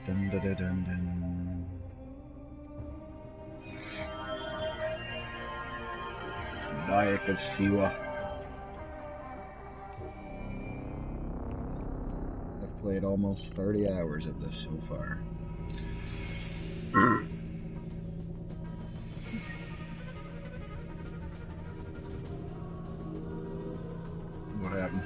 Dun, dun, dun, dun, dun. Bayek of Siwa. I've played almost 30 hours of this so far. What happened?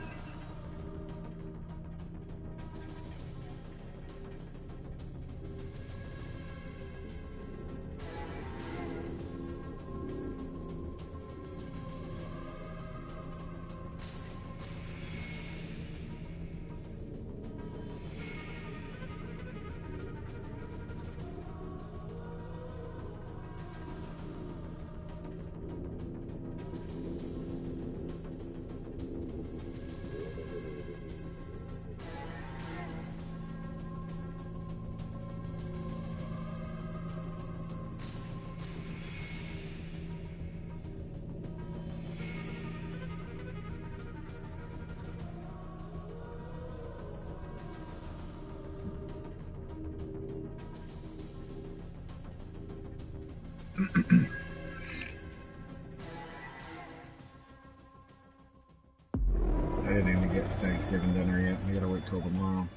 I didn't even get Thanksgiving dinner yet. I gotta wait till tomorrow.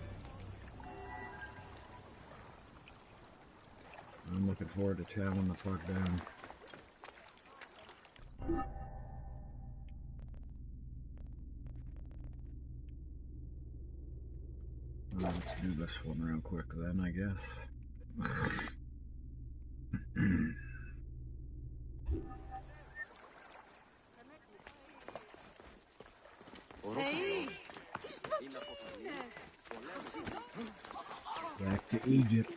I'm looking forward to chowing the fuck down. Let's do this one real quick then, I guess. Back to Egypt.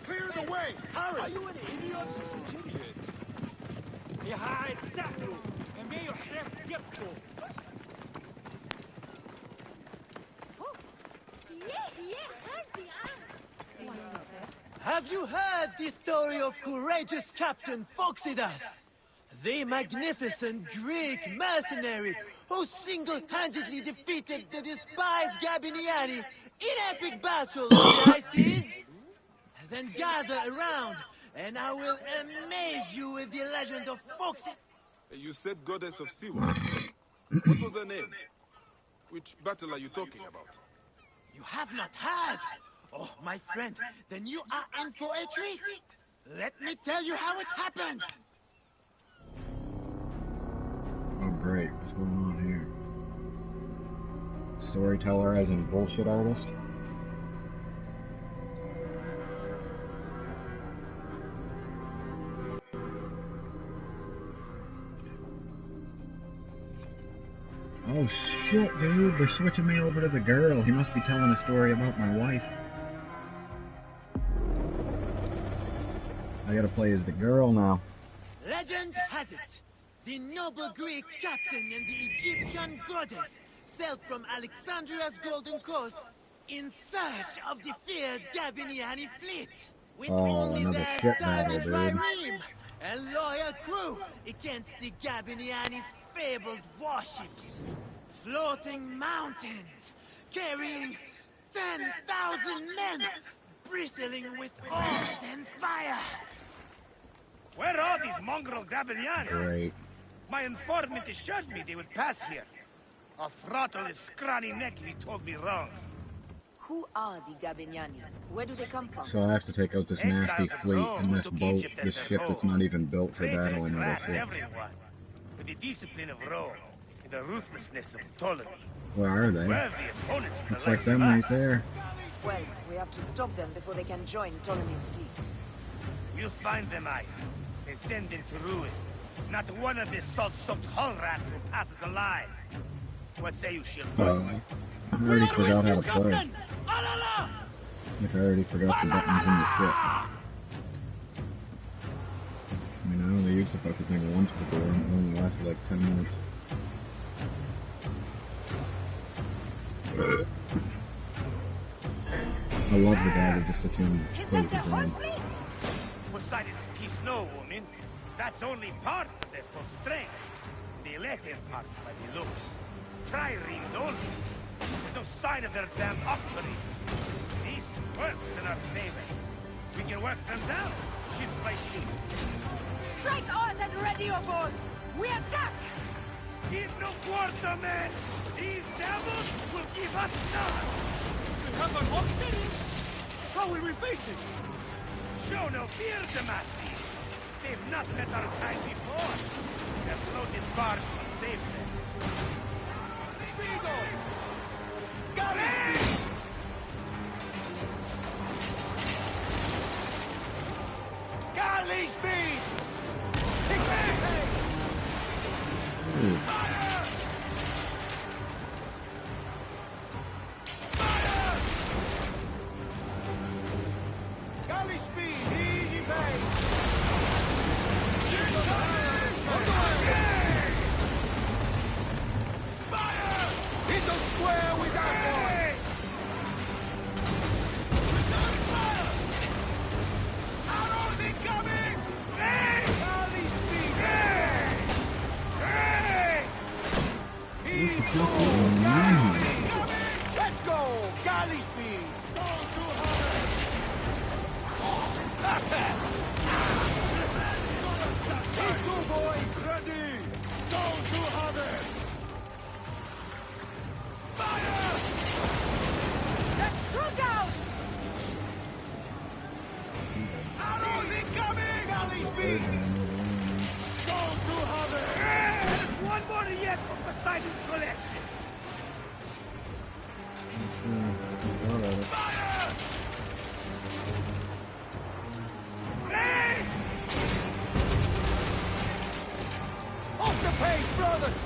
Clear the way! Hurry! Are you an idiot? Have you heard the story of courageous Captain Phoxidas? The magnificent Greek mercenary who single-handedly defeated the despised Gabiniani in epic battle on the high seas? Then gather around, and I will amaze you with the legend of Phoxidas. You said goddess of Siwa. What was her name? Which battle are you talking about? You have not heard? Oh, my friend, then you are in for a treat. Let me tell you how it happened. Oh great, what's going on here? Storyteller as in bullshit artist? Oh shit, dude, they're switching me over to the girl. He must be telling a story about my wife. I gotta play as the girl now. Legend has it, the noble Greek captain and the Egyptian goddess sailed from Alexandria's Golden Coast in search of the feared Gabiniani fleet. With only another their shit sturdy battle, dude. trireme and loyal crew against the Gabiniani's fabled warships. Floating mountains, carrying 10,000 men, bristling with oars and fire. Where are these mongrel Gabiniani? Great. My informant assured me they would pass here. I'll throttle his scrawny neck if he told me wrong. Who are the Gabiniani? Where do they come from? So I have to take out this nasty fleet in this boat, this ship that's not even built for Traitorous battling other rats, shit. everyone. With the discipline of Rome and the ruthlessness of Ptolemy. Where are they? Worthy opponents for the Looks like likes of them right us. there. Well, we have to stop them before they can join Ptolemy's fleet. We'll find them, Aya, and send them to ruin. Not one of the salt-soaked hull rats will pass us alive. What say you, Shilpo? I already forgot how to play. Like I already forgot the buttons in the ship. I mean, I only used the fucking thing once before, and it only lasted like 10 minutes. I love the guy that just sits here and plays the game. Poseidon's peace, no, woman. That's only part of their full strength. The lesser part by the looks. Triremes only. There's no sign of their damned octary. This works in our favor. We can work them down, ship by ship. Strike oars and ready your bows! We attack! Give no quarter, men! These devils will give us none! We have an octary? How will we face it? Show no fear, Damascus! They've not met our kind before. Their floated barge will save them. Speedo! Galley speed! Galley speed! Take me! Fire! Fire! Galley speed! Easy pace! Fire! Hit the square with that one! Fire! Arrows incoming! Galley speed! Galley speed coming! Let's go! Galley speed! Don't do Hit two boys! Ready! Don't do harvest! Fire! Let's throw down! Arrows incoming! Galley speed! Don't do harvest! There's one more yet from Poseidon's collection! Fire! Off the pace, brothers!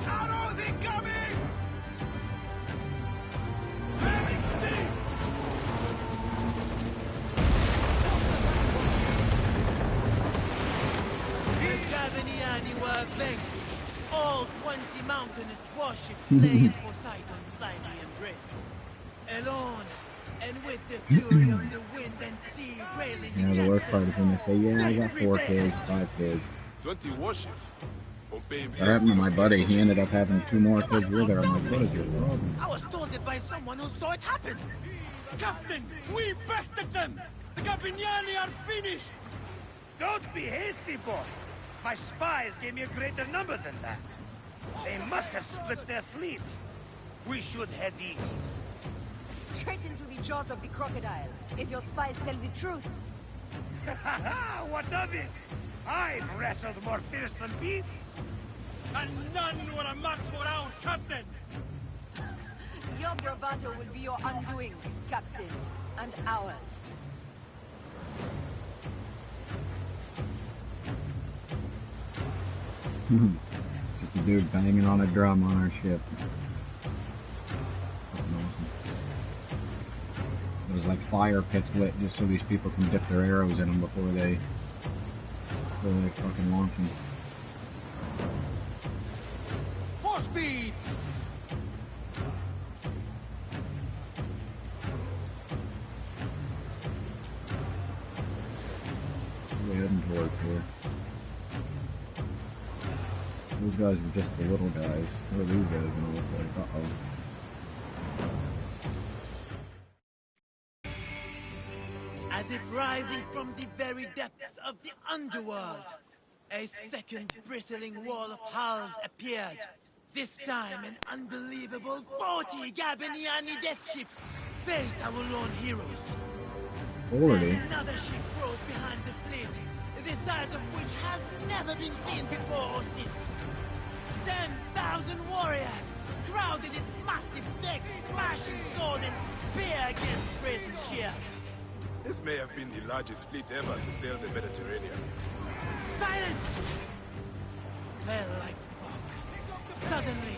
Arrows incoming! Having speed! The Gabiniani were vanquished. All 20 mountainous warships lay in Poseidon's slimy embrace. Alone, and with the fury of the wind and sea railing Yeah, the against worst part is when they say, yeah, I got 4 they kids, 5 kids. 20 warships. Pompey That himself. happened to my buddy. He ended up having 2 more kids with her. I'm like, what is your problem? I was told it by someone who saw it happen. Captain, we bested them! The Gabiniani are finished! Don't be hasty, boy! My spies gave me a greater number than that. They must have split their fleet. We should head east. Straight into the jaws of the crocodile, if your spies tell the truth. What of it? I've wrestled more fearsome beasts. And none were a match for our captain! Your bravado will be your undoing, Captain, and ours. Just a dude banging on a drum on our ship. Fucking awesome. There's like fire pits lit just so these people can dip their arrows in them before they fucking launch them. For speed! We're heading towards here. Those guys are just the little guys. What are these guys gonna look like? Uh-oh. As if rising from the very depths of the underworld, a second bristling wall of hulls appeared. This time, an unbelievable 40 Gabiniani death ships faced our lone heroes. 40? Then another ship rose behind the fleet, the size of which has never been seen before or since. 10,000 warriors crowded its massive decks, smashing sword and spear against brazen shield. This may have been the largest fleet ever to sail the Mediterranean. Silence! Fell like fog. Suddenly,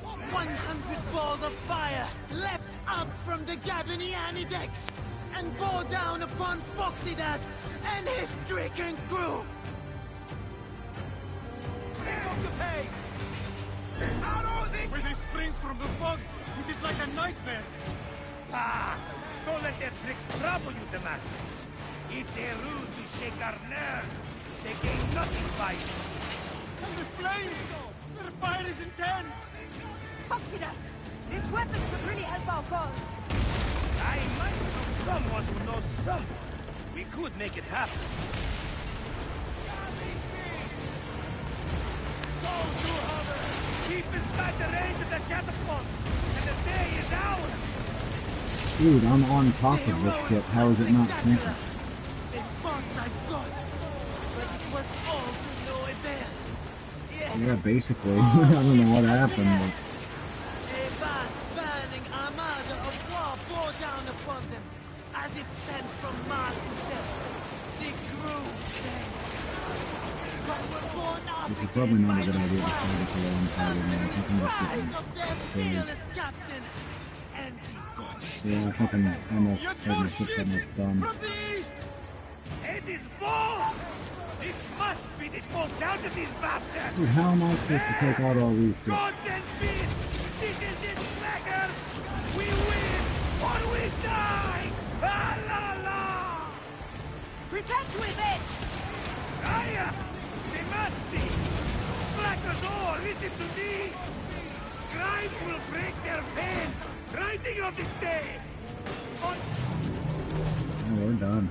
100 balls of fire leapt up from the Gabiniani decks and bore down upon Phoxidas and his stricken crew. Pick up the pace! Arrows in! When they spring from the fog, it is like a nightmare! Ah! Don't let their tricks trouble you, Damascus. It's a ruse to shake our nerve. They gain nothing by it. And the flames! Their fire is intense! Foxidas, this weapon could really help our cause. I might know someone who knows someone. We could make it happen. Go to hover! Keep inside the range of the catapult, and the day is ours! Dude, I'm on top of this ship. How is it not sinking? They fought like gods, but it was all to no avail. Yet, Yeah, basically. I don't know what happened, but... a vast burning armada of war bore down upon them, as if sent from Mars himself. The crew dead. But were born up This is probably not a good idea to again start it alongside it now. I think I'm just rise getting of their crazy. fearless captain and the goddess. Yeah, I think I'm almost Yet had more my ship ships almost done. from the east! Hades balls! This must be the full count of these bastards! Dude, how am I supposed to take out all these ships? Gods and beasts! This is it, slackers! We win or we die! Ah la la! Pretend to evade! Aya! The masties! Slackers all, listen to me! Scribes will break their pens! Writing of this day! On Oh, we're done.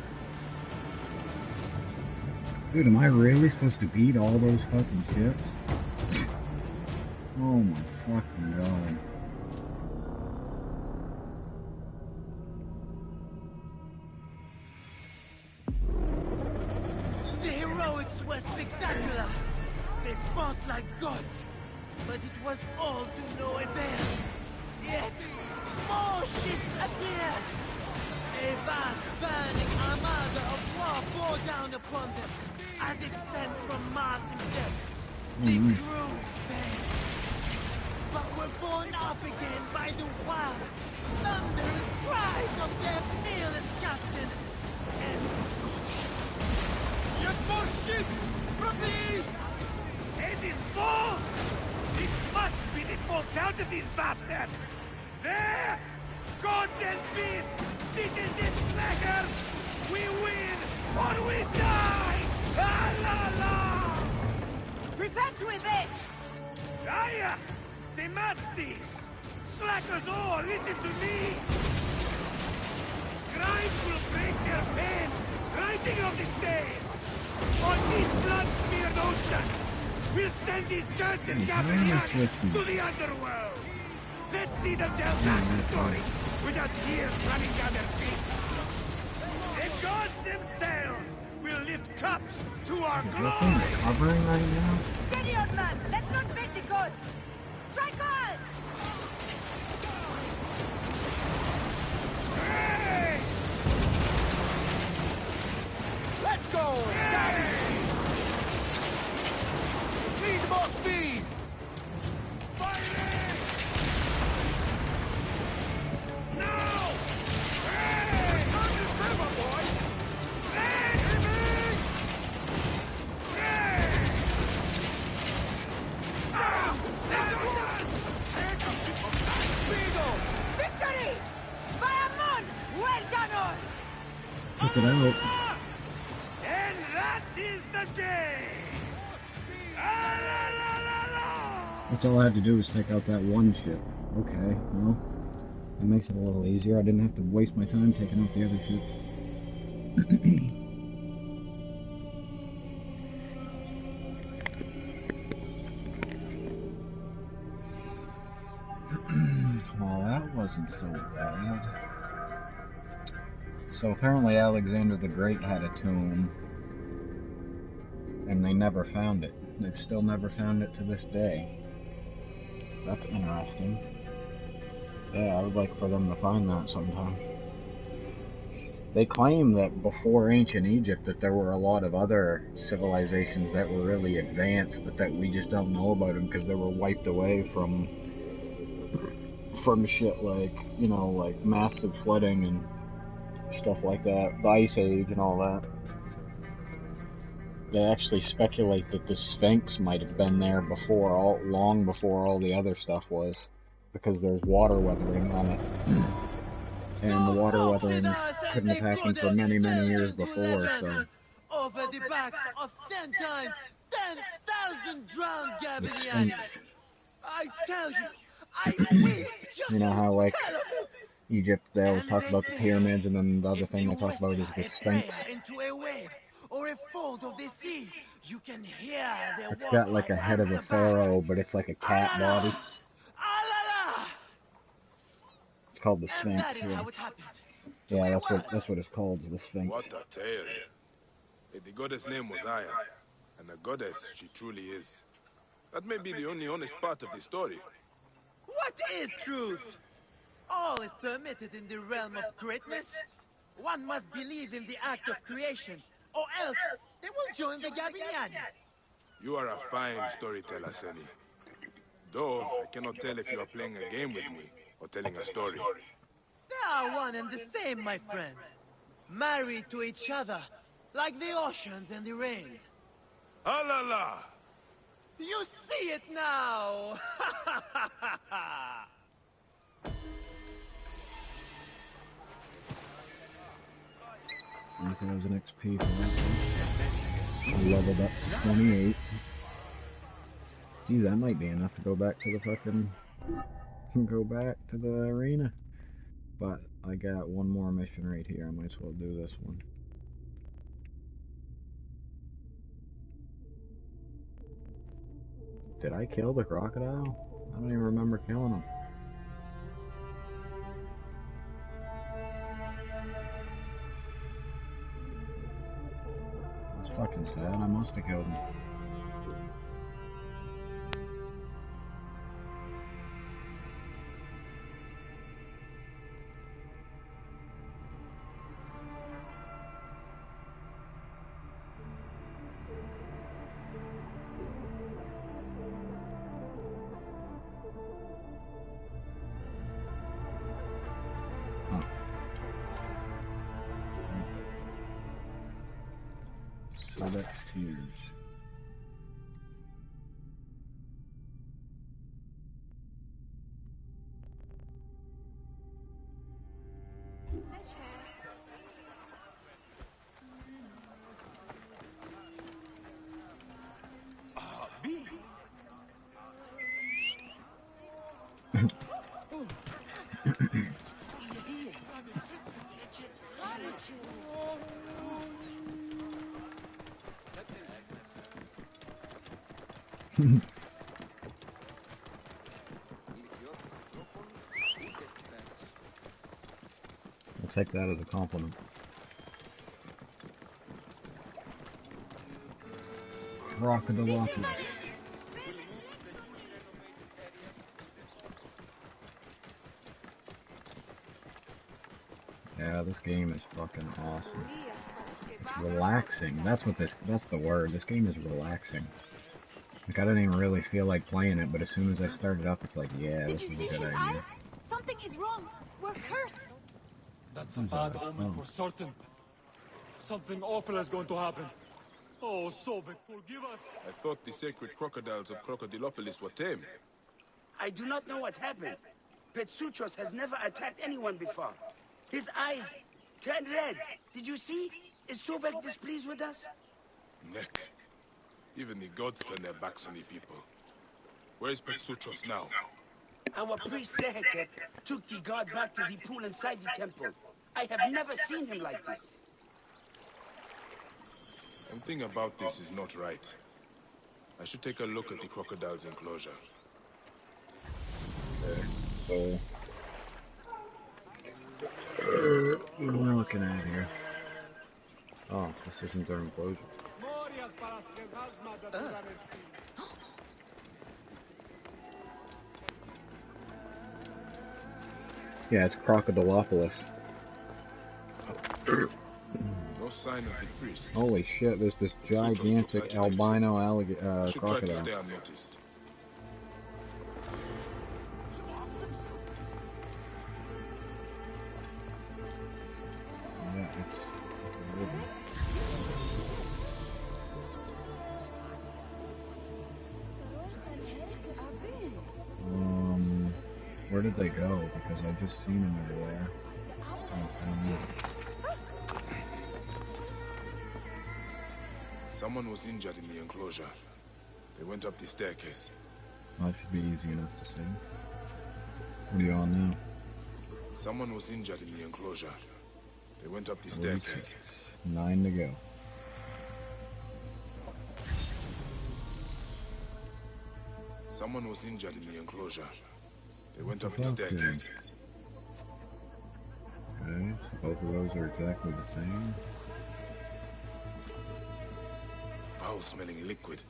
Dude, am I really supposed to beat all those fucking ships? Oh my fucking god. The heroics were spectacular. They fought like gods, but it was all to no avail. Yet, more ships appeared. A vast burning armada of war bore down upon them, as if sent from Mars himself. The crew failed, but were borne up again by the wild, thunderous cries of their fearless captain and Yet more ships from the east! Hades balls! This must be the full count of these bastards! There! Gods and beasts! This is it, slackers! We win or we die! Ah la la! Prepare to evade! Aya! The masties! Slackers all, listen to me! Scribes will break their pens, writing of this day! On this blood-smeared ocean, we'll send these cursed Gabrielians to the underworld! Let's see them tell back the story without tears running down their feet! The gods themselves will lift cups to our Is that glory! thing covering right now? Steady, old man! Let's not bait the gods! Strike ours! Hey! Let's go! Hey! Need more speed! Fighting! No! Hey! Turn this river, boys! Hey! Hey! Ah! That was us! Speedo! Victory! Bayamon! Well done all! Check it out. And that is the game! Ah, la, la, la, la. That's all I had to do was take out that one ship. Okay, well, that makes it a little easier. I didn't have to waste my time taking out the other ships. Well, that wasn't so bad. So apparently Alexander the Great had a tomb, and they never found it. They've still never found it to this day. That's interesting. Yeah, I would like for them to find that sometime. They claim that before ancient Egypt that there were a lot of other civilizations that were really advanced, but that we just don't know about them because they were wiped away from shit like, you know, like massive flooding and stuff like that, the Ice Age and all that. They actually speculate that the Sphinx might have been there before, long before all the other stuff was, because there's water weathering on it. And the water weathering couldn't have happened for many, many years before, so over the backs of 10 times 10,000 drowned The Gabiniani. Sphinx. I tell you, I weep just You know how, like, to tell of it. Egypt, they always And talk they about the say, pyramids, and then the other if thing you they talk about is whisper the a Sphinx. prayer into a wave or a fold of the sea, you can hear their It's war got like cry a head of a answer back. pharaoh, but it's like a cat body. Alala! It's called the And Sphinx. that is Yeah, how it happened. To yeah, a word. that's what it's called, is the Sphinx. What a tale. The goddess' name was Aya, and a goddess she truly is. That may be the only honest part of the story. What is truth? All is permitted in the realm of greatness. One must believe in the act of creation, or else they will join the Gabiniani. You are a fine storyteller, Seni. Though, I cannot tell if you are playing a game with me, or telling a story. They are one and the same, my friend. Married to each other, like the oceans and the rain. Alala! You see it now! $3,000 XP for that. I leveled up to 28. Geez, that might be enough to go back to the fucking... go back to the arena. But I got one more mission right here. I might as well do this one. Did I kill the crocodile? I don't even remember killing him. That's fucking sad. I must have killed him. So that's tears. I'll take that as a compliment. Crocodile. Yeah, this game is fucking awesome. Relaxing. That's the word. This game is relaxing. Like, I didn't even really feel like playing it, but as soon as I started up, it's like, yeah, this is a good idea. Eyes? Something is wrong. We're cursed. That's a bad omen for certain. Something awful is going to happen. Oh, Sobek, forgive us. I thought the sacred crocodiles of Crocodilopolis were tame. I do not know what happened. Petsuchos has never attacked anyone before. His eyes turned red. Did you see? Is Sobek displeased with us? Neck. Even the gods turn their backs on the people. Where is Petsuchos now? Our priest Sehetep took the god back to the pool inside the temple. I have never seen him like this. Something about this is not right. I should take a look at the crocodile's enclosure. So, what am I looking at here? Oh, this isn't their enclosure. Yeah, it's Crocodilopolis. No sign of the priest. Holy shit, there's this gigantic albino I should try to stay crocodile. unnoticed. Yeah, it's living. Where did they go? Because I just seen them over there. Oh, I don't know. Someone was injured in the enclosure. They went up the staircase. That should be easy enough to see. What are you on now? Someone was injured in the enclosure. They went up the staircase. 9 to go. Someone was injured in the enclosure. They went up the staircase. Okay, so both of those are exactly the same. Foul-smelling liquid.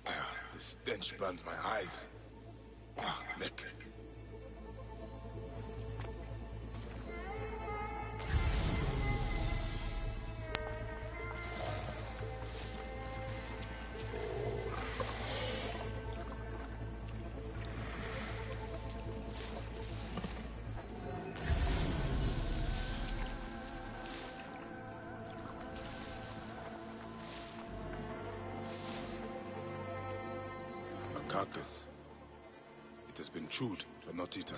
The stench burns my eyes. Neck. Carcass. It has been chewed, but not eaten.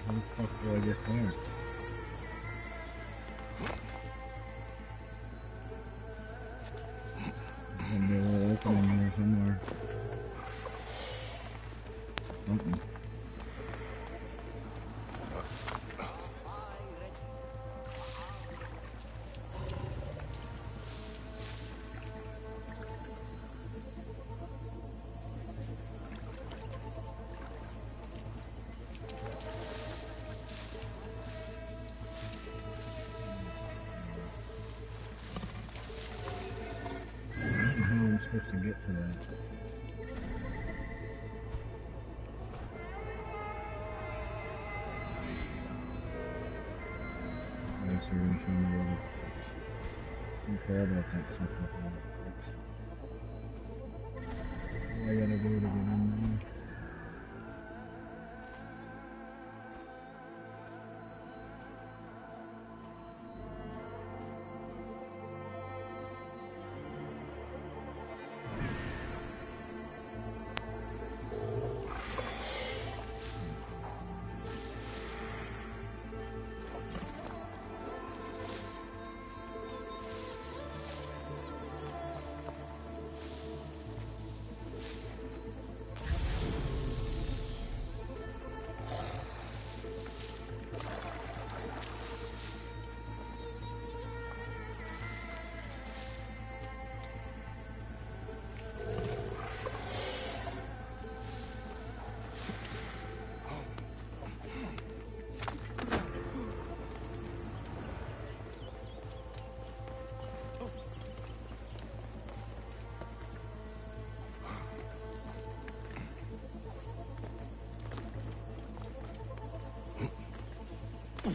How the fuck do I get there? There's gonna be a little opening here somewhere. Something. I'm supposed to get to that. I guess you're gonna show me where the parts. I don't care about that stuff with all the parts. All I gotta do to get in there.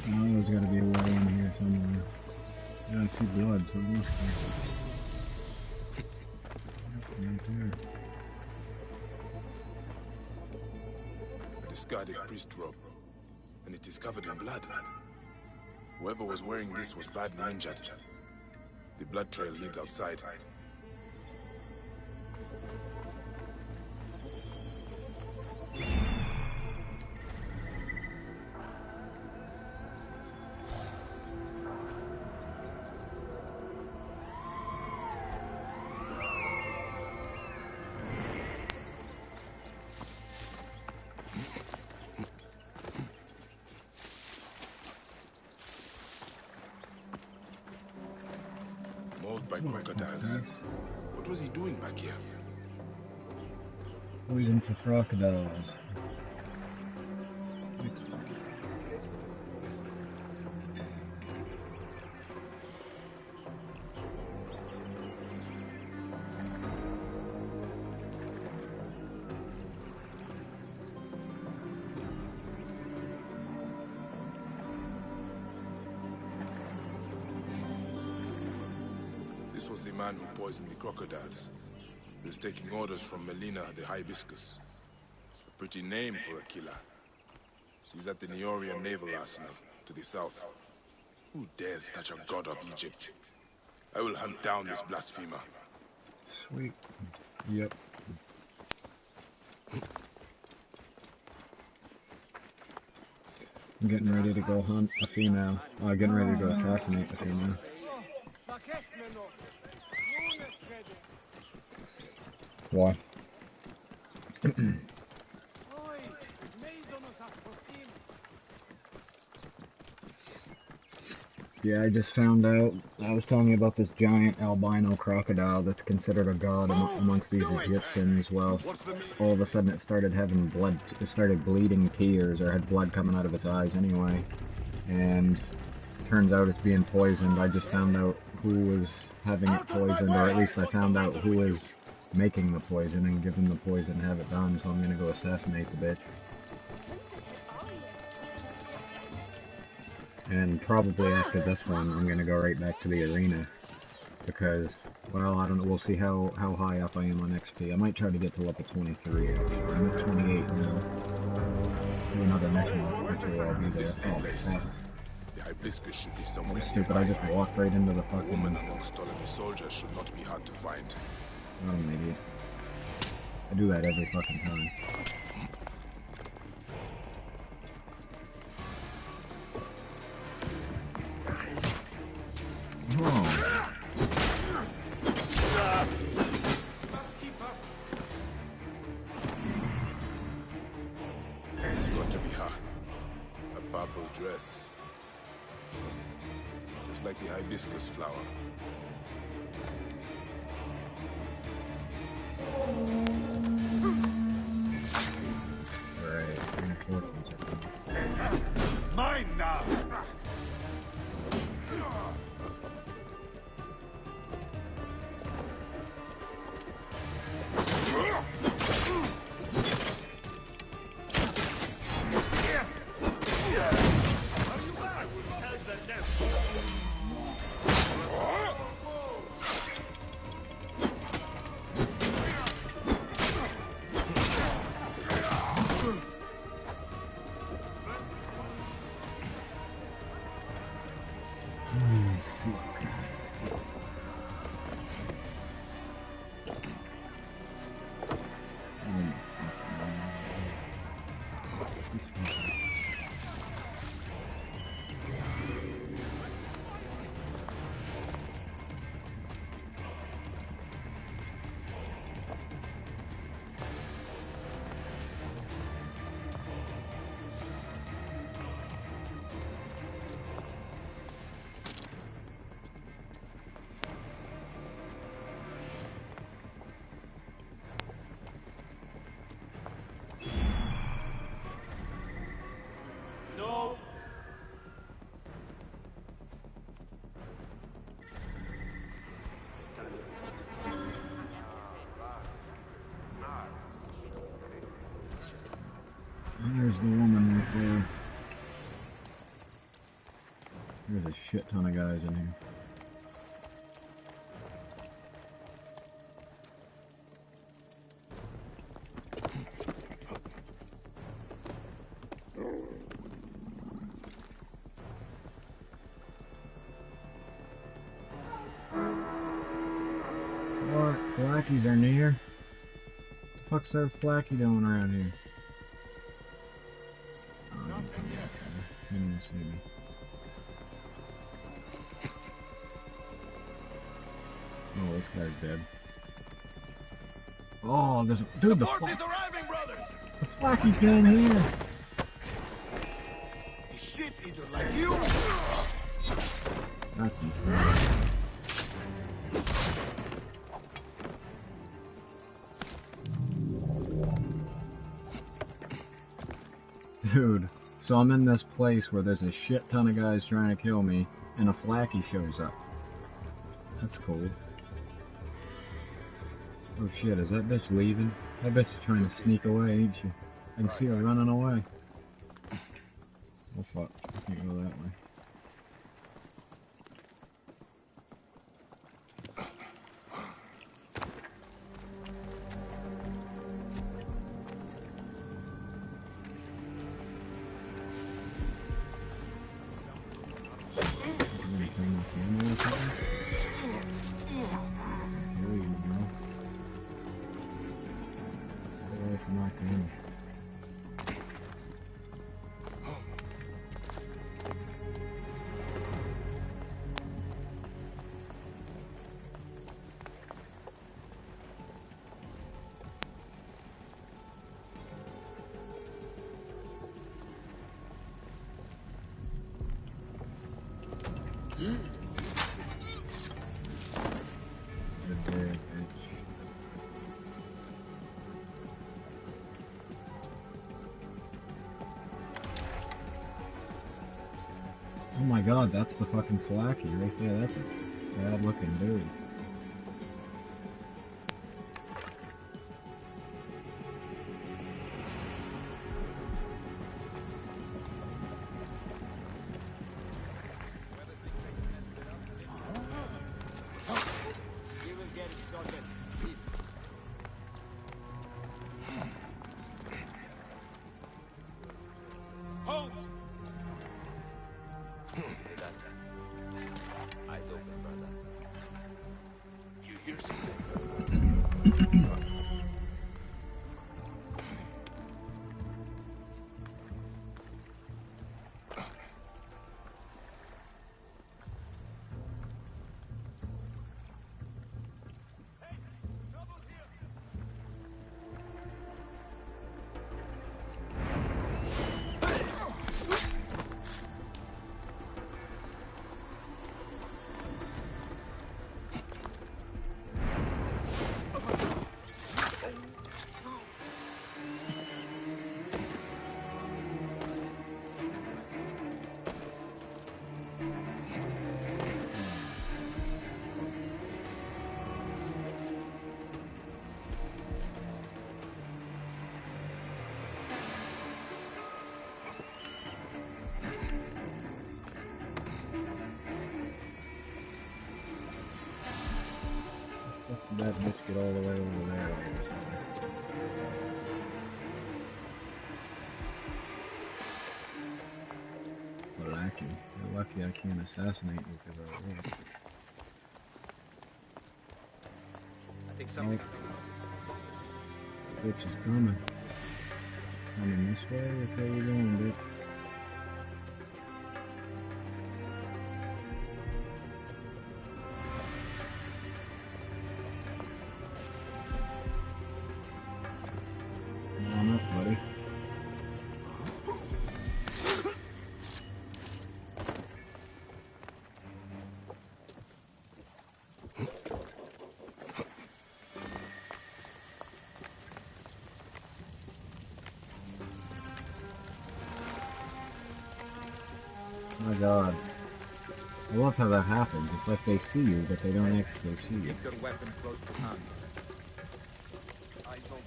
There's gotta be a way in here somewhere. Yeah, I see blood, so it must be. Right there. A discarded priest robe. And it is covered in blood. Whoever was wearing this was badly injured. The blood trail leads outside. Mauled by crocodiles. What was he doing back here? Poison for crocodiles. This was the man who poisoned the crocodiles. He was taking orders from Melina the Hibiscus. A pretty name for a killer. She's at the Neorian Naval Arsenal, to the south. Who dares touch a god of Egypt? I will hunt down this blasphemer. Sweet. Yep. I'm getting ready to go hunt a female. Getting ready to go assassinate the female. Why? Yeah, I just found out. I was telling you about this giant albino crocodile that's considered a god amongst these Egyptians. Well, all of a sudden it started having blood. It started bleeding tears, or had blood coming out of its eyes anyway. And turns out it's being poisoned. I just found out who was having it poisoned, or at least I found out who was making the poison and giving the poison to have it done. So I'm gonna go assassinate the bitch. And probably after this one, I'm gonna go right back to the arena, because, well, I don't know, we'll see how high up I am on XP. I might try to get to level 23, actually. I'm at 28 now. Do another mission, which will be there. Oh, The hibiscus should be somewhere stupid, I just walked right into the fucking... woman amongst all of the soldiers should not be hard to find. I'm an idiot. I do that every fucking time. Oh. It's got to be her. A purple dress. Just like the hibiscus flower. Mine now! There's the woman right there. There's a shit ton of guys in here. What? Flackies are near? What the fuck's their Flacky doing around here? He didn't see me. Oh, this guy's dead. Oh, there's a dude. The arriving, brothers! Flacky came here. A shit eater like you! That's insane. Dude, so I'm in this place where there's a shit ton of guys trying to kill me, and a Flacky shows up. That's cool. Oh shit, is that bitch leaving? That bitch is trying to sneak away, ain't she? I can see her running away. Oh fuck, I can't go that way. my camera or something? There you go. Get away from my camera. Oh my god, that's the fucking Flaky right there. That's a bad looking dude. That bitch get all the way over there. Lucky. You're lucky I can't assassinate you because I will. I think something. Bitch is coming. Coming this way? Okay, you going, bitch? Oh my god. I love how that happens. It's like they see you, but they don't actually see you. Keep your weapon close to hand. Eyes open.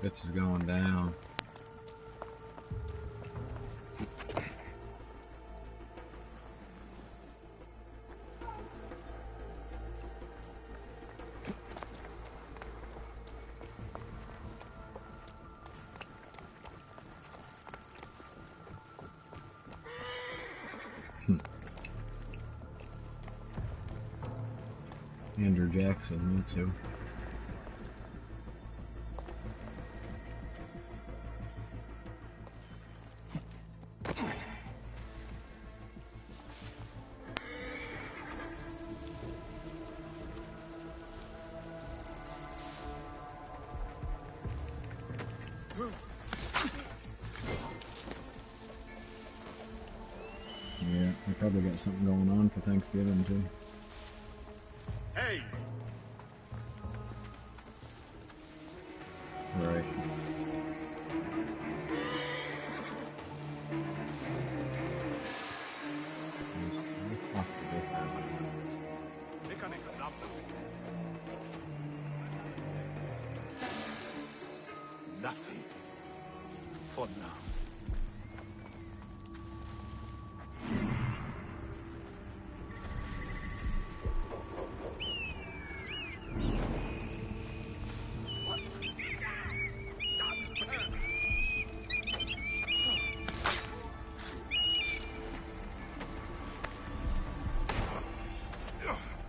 Bitch is going down. Andrew Jackson, me too. Yeah, we probably got something going on for Thanksgiving too. Hey! Right. for now.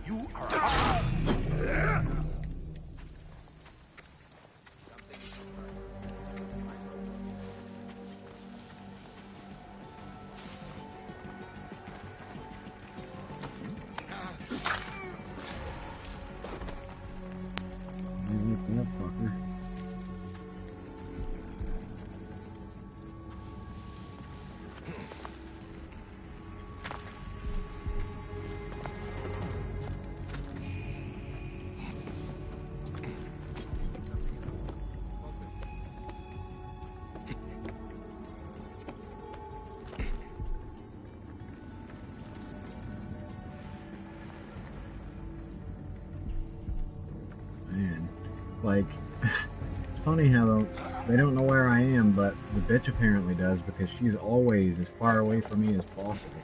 You are That fucker. Man, like, it's funny how they don't know where I am, but the bitch apparently does, because she's always as far away from me as possible.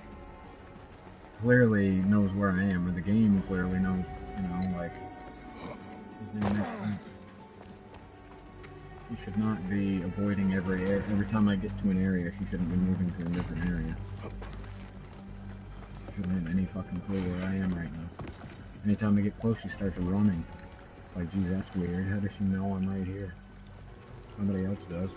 Clearly knows where I am, or the game clearly knows, you know, like, it makes sense. She should not be avoiding every time I get to an area, she shouldn't be moving to a different area. She shouldn't have any fucking clue where I am right now. Anytime I get close, she starts running. It's like, geez, that's weird. How does she know I'm right here? Somebody else does.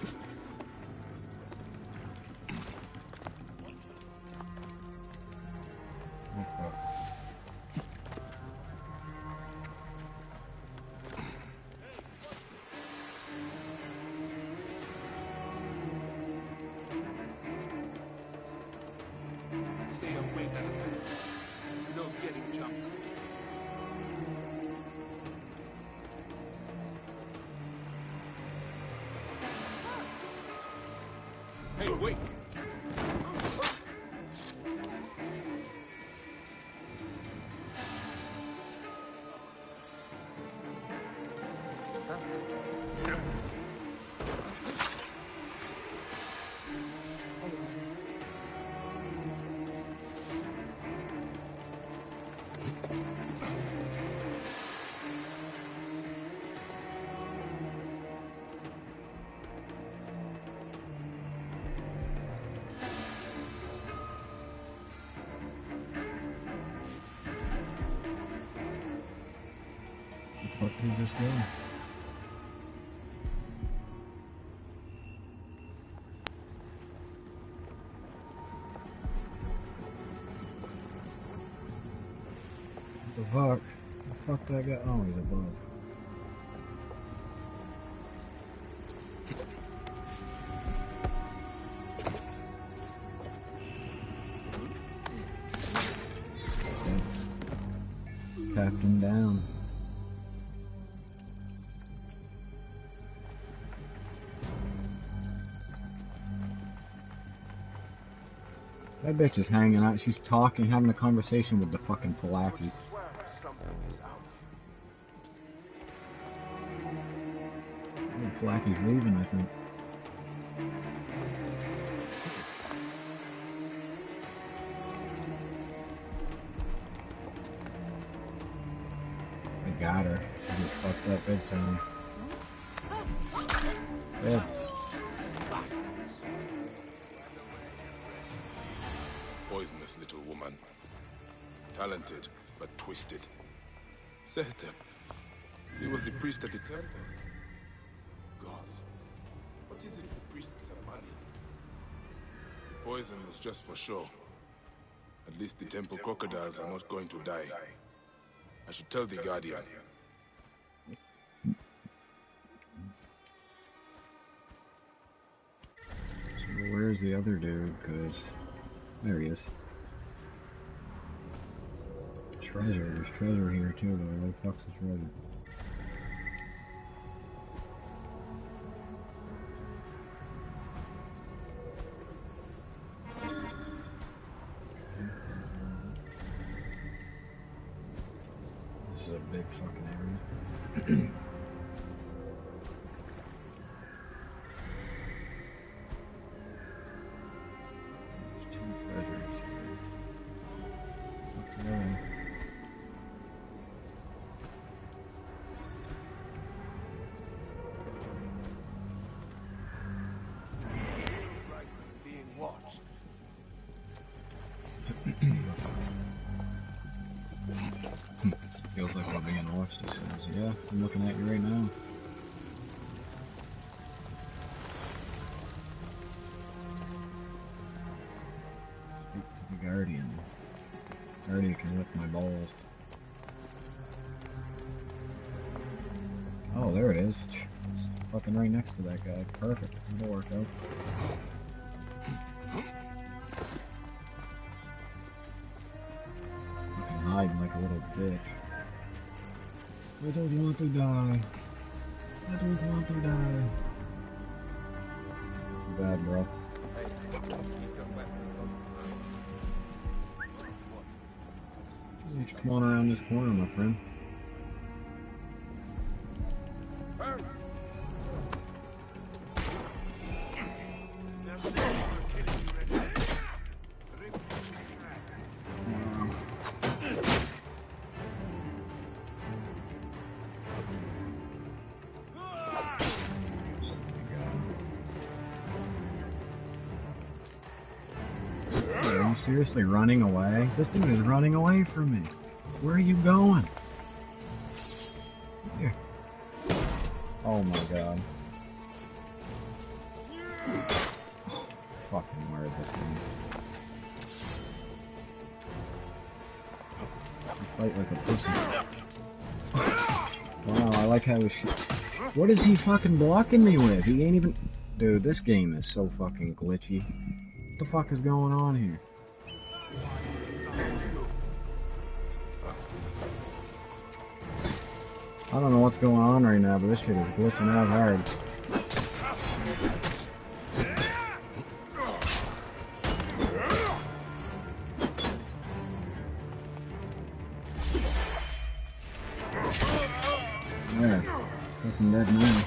Oh, fuck. Stay away that way. No getting jumped. Hey, wait! What did this do? What the fuck? The fuck did I get? Oh, he's above. Tapped him down. That bitch is hanging out. She's talking, having a conversation with the fucking Palaki. The Palaki's leaving, I think. I got her. She just fucked up big time. Good. Poisonous little woman. Talented, but twisted. Sehetep. He was the priest at the temple. Gods. What is it with priests and money? The poison was just for show. At least the temple crocodiles are not going to die. I should tell the Guardian. So where's the other dude? Cause there he is. Treasure. There's treasure here too, though. Where the fuck's the treasure? This is a big fucking area. Frosty says, yeah, I'm looking at you right now. Speak to the Guardian. Guardian can lick my balls. Oh, there it is. It's fucking right next to that guy. Perfect. That'll work out. Fucking hide like a little bitch. I don't want to die. I don't want to die. Too bad, bro. Just come on around this corner, my friend. Seriously running away? This dude is running away from me. Where are you going? Here. Oh my god. Oh, fucking where is this thing? You fight like a pussy. Wow, I like how he what is he fucking blocking me with? He ain't even... Dude, this game is so fucking glitchy. What the fuck is going on here? I don't know what's going on right now, but this shit is glitching out hard. There. Fucking dead man.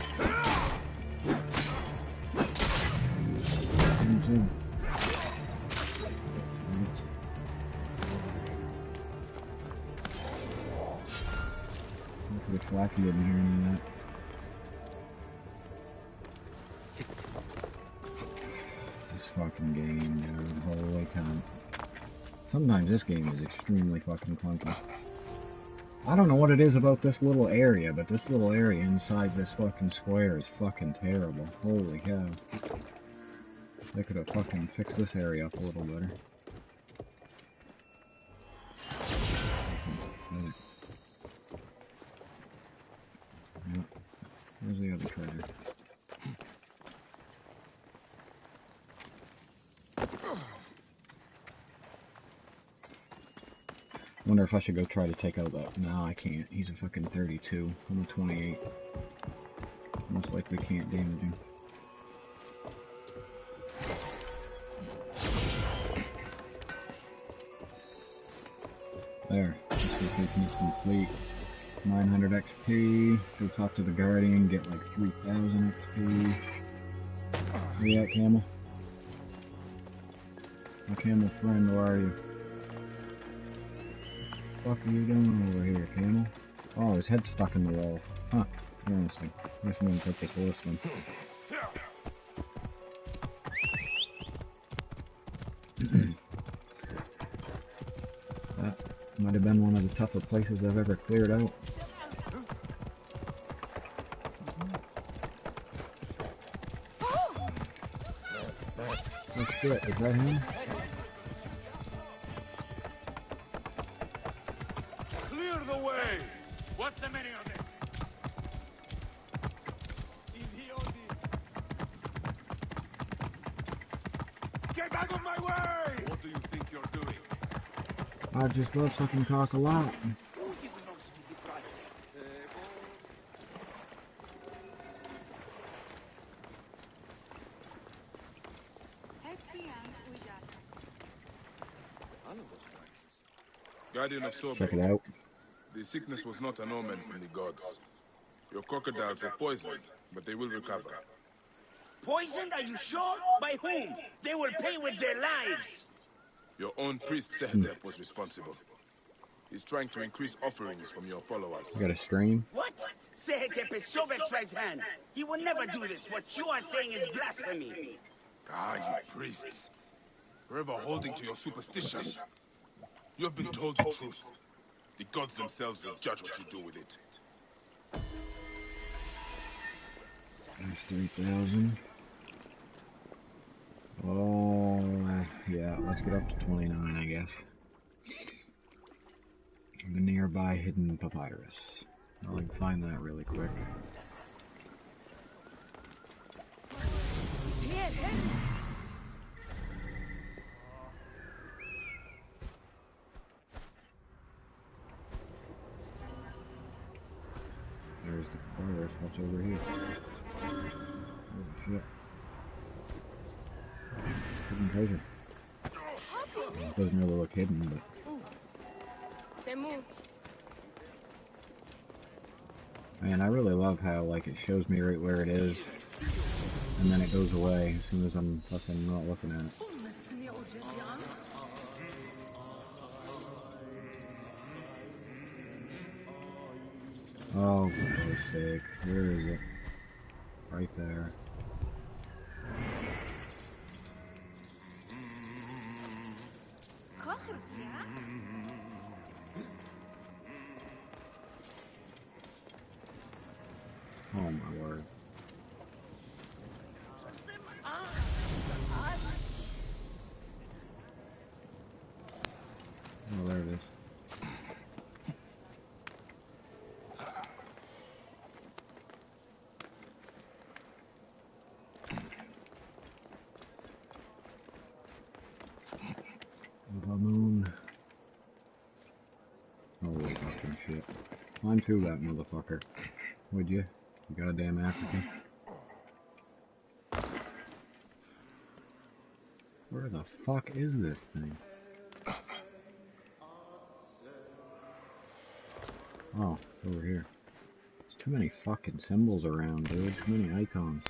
Wacky in here and that. This fucking game, dude. Holy cow. Sometimes this game is extremely fucking clunky. I don't know what it is about this little area, but this little area inside this fucking square is fucking terrible. Holy cow. They could have fucking fixed this area up a little better. Where's the other treasure? Wonder if I should go try to take out that. No, I can't. He's a fucking 32. I'm a 28. Most likely can't damage him. There. Mission complete. 900 XP. Go talk to the Guardian. Get like 3,000 XP. Where you at, Camel? My camel friend, where are you? What the fuck are you doing over here, Camel? Oh, his head's stuck in the wall. Huh. Interesting. I guess I'm gonna take this horse one. That might have been one of the tougher places I've ever cleared out. Oh shit, is that him? Clear the way! What's the meaning of this? Get out of my way! What do you think you're doing? I just love sucking cock a lot. Guardian of Sobek. Check it out. The sickness was not an omen from the gods. Your crocodiles were poisoned, but they will recover. Poisoned? Are you sure? By whom? They will pay with their lives. Your own priest Sehetep was responsible. He's trying to increase offerings from your followers. You got a stream? What? Sehetep is Sobek's right hand. He will never do this. What you are saying is blasphemy. Ah, you priests. Forever holding to your superstitions. You have been told the truth. The gods themselves will judge what you do with it. There's 3,000. Oh, yeah, let's get up to 29, I guess. The nearby hidden papyrus. I'll find that really quick. There's the papyrus. What's over here? Holy shit. Hidden treasure. It doesn't really look hidden, but... Man, I really love how, like, it shows me right where it is, and then it goes away as soon as I'm fucking not looking at it. Oh, for Christ's sake. Where is it? Right there. Oh my word. Oh, there it is. The moon. Holy fucking shit. Climb through that motherfucker. Would you? You goddamn African. Where the fuck is this thing? Oh, over here. There's too many fucking symbols around, dude. Too many icons.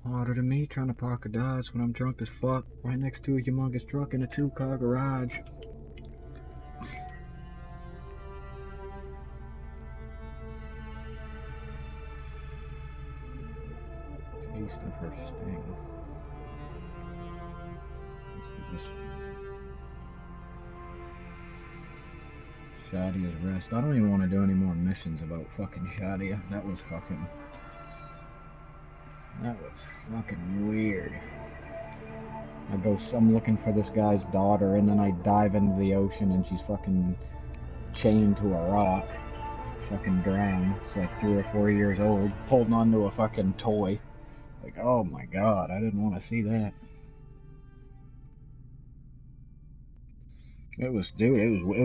Harder than me trying to park a Dodge when I'm drunk as fuck, right next to a humongous truck in a 2-car garage. Taste of her sting. Let's do this. Shadia's rest. I don't even want to do any more missions about fucking Shadia. That was fucking weird. I'm looking for this guy's daughter, and then I dive into the ocean and she's fucking chained to a rock. Fucking drowned. It's like 3 or 4 years old, holding on to a fucking toy. Like, oh my god, I didn't want to see that. It was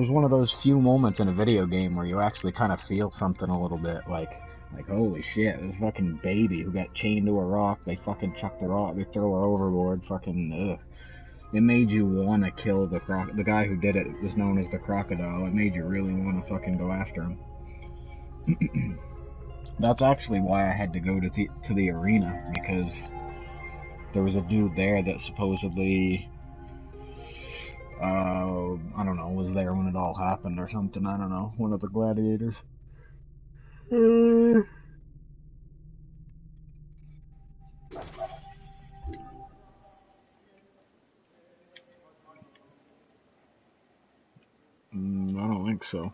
one of those few moments in a video game where you actually kind of feel something a little bit, like holy shit, this fucking baby who got chained to a rock, they fucking chuck the rock, they throw her overboard, fucking, ugh. It made you want to kill the guy who did it was known as the Crocodile. It made you really want to fucking go after him. That's actually why I had to go to the arena, because there was a dude there that supposedly, I don't know, was there when it all happened or something, I don't know, one of the gladiators. I don't think so.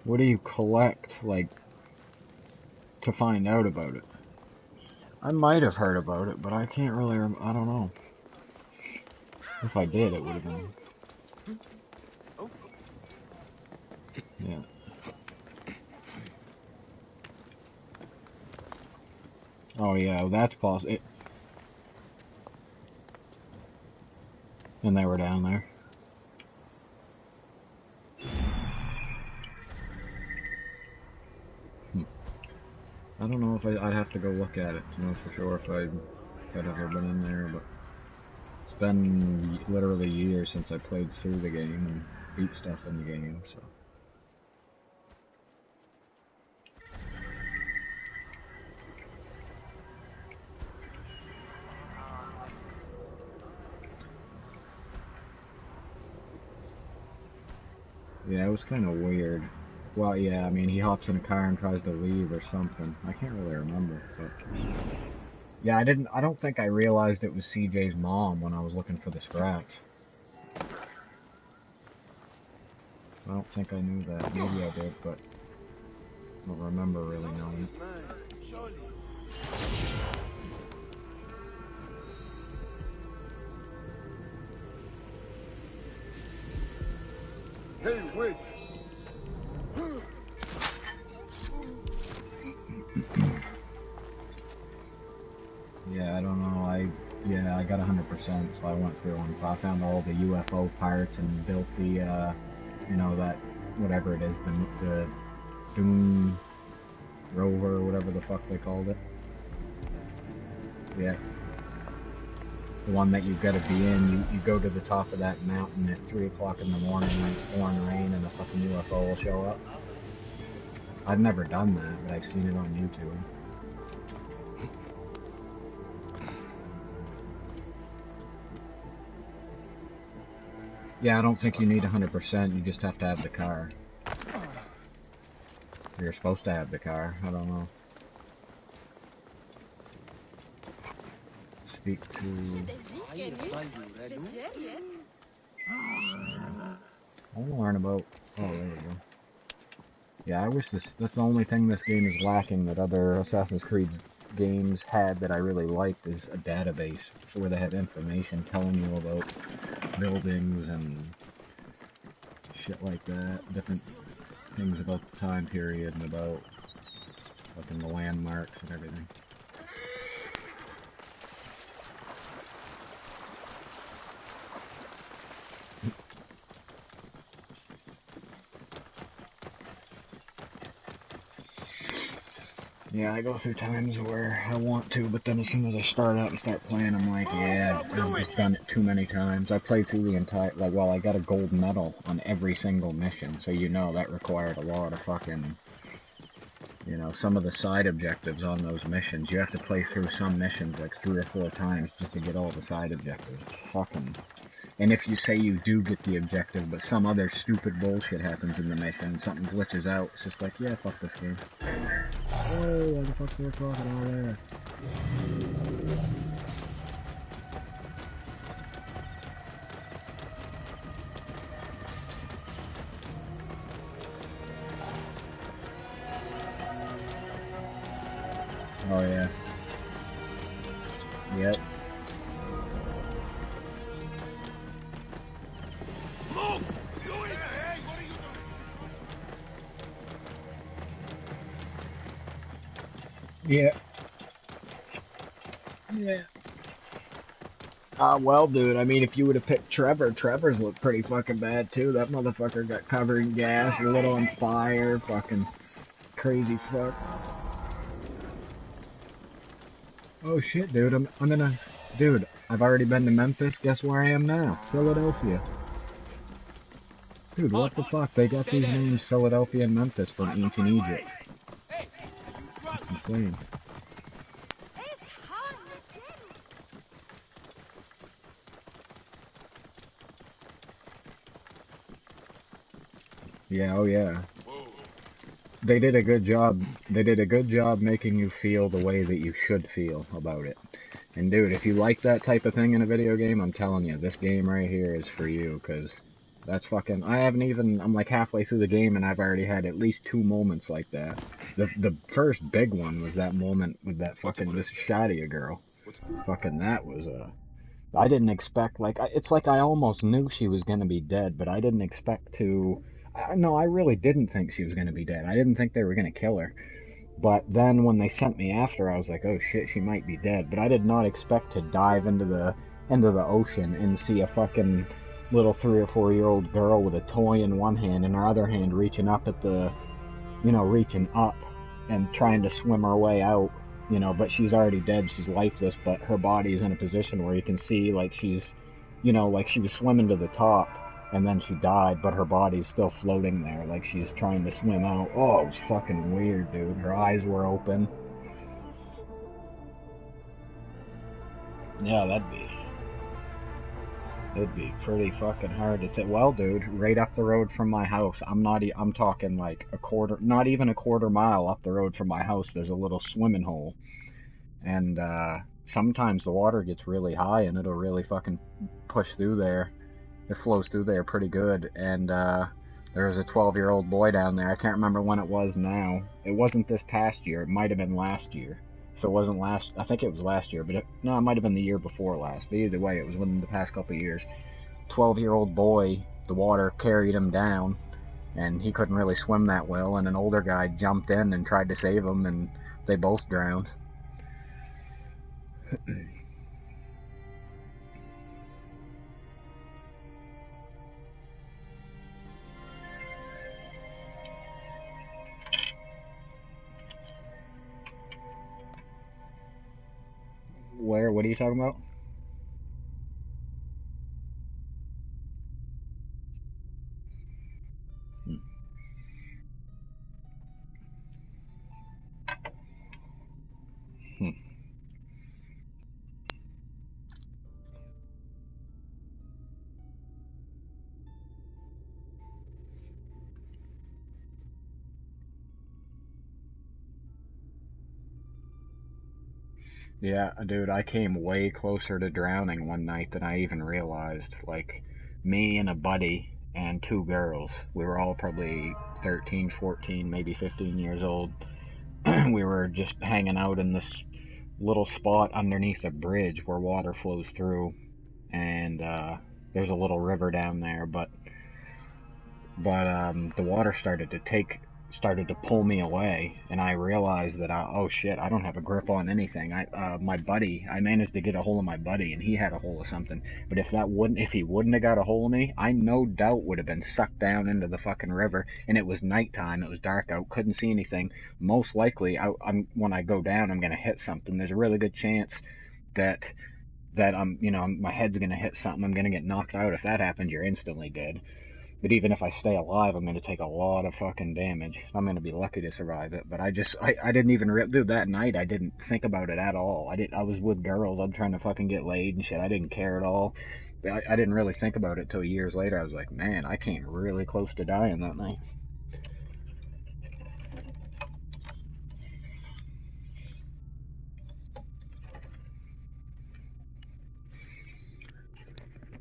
What do you collect, like, to find out about it? I might have heard about it, but I can't really, I don't know. If I did, it would have been... Yeah. Oh yeah, that's possible. And they were down there. don't know if I'd have to go look at it to know for sure if I'd ever been in there, but it's been literally years since I played through the game and beat stuff in the game, so. Yeah, it was kind of weird. Well, yeah, I mean, he hops in a car and tries to leave or something. I can't really remember, but... Yeah, I don't think I realized it was CJ's mom when I was looking for the scraps. I don't think I knew that. Maybe I did, but I don't remember really knowing. Hey, wait! Yeah, I don't know. I got 100%, so I went through and I found all the UFO parts and built the, you know, that whatever it is, the Doom rover or whatever the fuck they called it. Yeah. The one that you've got to be in, you go to the top of that mountain at 3 o'clock in the morning when it's pouring rain and a fucking UFO will show up. I've never done that, but I've seen it on YouTube. Yeah, I don't think you need 100%, you just have to have the car. You're supposed to have the car, I don't know. Speak to... I want to learn about... Oh, there we go. Yeah, I wish that's the only thing this game is lacking that other Assassin's Creed games had that I really liked is a database where they have information telling you about buildings and shit like that, different things about the time period and about fucking the landmarks and everything. Yeah, I go through times where I want to, but then as soon as I start out and start playing, I'm like, yeah, I've just done it too many times. I played through the entire, like, well, I got a gold medal on every single mission, so you know that required a lot of fucking, you know, some of the side objectives on those missions. You have to play through some missions like 3 or 4 times just to get all the side objectives. It's fucking... And if you say you do get the objective, but some other stupid bullshit happens in the mission, something glitches out, it's just like, yeah, fuck this game. Oh, why the fuck's there a crocodile there? Oh, yeah. Yep. Yeah. Yeah. Well, dude, I mean, if you would have picked Trevor, Trevor's looked pretty fucking bad, too. That motherfucker got covered in gas, a little on fire, fucking crazy fuck. Oh, shit, dude, I'm gonna... Dude, I've already been to Memphis. Guess where I am now? Philadelphia. Dude, what the fuck? They got these names, Philadelphia and Memphis, from ancient Egypt. That's insane. Yeah, oh yeah. They did a good job. They did a good job making you feel the way that you should feel about it. And dude, if you like that type of thing in a video game, I'm telling you, this game right here is for you, because that's fucking... I haven't even... I'm like halfway through the game and I've already had at least 2 moments like that. The first big one was that moment with that fucking... this Shadia girl. Fucking that was I didn't expect... Like, it's like I almost knew she was gonna be dead, but I didn't expect to... No, I really didn't think she was gonna be dead. I didn't think they were gonna kill her. But then when they sent me after, I was like, oh shit, she might be dead. But I did not expect to dive into the ocean and see a fucking little 3 or 4-year-old girl with a toy in one hand and her other hand reaching up at the, you know, reaching up and trying to swim her way out, you know, but she's already dead, she's lifeless, but her body's in a position where you can see, like, she's, you know, like she was swimming to the top, and then she died, but her body's still floating there, like she's trying to swim out. Oh, it was fucking weird, dude. Her eyes were open. Yeah, it'd be pretty fucking hard to take. Well, dude, right up the road from my house, I'm talking like not even a quarter mile up the road from my house, there's a little swimming hole. And, sometimes the water gets really high and it'll really fucking push through there. It flows through there pretty good. And, there was a 12-year-old boy down there. I can't remember when it was now. It wasn't this past year. It might have been last year. So it wasn't I think it was last year, but no, it might have been the year before last. But either way, it was within the past couple of years. 12-year-old boy, the water carried him down, and he couldn't really swim that well, and an older guy jumped in and tried to save him, and they both drowned. Where? What are you talking about? Hmm. Yeah, dude, I came way closer to drowning one night than I even realized. Like, me and a buddy and two girls. We were all probably 13, 14, maybe 15 years old. We were just hanging out in this little spot underneath a bridge where water flows through, and there's a little river down there, but the water started to pull me away, and I realized that oh shit, I don't have a grip on anything. I managed to get a hold of my buddy, and he had a hold of something. But if he wouldn't have got a hold of me, I no doubt would have been sucked down into the fucking river. And it was nighttime, it was dark out, couldn't see anything. Most likely, when I go down, I'm gonna hit something. There's a really good chance that my head's gonna hit something. I'm gonna get knocked out. If that happens, you're instantly dead. But even if I stay alive, I'm going to take a lot of fucking damage. I'm going to be lucky to survive it. But I didn't even, dude, that night I didn't think about it at all. I was with girls. I'm trying to fucking get laid and shit. I didn't care at all. I didn't really think about it till years later. I was like, man, I came really close to dying that night.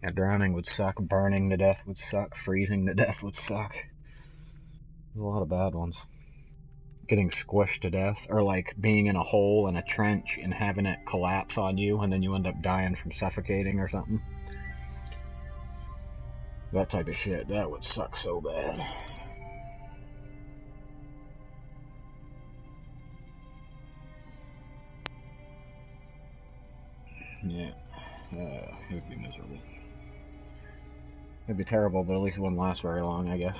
Yeah, drowning would suck. Burning to death would suck. Freezing to death would suck. There's a lot of bad ones. Getting squished to death, or like being in a hole in a trench and having it collapse on you, and then you end up dying from suffocating or something. That type of shit, that would suck so bad. Yeah, it would be miserable. It'd be terrible, but at least it wouldn't last very long, I guess.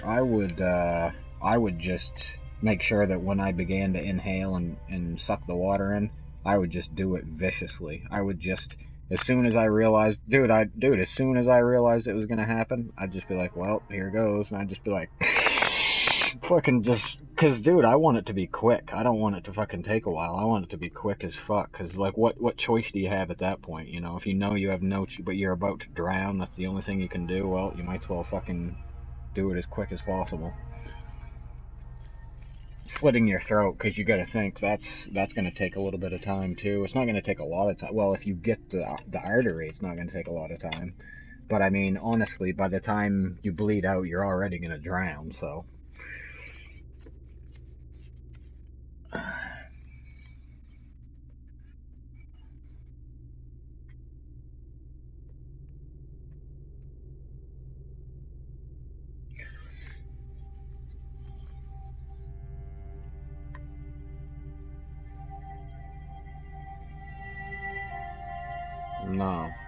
I would just make sure that when I began to inhale and suck the water in, I would just do it viciously. I would just, as soon as I realized, as soon as I realized it was gonna happen, I'd just be like, well, here goes, and I'd just be like, fucking just, cause dude, I want it to be quick. I don't want it to fucking take a while. I want it to be quick as fuck. Cause like, what choice do you have at that point? You know, if you know you have but you're about to drown, that's the only thing you can do. Well, you might as well fucking do it as quick as possible. Slitting your throat, because you got to think that's going to take a little bit of time too. It's not going to take a lot of time. Well, if you get the artery, it's not going to take a lot of time. But I mean, honestly, by the time you bleed out, you're already going to drown. So.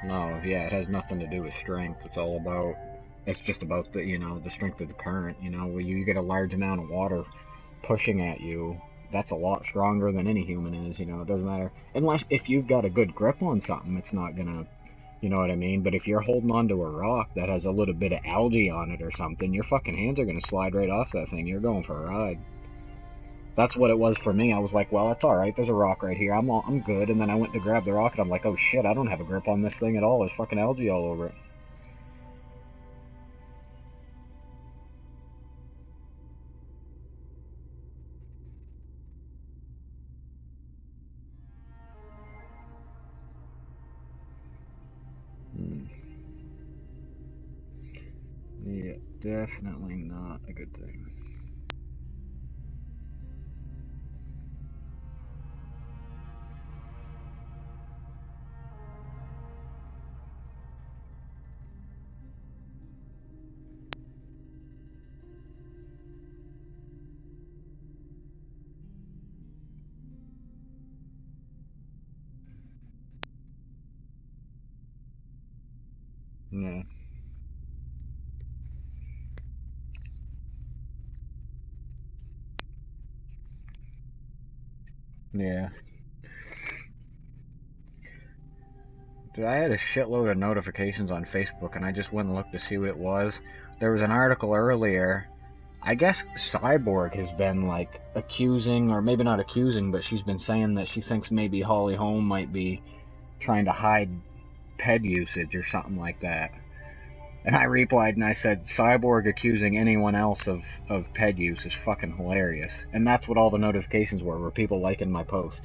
No, yeah, it has nothing to do with strength. It's just about the, the strength of the current. When you get a large amount of water pushing at you, that's a lot stronger than any human is. It doesn't matter. Unless, if you've got a good grip on something, it's not gonna, you know what I mean? But if you're holding onto a rock that has a little bit of algae on it or something, your fucking hands are gonna slide right off that thing. You're going for a ride. That's what it was for me. I was like, well, it's alright, there's a rock right here, I'm good. And then I went to grab the rock and I'm like, oh shit, I don't have a grip on this thing at all. There's fucking algae all over it. Yeah, definitely not a good thing. Yeah. Yeah. Dude, I had a shitload of notifications on Facebook and I just went and looked to see what it was. There was an article earlier. I guess Cyborg has been like accusing, or maybe not accusing, but she's been saying that she thinks maybe Holly Holm might be trying to hide PED usage or something like that. And I replied and I said, Cyborg accusing anyone else of PED use is fucking hilarious. And that's what all the notifications were people liking my post.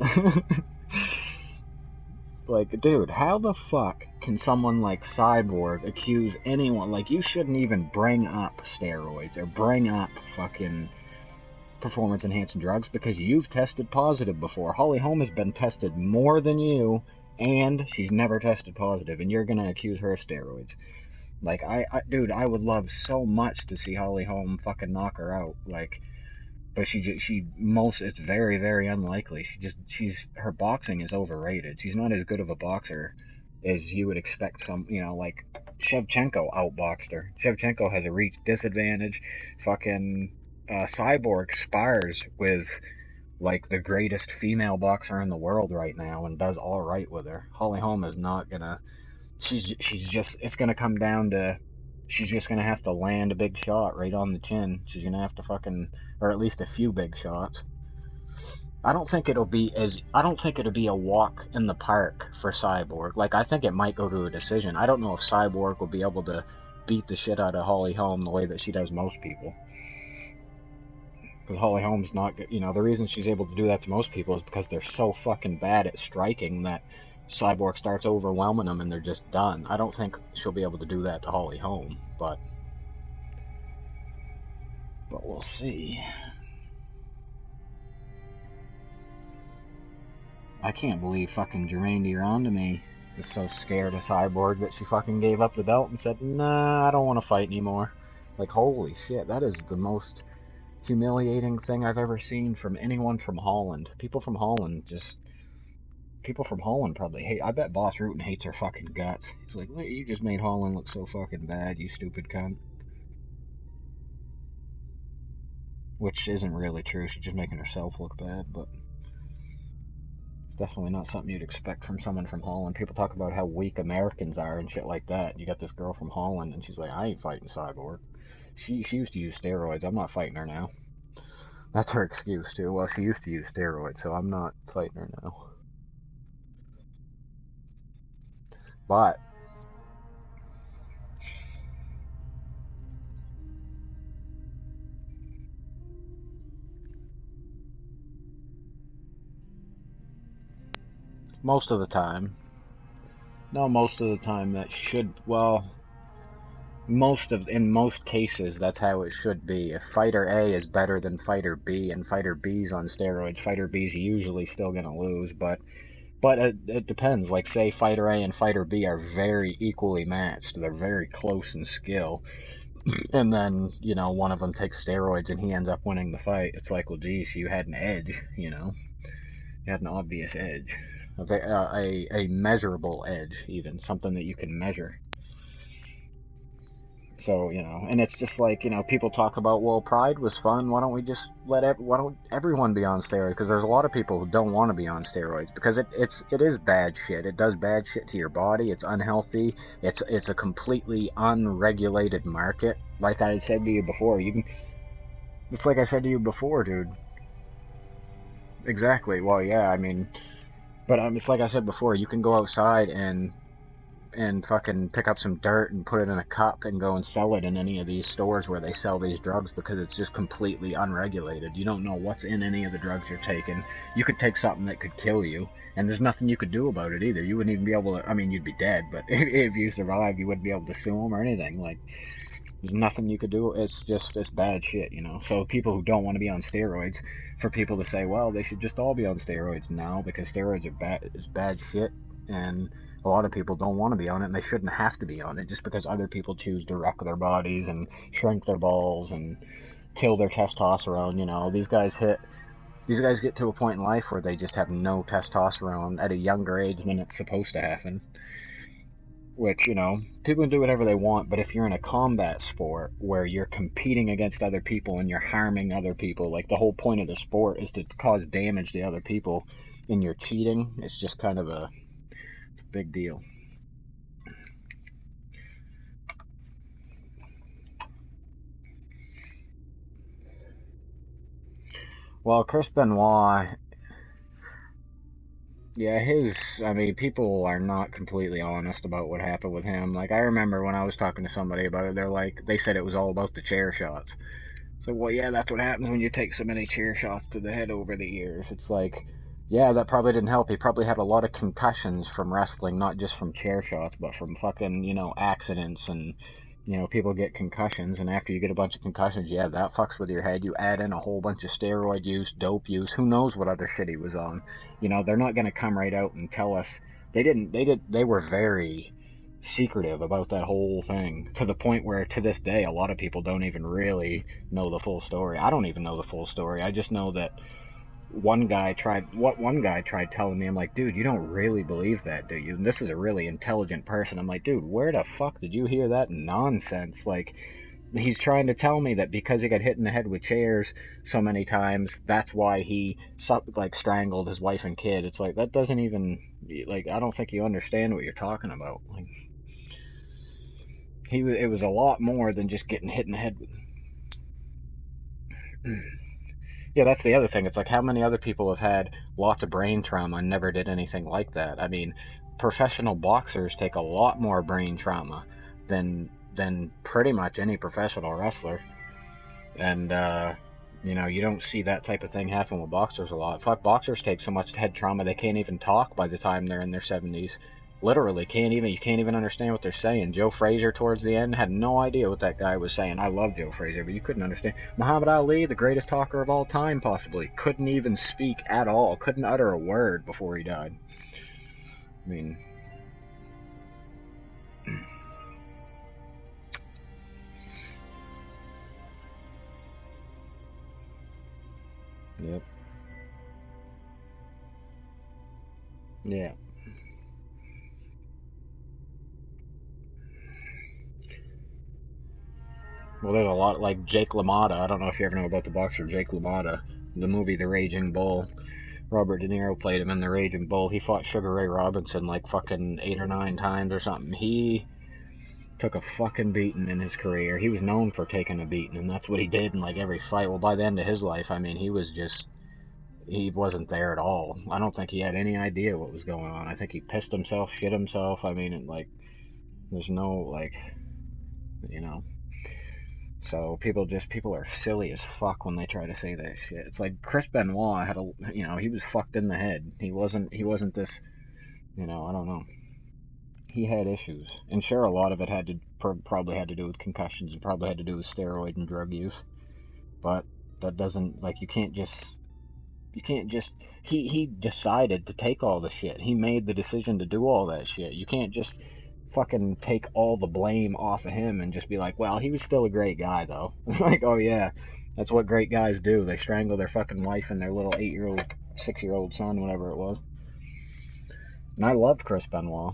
Like, dude, how the fuck can someone like Cyborg accuse anyone? Like, you shouldn't even bring up steroids or bring up fucking performance-enhancing drugs because you've tested positive before. Holly Holm has been tested more than you, and she's never tested positive, and you're gonna accuse her of steroids. Like, dude, I would love so much to see Holly Holm fucking knock her out. Like, but it's very, very unlikely. Her boxing is overrated. She's not as good of a boxer as you would expect like Shevchenko outboxed her. Shevchenko has a reach disadvantage. Fucking Cyborg spars with like the greatest female boxer in the world right now and does all right with her. Holly Holm is not gonna. It's gonna come down to. She's just gonna have to land a big shot right on the chin. She's gonna have to or at least a few big shots. I don't think it'll be a walk in the park for Cyborg. Like, I think it might go to a decision. I don't know if Cyborg will be able to beat the shit out of Holly Holm the way that she does most people. Because Holly Holm's not, the reason she's able to do that to most people is because they're so fucking bad at striking that Cyborg starts overwhelming them and they're just done. I don't think she'll be able to do that to Holly Holm, but we'll see. I can't believe fucking Germaine de Randamie is so scared of Cyborg that she fucking gave up the belt and said, nah, I don't want to fight anymore. Like, holy shit, that is the most humiliating thing I've ever seen from anyone from Holland. People from Holland probably hate. I bet Boss Rutan hates her fucking guts. He's like, you just made Holland look so fucking bad, you stupid cunt. Which isn't really true. She's just making herself look bad, but it's definitely not something you'd expect from someone from Holland. People talk about how weak Americans are and shit like that. You got this girl from Holland, and she's like, I ain't fighting Cyborg. She used to use steroids. I'm not fighting her now. That's her excuse, too. Well, she used to use steroids, so I'm not fighting her now. But most of the time that should, well, in most cases that's how it should be. If fighter A is better than fighter B and fighter B's on steroids, fighter B's usually still gonna lose, but it depends. Like, say fighter A and fighter B are very equally matched. They're very close in skill. And then, one of them takes steroids and he ends up winning the fight. It's like, well, geez, you had an edge, You had an obvious edge. a measurable edge, even something that you can measure. So, you know, and it's just like, you know, people talk about, well, Pride was fun. Why don't we just why don't everyone be on steroids? Because there's a lot of people who don't want to be on steroids because it is bad shit. It does bad shit to your body. It's unhealthy. It's a completely unregulated market. Like I said to you before, it's like I said to you before, dude. Exactly. Well, yeah, I mean, but it's like I said before, you can go outside and fucking pick up some dirt and put it in a cup and go and sell it in any of these stores where they sell these drugs because it's just completely unregulated. You don't know what's in any of the drugs you're taking. You could take something that could kill you, and there's nothing you could do about it either. You wouldn't even be able to, I mean, you'd be dead, but if you survived, you wouldn't be able to sue them or anything. Like, there's nothing you could do. It's bad shit, you know. So people who don't want to be on steroids, for people to say, well, they should just all be on steroids now because steroids are bad shit, and a lot of people don't want to be on it, and they shouldn't have to be on it just because other people choose to wreck their bodies and shrink their balls and kill their testosterone. You know, these guys get to a point in life where they just have no testosterone at a younger age than it's supposed to happen. Which, you know, people can do whatever they want, but if you're in a combat sport where you're competing against other people and you're harming other people, like the whole point of the sport is to cause damage to other people, and you're cheating, it's just kind of a big deal. Well, Chris Benoit, yeah, I mean, people are not completely honest about what happened with him. Like, I remember when I was talking to somebody about it, they said it was all about the chair shots. So, well, yeah, that's what happens when you take so many chair shots to the head over the years. It's like, yeah, that probably didn't help. He probably had a lot of concussions from wrestling, not just from chair shots, but from fucking, you know, accidents and, you know, people get concussions, and after you get a bunch of concussions, yeah, that fucks with your head. You add in a whole bunch of steroid use, dope use, who knows what other shit he was on. You know, they're not going to come right out and tell us. They were very secretive about that whole thing, to the point where to this day a lot of people don't even really know the full story. I don't even know the full story. I just know that one guy tried telling me, I'm like, dude, you don't really believe that, do you? And this is a really intelligent person. I'm like, dude, where the fuck did you hear that nonsense? Like, he's trying to tell me that because he got hit in the head with chairs so many times, that's why he like strangled his wife and kid. It's like, that doesn't even, like, I don't think you understand what you're talking about. Like, it was a lot more than just getting hit in the head with. Yeah, that's the other thing. It's like, how many other people have had lots of brain trauma and never did anything like that? I mean, professional boxers take a lot more brain trauma than pretty much any professional wrestler. And you know, you don't see that type of thing happen with boxers a lot. Fuck, boxers take so much head trauma they can't even talk by the time they're in their 70s. Literally, you can't even understand what they're saying. Joe Frazier towards the end had no idea what that guy was saying. I love Joe Frazier, but you couldn't understand. Muhammad Ali, the greatest talker of all time, possibly, couldn't even speak at all. Couldn't utter a word before he died. I mean, yep. Yeah. Well, there's a lot, like Jake LaMotta. I don't know if you ever know about the boxer Jake LaMotta. The movie The Raging Bull. Robert De Niro played him in The Raging Bull. He fought Sugar Ray Robinson like fucking 8 or 9 times or something. He took a fucking beating in his career. He was known for taking a beating, and that's what he did in like every fight. Well, by the end of his life, I mean, he wasn't there at all. I don't think he had any idea what was going on. I think he pissed himself, shit himself. I mean, there's no, like, you know. So people are silly as fuck when they try to say that shit. It's like Chris Benoit he was fucked in the head. He wasn't this, you know, I don't know. He had issues, and sure, a lot of it probably had to do with concussions, and probably had to do with steroid and drug use. But that doesn't, like, you can't just. He decided to take all the shit. He made the decision to do all that shit. You can't just fucking take all the blame off of him and just be like, well, he was still a great guy, though. It's like, oh yeah, that's what great guys do. They strangle their fucking wife and their little 6-year-old son, whatever it was. And I loved Chris Benoit.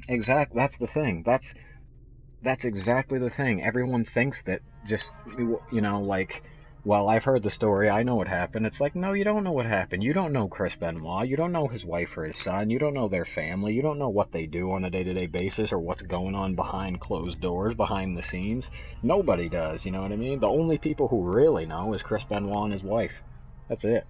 That's the thing. That's exactly the thing. Everyone thinks that just, like, well, I've heard the story, I know what happened. It's like, no, you don't know what happened. You don't know Chris Benoit. You don't know his wife or his son. You don't know their family. You don't know what they do on a day-to-day basis or what's going on behind closed doors, behind the scenes. Nobody does, you know what I mean? The only people who really know is Chris Benoit and his wife. That's it.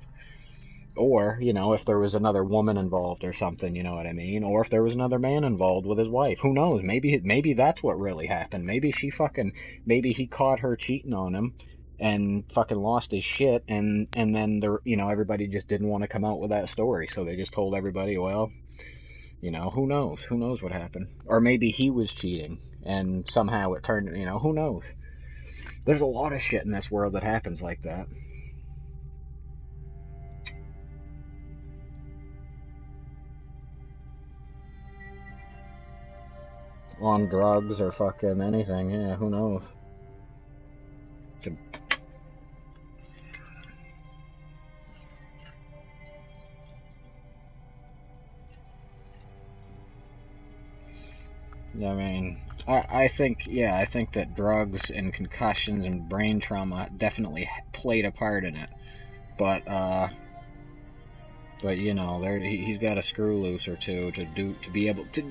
Or, if there was another woman involved or something, you know what I mean? Or if there was another man involved with his wife. Who knows? Maybe that's what really happened. Maybe he caught her cheating on him and fucking lost his shit, and then everybody just didn't want to come out with that story, so they just told everybody, well, who knows? Who knows what happened? Or maybe he was cheating and somehow it turned, who knows? There's a lot of shit in this world that happens like that. On drugs or fucking anything, yeah, who knows? I mean, I think that drugs and concussions and brain trauma definitely played a part in it, but he's got a screw loose or two to be able to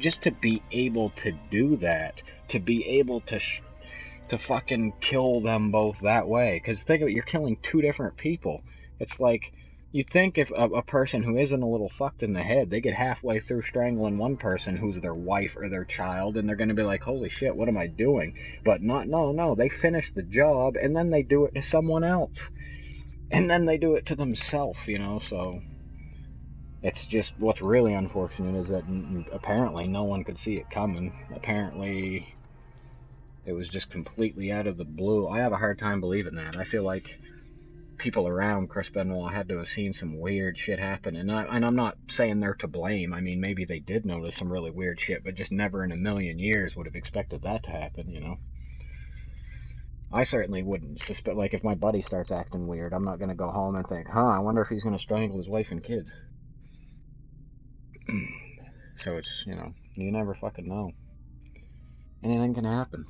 do that, to be able to fucking kill them both that way. Because think of it, you're killing two different people. It's like, you'd think if a person who isn't a little fucked in the head, they get halfway through strangling one person who's their wife or their child, and they're going to be like, holy shit, what am I doing? But no, they finish the job, and then they do it to someone else. And then they do it to themselves, so... It's just, what's really unfortunate is that apparently no one could see it coming. Apparently it was just completely out of the blue. I have a hard time believing that. I feel like people around Chris Benoit had to have seen some weird shit happen. And I'm not saying they're to blame. I mean, maybe they did notice some really weird shit, but just never in a million years would have expected that to happen, I certainly wouldn't suspect, like, if my buddy starts acting weird, I'm not going to go home and think, I wonder if he's going to strangle his wife and kids. So it's, you never fucking know. Anything can happen.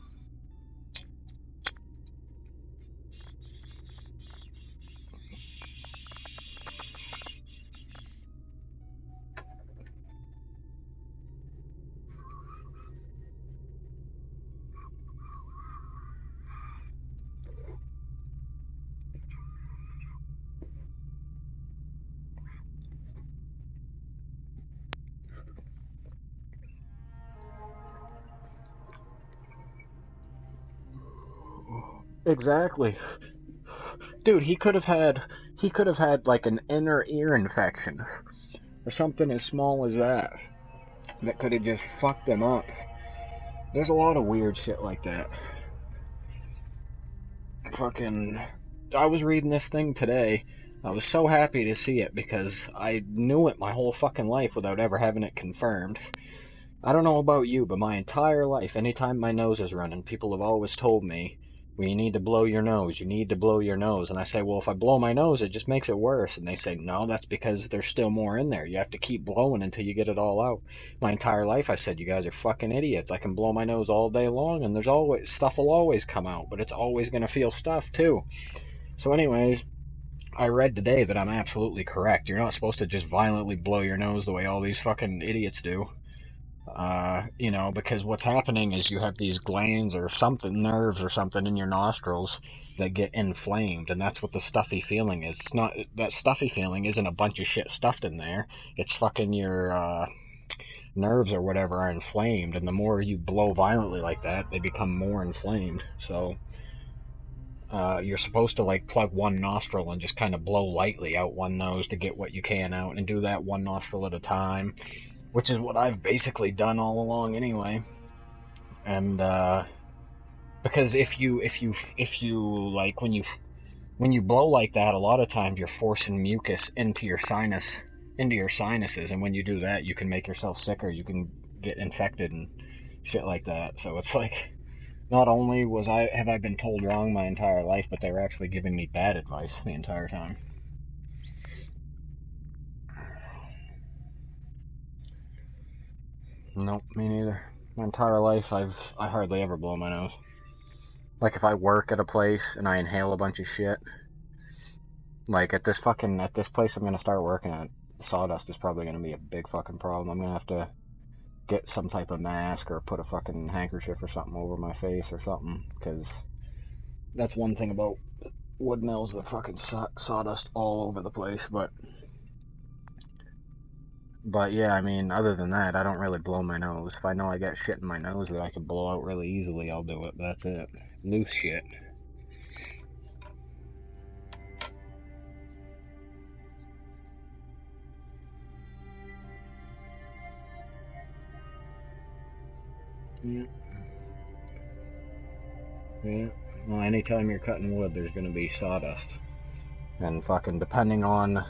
Exactly. Dude, he could have had like an inner ear infection or something as small as that could have just fucked him up. There's a lot of weird shit like that. I was reading this thing today. I was so happy to see it because I knew it my whole fucking life without ever having it confirmed. I don't know about you, but my entire life, anytime my nose is running, people have always told me, well, you need to blow your nose, you need to blow your nose. And I say, well, if I blow my nose, it just makes it worse. And they say, no, that's because there's still more in there. You have to keep blowing until you get it all out. My entire life I said, you guys are fucking idiots. I can blow my nose all day long, and stuff will always come out, but it's always going to feel stuff too. So anyways, I read today that I'm absolutely correct. You're not supposed to just violently blow your nose the way all these fucking idiots do. Because what's happening is you have these glands or something, nerves or something in your nostrils that get inflamed, and that's what the stuffy feeling is. It's not, that stuffy feeling isn't a bunch of shit stuffed in there. It's fucking your, nerves or whatever are inflamed, and the more you blow violently like that, they become more inflamed. So, you're supposed to like plug one nostril and just kind of blow lightly out one nose to get what you can out, and do that one nostril at a time. Which is what I've basically done all along anyway. And, because if you like, when you blow like that, a lot of times you're forcing mucus into your sinuses, and when you do that, you can make yourself sicker, you can get infected and shit like that. So it's like, not only have I been told wrong my entire life, but they were actually giving me bad advice the entire time. Nope, me neither. My entire life, I hardly ever blow my nose. Like, if I work at a place and I inhale a bunch of shit, like, at this place I'm gonna start working at, sawdust is probably gonna be a big fucking problem. I'm gonna have to get some type of mask or put a fucking handkerchief or something over my face or something, because that's one thing about wood mills, the fucking sawdust all over the place. But yeah, I mean, other than that, I don't really blow my nose. If I know I got shit in my nose that I can blow out really easily, I'll do it. That's it. Loose shit. Yeah. Yeah. Well, anytime you're cutting wood, there's gonna be sawdust. And fucking depending on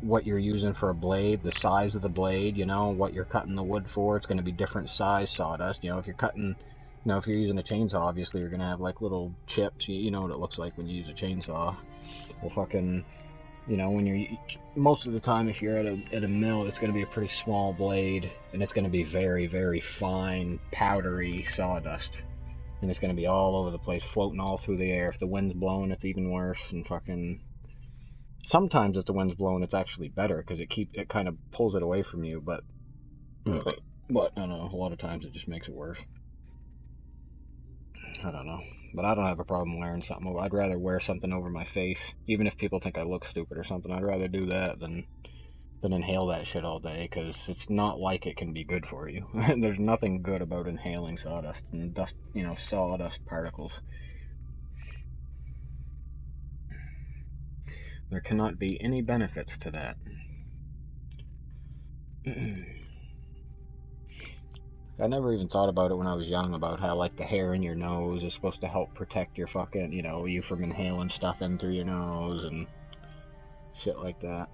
what you're using for a blade, the size of the blade, you know, what you're cutting the wood for, it's gonna be different size sawdust. You know, if you're cutting, you know, if you're using a chainsaw, obviously you're gonna have like little chips. You know what it looks like when you use a chainsaw. Well, fucking, you know, when you're, most of the time if you're at a mill, it's gonna be a pretty small blade, and it's gonna be very, very fine, powdery sawdust. And it's going to be all over the place, floating all through the air. If the wind's blowing, it's even worse. And fucking, sometimes if the wind's blowing, it's actually better because it kind of pulls it away from you. But I don't know. A lot of times it just makes it worse. I don't know. But I don't have a problem wearing something. I'd rather wear something over my face, even if people think I look stupid or something. I'd rather do that than inhale that shit all day, because it's not like it can be good for you. There's nothing good about inhaling sawdust and dust, you know, sawdust particles. There cannot be any benefits to that. I never even thought about it when I was young, about how, like, the hair in your nose is supposed to help protect your fucking, you know, you from inhaling stuff in through your nose and shit like that.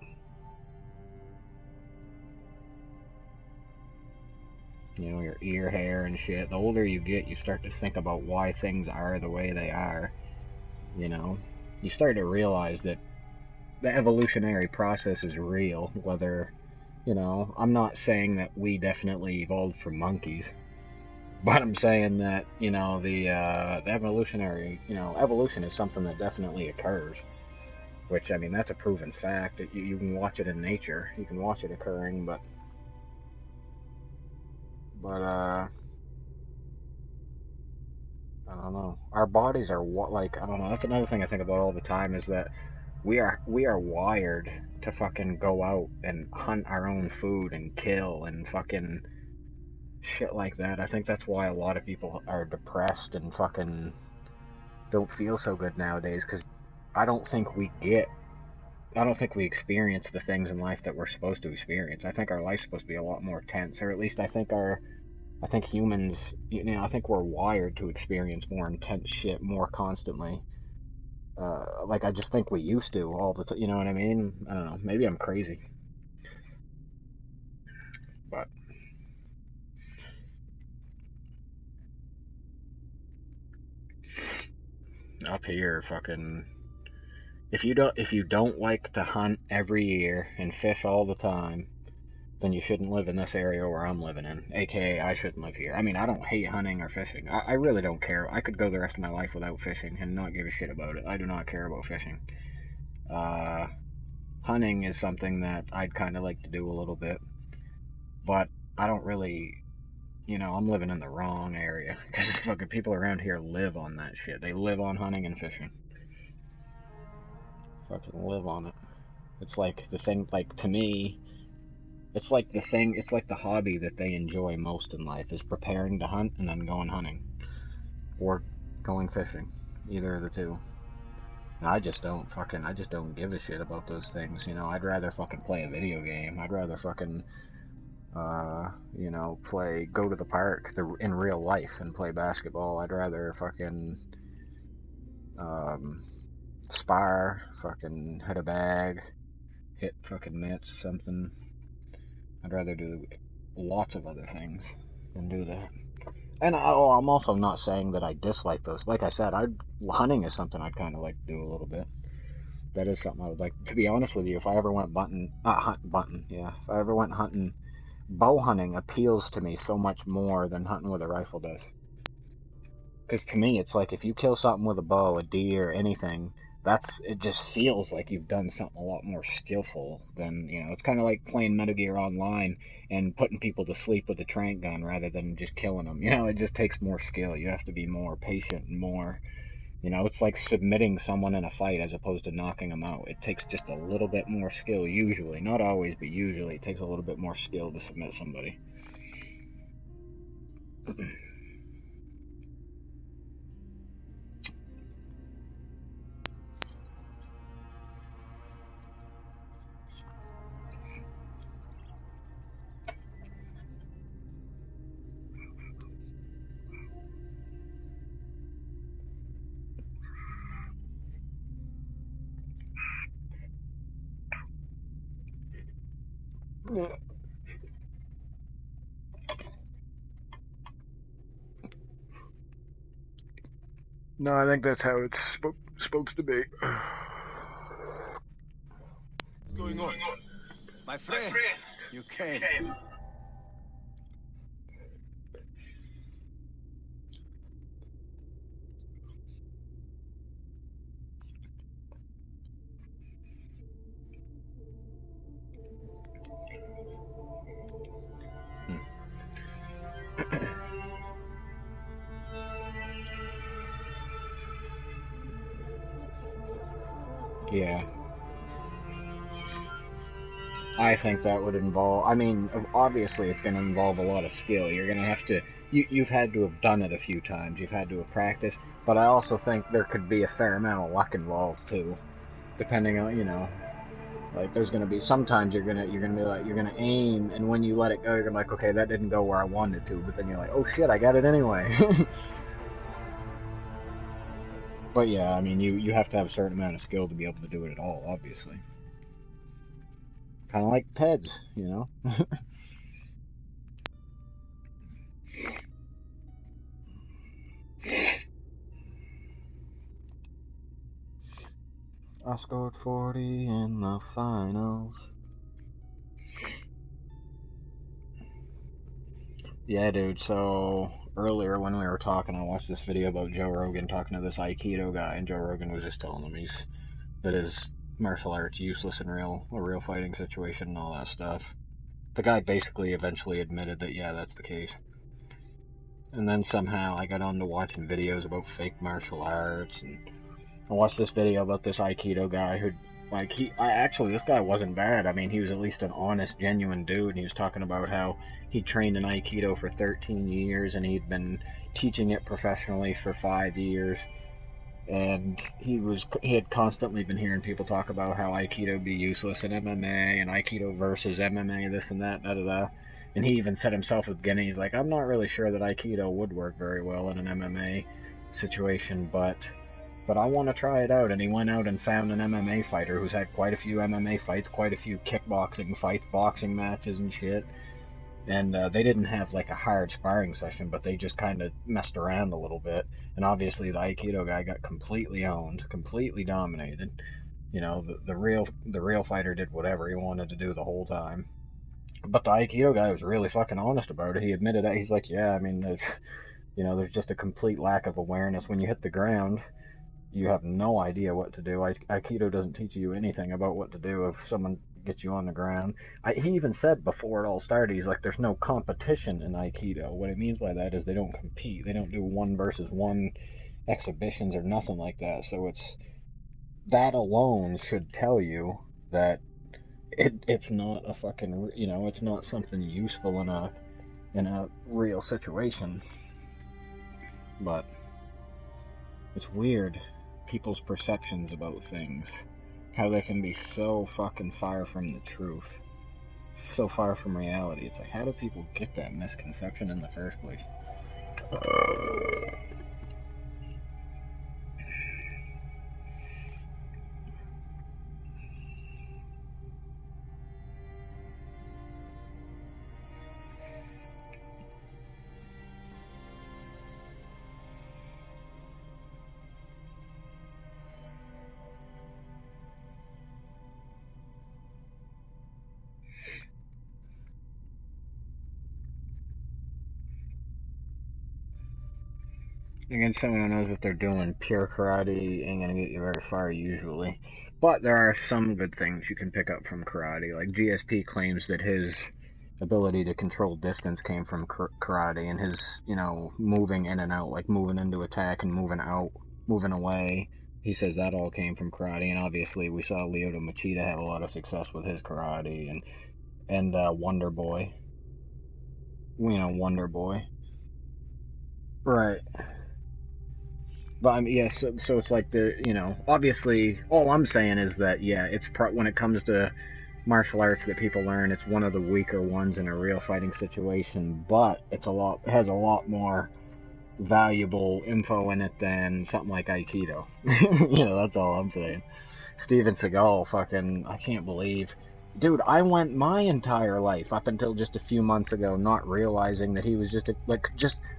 You know, your ear hair and shit. The older you get, you start to think about why things are the way they are. You know, you start to realize that the evolutionary process is real. Whether, you know, I'm not saying that we definitely evolved from monkeys, but I'm saying that, you know, the evolutionary, you know, evolution is something that definitely occurs. Which, I mean, that's a proven fact. You can watch it in nature. You can watch it occurring, but I don't know. Our bodies are like, I don't know. That's another thing I think about all the time, is that we are wired to fucking go out and hunt our own food and kill and fucking shit like that. I think that's why a lot of people are depressed and fucking don't feel so good nowadays, because I don't think we experience the things in life that we're supposed to experience. I think our life's supposed to be a lot more tense, or at least I think humans, you know, I think we're wired to experience more intense shit more constantly. Like, I just think we used to all the time, you know what I mean? I don't know, maybe I'm crazy. But up here, fucking, if you don't like to hunt every year and fish all the time, then you shouldn't live in this area where I'm living in. AKA, I shouldn't live here. I mean, I don't hate hunting or fishing. I really don't care. I could go the rest of my life without fishing and not give a shit about it. I do not care about fishing. Hunting is something that I'd kind of like to do a little bit, but I don't really, you know, I'm living in the wrong area, because fucking people around here live on that shit. They live on hunting and fishing. Fucking live on it. It's like the thing, like, to me, it's like the hobby that they enjoy most in life, is preparing to hunt and then going hunting. Or going fishing. Either of the two. And I just don't give a shit about those things, you know. I'd rather fucking play a video game. I'd rather fucking, you know, go to the park in real life and play basketball. I'd rather fucking, spar, fucking hit a bag, hit fucking mitts, something. I'd rather do lots of other things than do that. And I'm also not saying that I dislike those. Like I said, hunting is something I'd kind of like to do a little bit. That is something I would like. To be honest with you, if I ever went if I ever went hunting bow hunting appeals to me so much more than hunting with a rifle does. Because to me, it's like if you kill something with a bow, a deer, anything, it just feels like you've done something a lot more skillful than, it's kind of like playing Metal Gear Online and putting people to sleep with a tranq gun rather than just killing them. It just takes more skill. You have to be more patient and more, it's like submitting someone in a fight as opposed to knocking them out. It takes just a little bit more skill, usually. Not always, but usually it takes a little bit more skill to submit somebody. Yeah. No, I think that's how it's supposed to be. What's going on? My friend, you came. Yeah. I think that would involve, I mean, obviously it's going to involve a lot of skill. You're going to have to, you've had to have done it a few times. You've had to have practiced. But I also think there could be a fair amount of luck involved too. Depending on, like there's going to be, sometimes you're going to be like, you're going to aim, and when you let it go, you're going to be like, okay, that didn't go where I wanted to. But then you're like, oh shit, I got it anyway. But yeah, I mean, you have to have a certain amount of skill to be able to do it at all, obviously. Kind of like PEDs, I scored 40 in the finals. Yeah, dude, so earlier when we were talking, I watched this video about Joe Rogan talking to this Aikido guy, and Joe Rogan was just telling him that his martial arts useless in a real fighting situation and all that stuff. The guy basically eventually admitted that, yeah, that's the case. And then somehow I got on to watching videos about fake martial arts, and I watched this video about this Aikido guy who, like, this guy wasn't bad. I mean, he was at least an honest, genuine dude, and he was talking about how he trained in Aikido for 13 years, and he'd been teaching it professionally for 5 years, and he had constantly been hearing people talk about how Aikido be useless in MMA, and Aikido versus MMA, this and that, da da da. And he even said himself at the beginning, he's like, I'm not really sure that Aikido would work very well in an MMA situation, but I want to try it out. And he went out and found an MMA fighter who's had quite a few MMA fights, quite a few kickboxing fights, boxing matches and shit. And they didn't have like a hard sparring session, but they just kind of messed around a little bit. And obviously the Aikido guy got completely owned, completely dominated. The real fighter did whatever he wanted to do the whole time. But the Aikido guy was really fucking honest about it. He admitted that. He's like, yeah, I mean, there's just a complete lack of awareness when you hit the ground. You have no idea what to do. Aikido doesn't teach you anything about what to do if someone gets you on the ground. He even said before it all started, he's like, there's no competition in Aikido. What it means by that is they don't compete. They don't do 1-versus-1 exhibitions or nothing like that. So that alone should tell you that it's not a fucking, it's not something useful in a real situation. But it's weird, people's perceptions about things, how they can be so fucking far from the truth, so far from reality. It's like, how do people get that misconception in the first place? Against someone who knows what they're doing, pure karate ain't gonna get you very far usually. But there are some good things you can pick up from karate. Like GSP claims that his ability to control distance came from karate, and his, moving in and out, like moving into attack and moving out, moving away. He says that all came from karate, and obviously we saw Lyoto Machida have a lot of success with his karate, and Wonder Boy. Wonder Boy. Right. But I mean, yeah, so it's like obviously, all I'm saying is that, yeah, it's when it comes to martial arts that people learn, it's one of the weaker ones in a real fighting situation, but it has a lot more valuable info in it than something like Aikido. That's all I'm saying. Steven Seagal, fucking, I can't believe. Dude, I went my entire life up until just a few months ago not realizing that he was just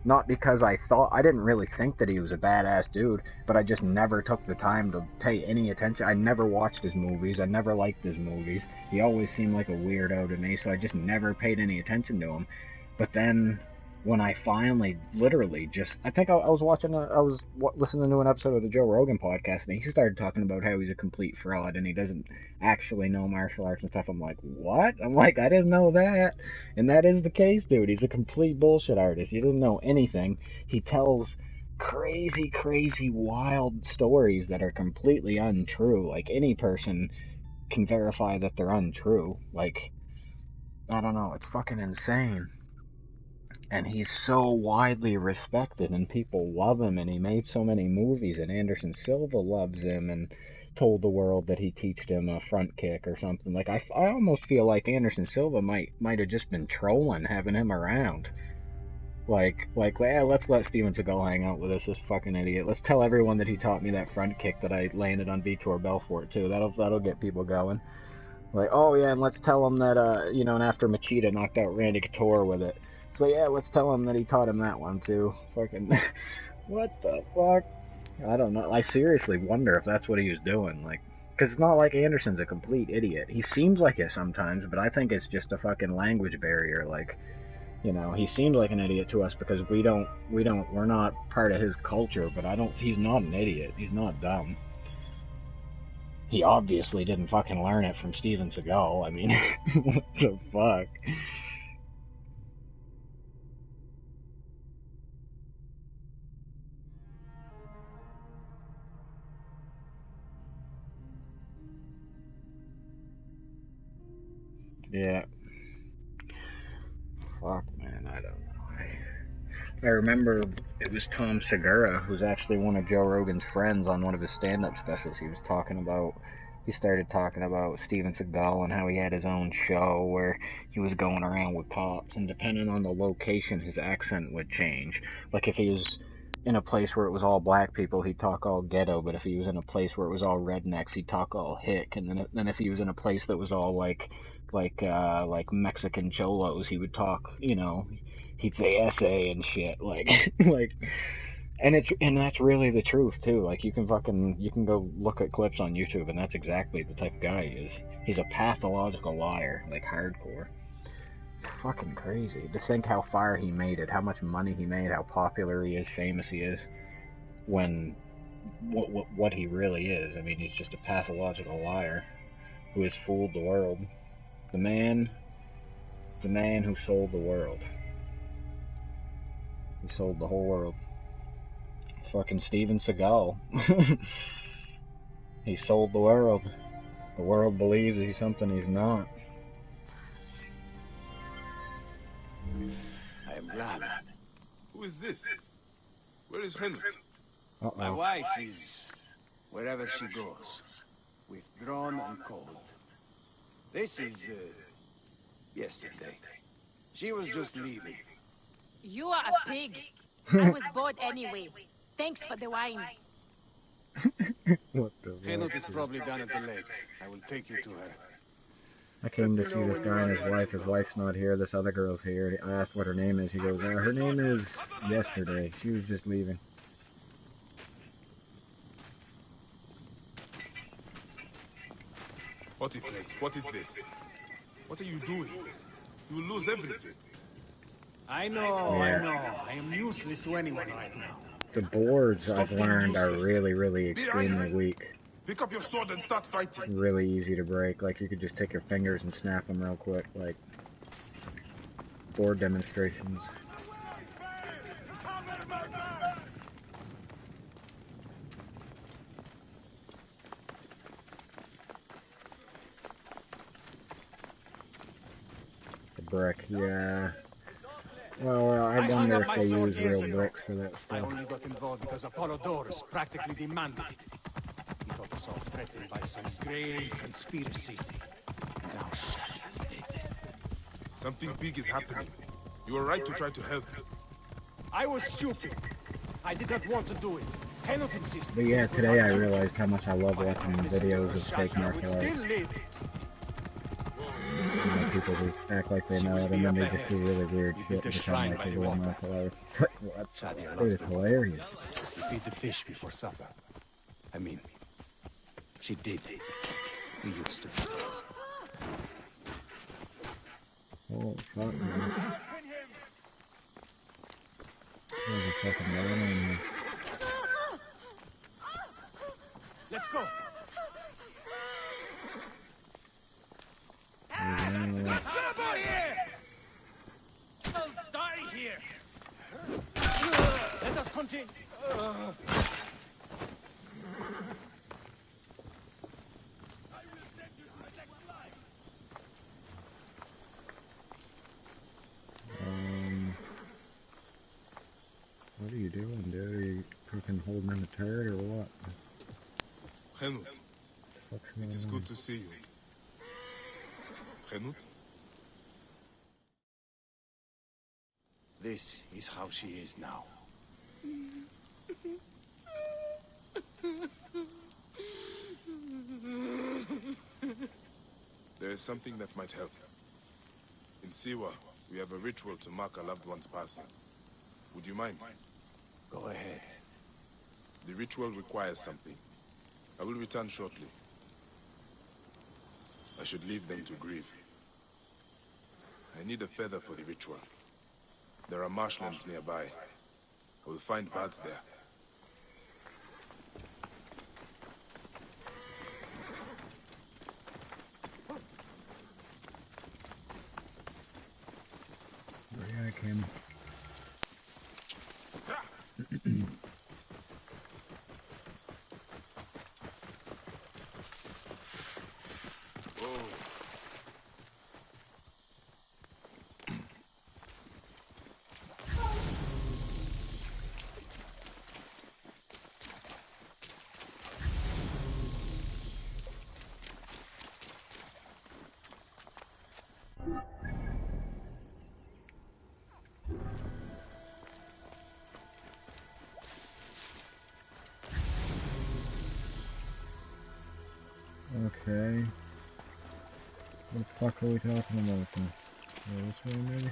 not because I didn't really think that he was a badass dude, but I just never took the time to pay any attention. I never watched his movies. I never liked his movies. He always seemed like a weirdo to me, so I just never paid any attention to him. But then when I finally, literally, I think I was listening to an episode of the Joe Rogan podcast, and he started talking about how he's a complete fraud and he doesn't actually know martial arts and stuff. I'm like, what? I'm like, I didn't know that. And that is the case, dude. He's a complete bullshit artist. He doesn't know anything. He tells crazy, crazy, wild stories that are completely untrue. Like, any person can verify that they're untrue. Like, I don't know. It's fucking insane. And he's so widely respected, and people love him, and he made so many movies, and Anderson Silva loves him, and told the world that he taught him a front kick or something. Like, I almost feel like Anderson Silva might have just been trolling, having him around. Like, yeah, let's let Steven Seagal hang out with us, this fucking idiot. Let's tell everyone that he taught me that front kick that I landed on Vitor Belfort, too. That'll get people going. Like, oh yeah, and let's tell him that, and after Machida knocked out Randy Couture with it. So yeah, let's tell him that he taught him that one too. Fucking, what the fuck? I don't know. I seriously wonder if that's what he was doing. Like, because it's not like Anderson's a complete idiot. He seems like it sometimes, but I think it's just a fucking language barrier. Like, he seems like an idiot to us because we're not part of his culture, but he's not an idiot. He's not dumb. He obviously didn't fucking learn it from Steven Seagal. I mean, what the fuck? Yeah. Fuck, man, I don't know. I remember it was Tom Segura, who's actually one of Joe Rogan's friends, on one of his stand-up specials. He started talking about Steven Seagal and how he had his own show where he was going around with cops, and depending on the location, his accent would change. Like, if he was in a place where it was all black people, he'd talk all ghetto, but if he was in a place where it was all rednecks, he'd talk all hick, and then if he was in a place that was all like Mexican cholos, he would talk, he'd say essay and shit, like, and that's really the truth too. Like, you can go look at clips on YouTube, and that's exactly the type of guy he is. He's a pathological liar, like, hardcore. It's fucking crazy to think how far he made it, how much money he made, how popular he is, famous he is, when what he really is. I mean, he's just a pathological liar who has fooled the world. The man who sold the world. He sold the whole world. Fucking Steven Seagal. He sold the world. The world believes he's something he's not. I am glad. Who is this? Where is Henry? My wife is wherever she goes, withdrawn and cold. This is, yesterday. She was just leaving. You are a pig. I was bored anyway. Thanks for the wine. What the Henot is probably down at the lake. I will take you to her. I came to see this guy and his wife. His wife's not here. This other girl's here. I asked what her name is. He goes, her name is Yesterday. She was just leaving. Potifles, what is this? What are you doing? You will lose everything. I know. I am useless to anyone right now. The boards, Stop I've being learned, are useless. really extremely weak. Pick up your sword and start fighting. Really easy to break. Like, you could just take your fingers and snap them real quick. Like, board demonstrations. The brick, yeah. Well, I wonder if they use real bricks for that I stuff. only got involved because Apollodorus practically demanded it. He thought us all threatened by some grave conspiracy. Now Shaka's dead. Something big is happening. You are right to try to help. I was stupid. I did not want to do it. Cannot insist. But yeah, today I realized how much I love watching videos of fake martial arts. You know, people who act like they know it and then they just do really weird shit to pretend like they're doing martial arts. It's like, what? Dude, it's hilarious. We feed the fish before supper. I mean, she did. We used to. Oh, fuck, man. There's a fucking man in here. Let's go. Trouble here! I'll die here! Let us continue. What are you doing, dude? Are you freaking holding in a turret or what? Henut, it is good to see you. Henut? This is how she is now. There is something that might help. In Siwa, we have a ritual to mark a loved one's passing. Would you mind? Go ahead. The ritual requires something. I will return shortly. I should leave them to grieve. I need a feather for the ritual. There are marshlands nearby. I will find birds there. Yeah, I can. Okay. What the fuck are we talking about then? Yeah, this way maybe?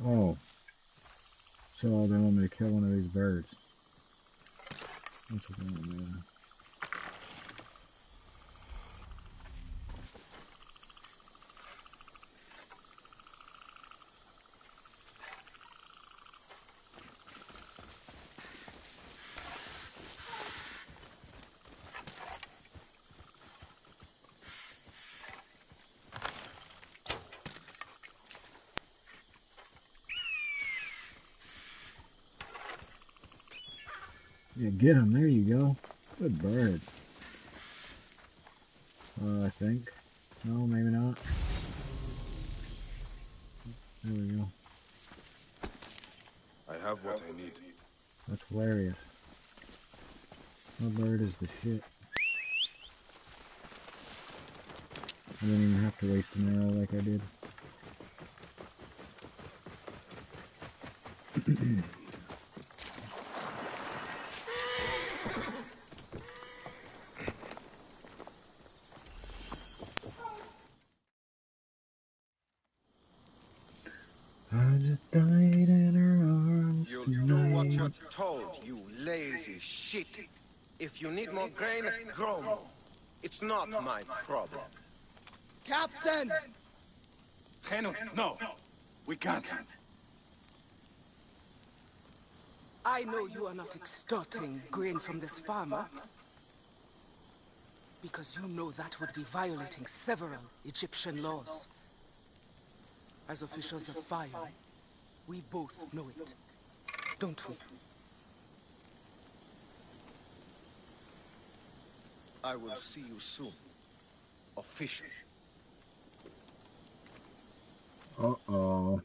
Oh. So they want me to kill one of these birds. That's what they want me to do. Yeah, get him. There you go. Good bird. I think. No, maybe not. There we go. I have what I need. That's hilarious. That bird is the shit. I didn't even have to waste an arrow like I did. I just died in her arms. You'll do what you're told, you lazy shit. If you need more grain, grow more. It's not my problem. Captain! Henut, no. We can't. I know you are not extorting grain from this farmer, because you know that would be violating several Egyptian laws. As officials of fire, we both know it, don't we? I will see you soon. Official. Uh-oh.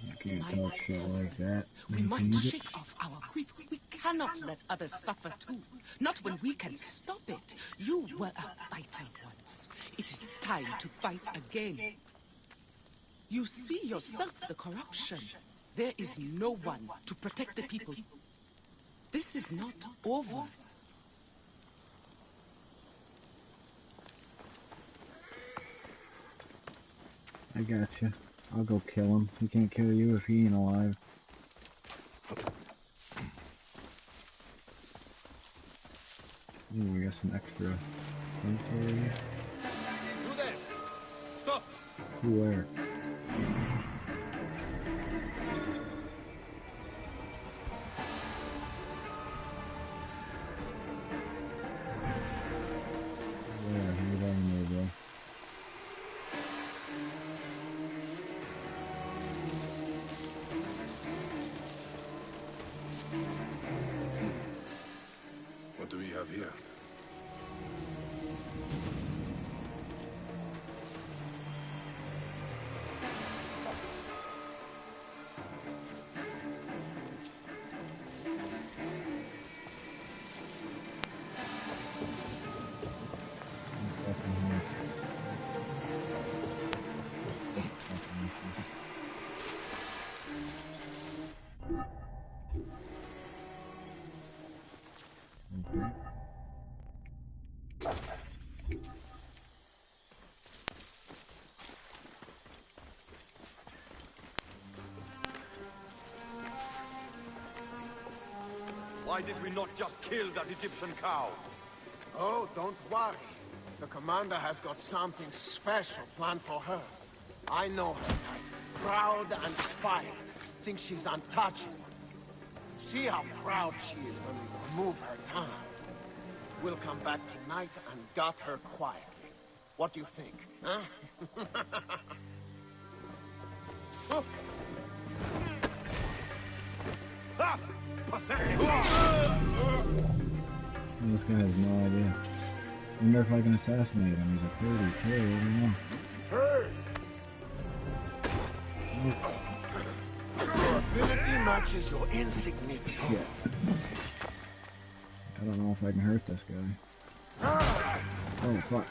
You can't talk shit like that. We must shake off our grief. We cannot let others suffer too. Not when we can stop it. You were a fighter once. It is time to fight again. You see yourself the corruption. There is no one to protect the people. This is not over. I gotcha. I'll go kill him. He can't kill you if he ain't alive. Ooh, we got some extra things for you. You there! Stop! Where? Where? Who's on there, bro? What do we have here? Why did we not just kill that Egyptian cow? Oh, don't worry. The commander has got something special planned for her. I know her type. Proud and fiery. Thinks she's untouchable. See how proud she is when we remove her tongue. We'll come back tonight and gut her quietly. What do you think, huh? Oh. Ah! Pathetic! This guy has no idea. I wonder if I can assassinate him. He's a pretty kid, I don't know. Your ability matches your insignificance. Yeah. I don't know if I can hurt this guy. Oh, fuck.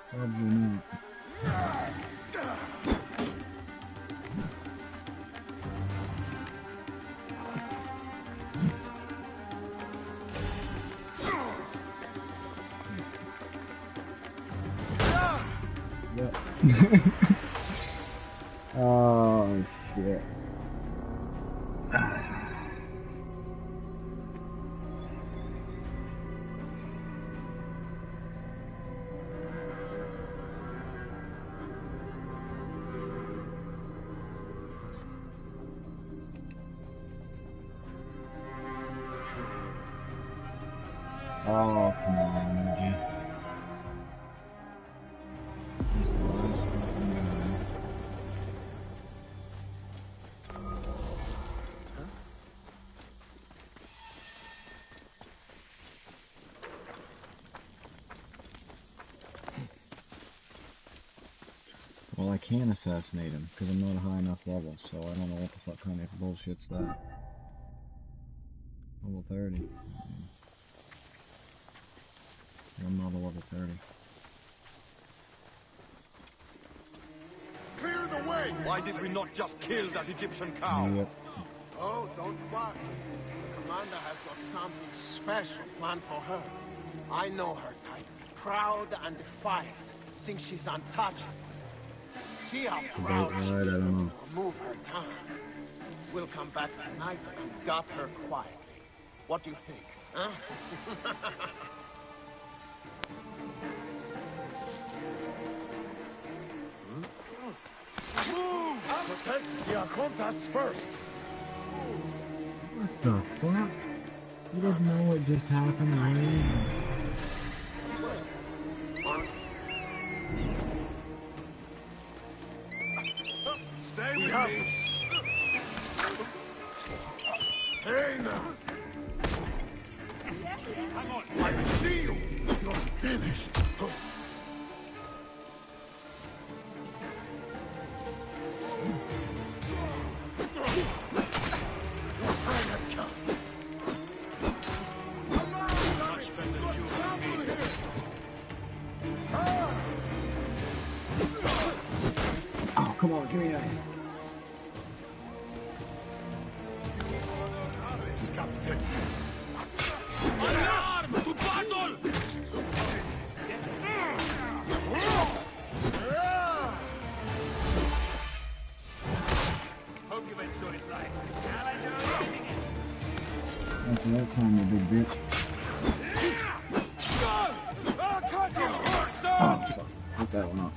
Probably not. Yep. Oh, shit. Oh, come on, would you? Well, I can assassinate him, because I'm not a high enough level, so I don't know what the fuck kind of bullshit's that. Level 30. I'm not a level 30. Clear the way! Why did we not just kill that Egyptian cow? Yep. Oh, don't worry. The commander has got something special planned for her. I know her type. Proud and defiant. Thinks she's untouchable. See how proud she is to remove her tongue. We'll come back tonight and gut her quietly. What do you think, huh? Move! Protect the Archontas first! What the fuck? You didn't know what just happened, right? Stay with me! Hey now! Come on! I see you! You're finished! Your time has come! Much better than you and me. Oh, come on, give me that. Captain! Alarm! To battle! Hope you enjoyed life. That's that time, you big bitch. Oh, fuck. Pick that one up.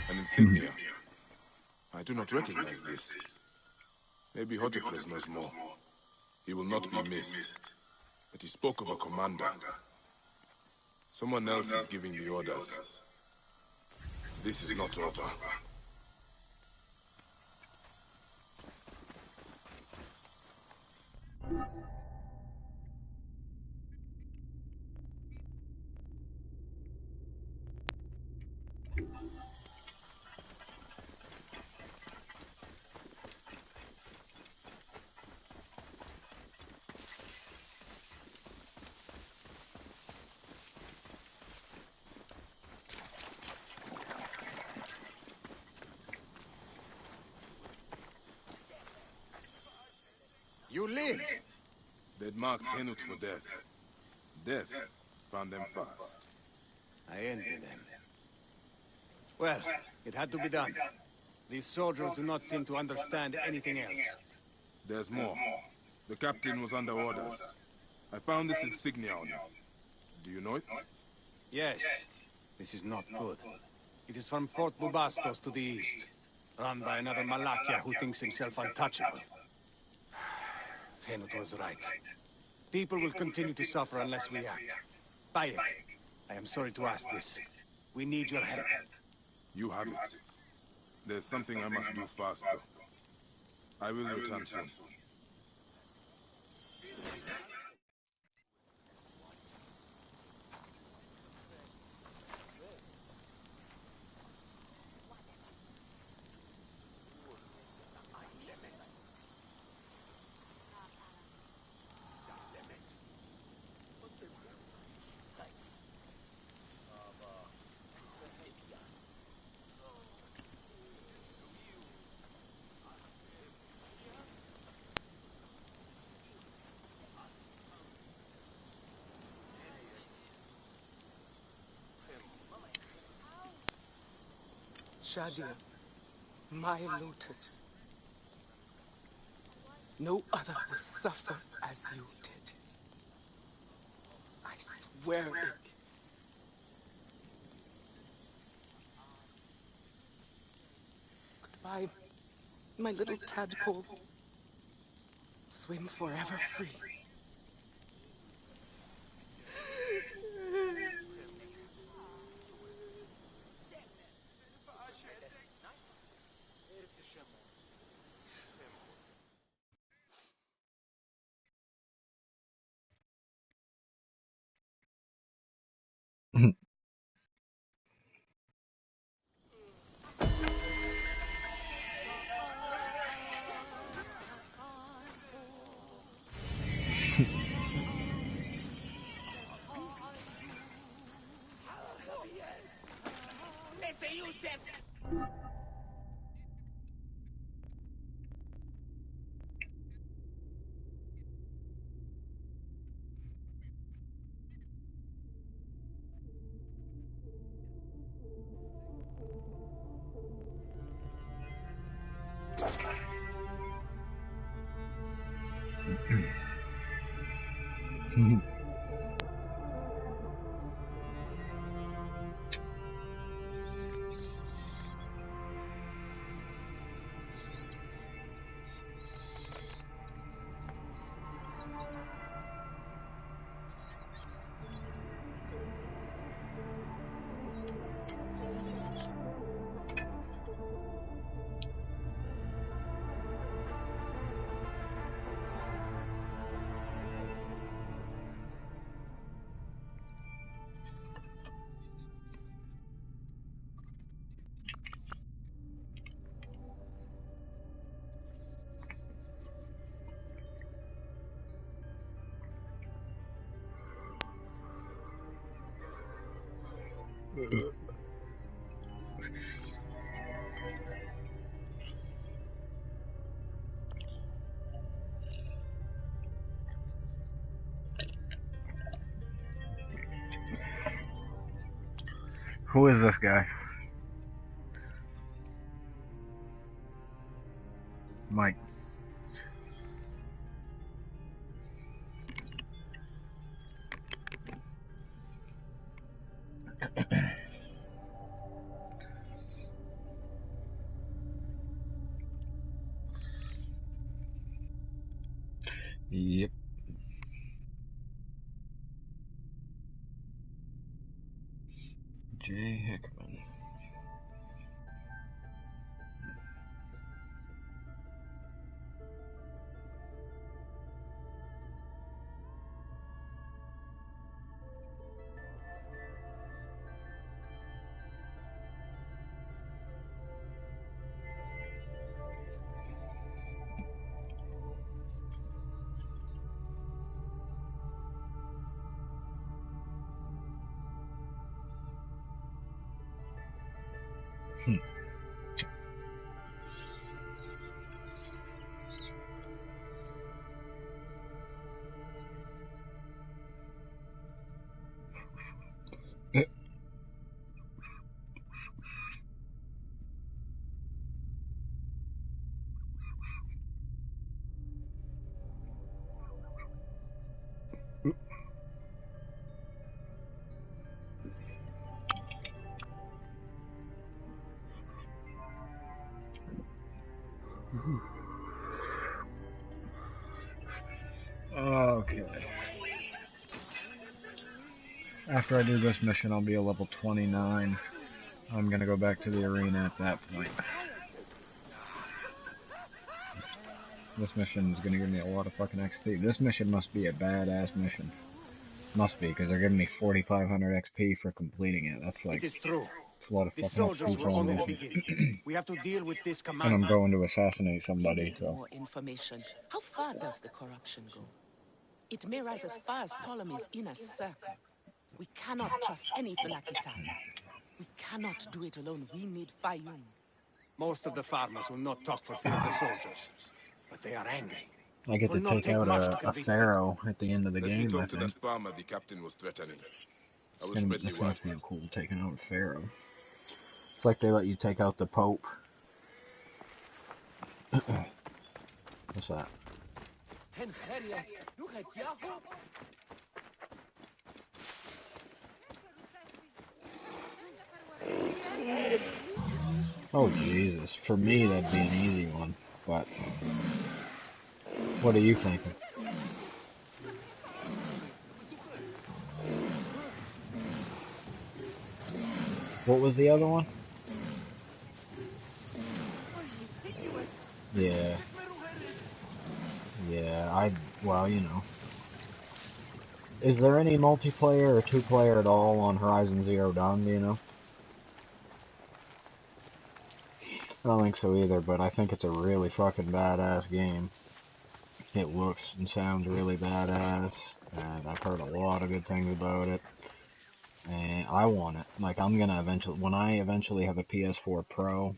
An insignia. I do not recognize this. Maybe Hotephres knows more. He will not be missed. But he spoke of a commander. Someone else is giving the orders. This is not over. You live! They'd marked Henut for death. Death found them fast. I envy them. Well, it had to be done. These soldiers do not seem to understand anything else. There's more. The captain was under orders. I found this insignia on him. Do you know it? Yes. This is not good. It is from Fort Bubastos to the east. Run by another Malakia who thinks himself untouchable. Henut was right. People will continue to suffer unless we act. Bayek, I am sorry to ask this. We need your help. You have it. There's something I must do fast, though. I will return soon. Shadia, my lotus. No other will suffer as you did. I swear it. Goodbye, my little tadpole. Swim forever free. Who is this guy? Mike. Yep. Jay Hickman. Okay. After I do this mission, I'll be a level 29. I'm gonna go back to the arena at that point. This mission is gonna give me a lot of fucking XP. This mission must be a badass mission. Must be, because they're giving me 4,500 XP for completing it. That's like... It is true. It's a lot of The fucking soldiers XP were for only one the mission. beginning. We have to deal with this And commander. I'm going to assassinate somebody, so... More information. How far does the corruption go? It may rise as far as Ptolemy's inner circle. We cannot trust any Phylakitai. We cannot do it alone. We need Fayum. Most of the farmers will not talk for fear of the soldiers, but they are angry. I get to take out a pharaoh at the end of the Let game, me I talk to think. that farmer the captain was threatening. I will It's spread the gonna word. feel cool taking out a pharaoh. It's like they let you take out the Pope. What's that? Oh Jesus, for me that'd be an easy one, but what are you thinking? What was the other one? Yeah. Yeah, well, you know. Is there any multiplayer or two-player at all on Horizon Zero Dawn, do you know? I don't think so either, but I think it's a really fucking badass game. It looks and sounds really badass, and I've heard a lot of good things about it. and I want it. Like, I'm gonna eventually, when I eventually have a PS4 Pro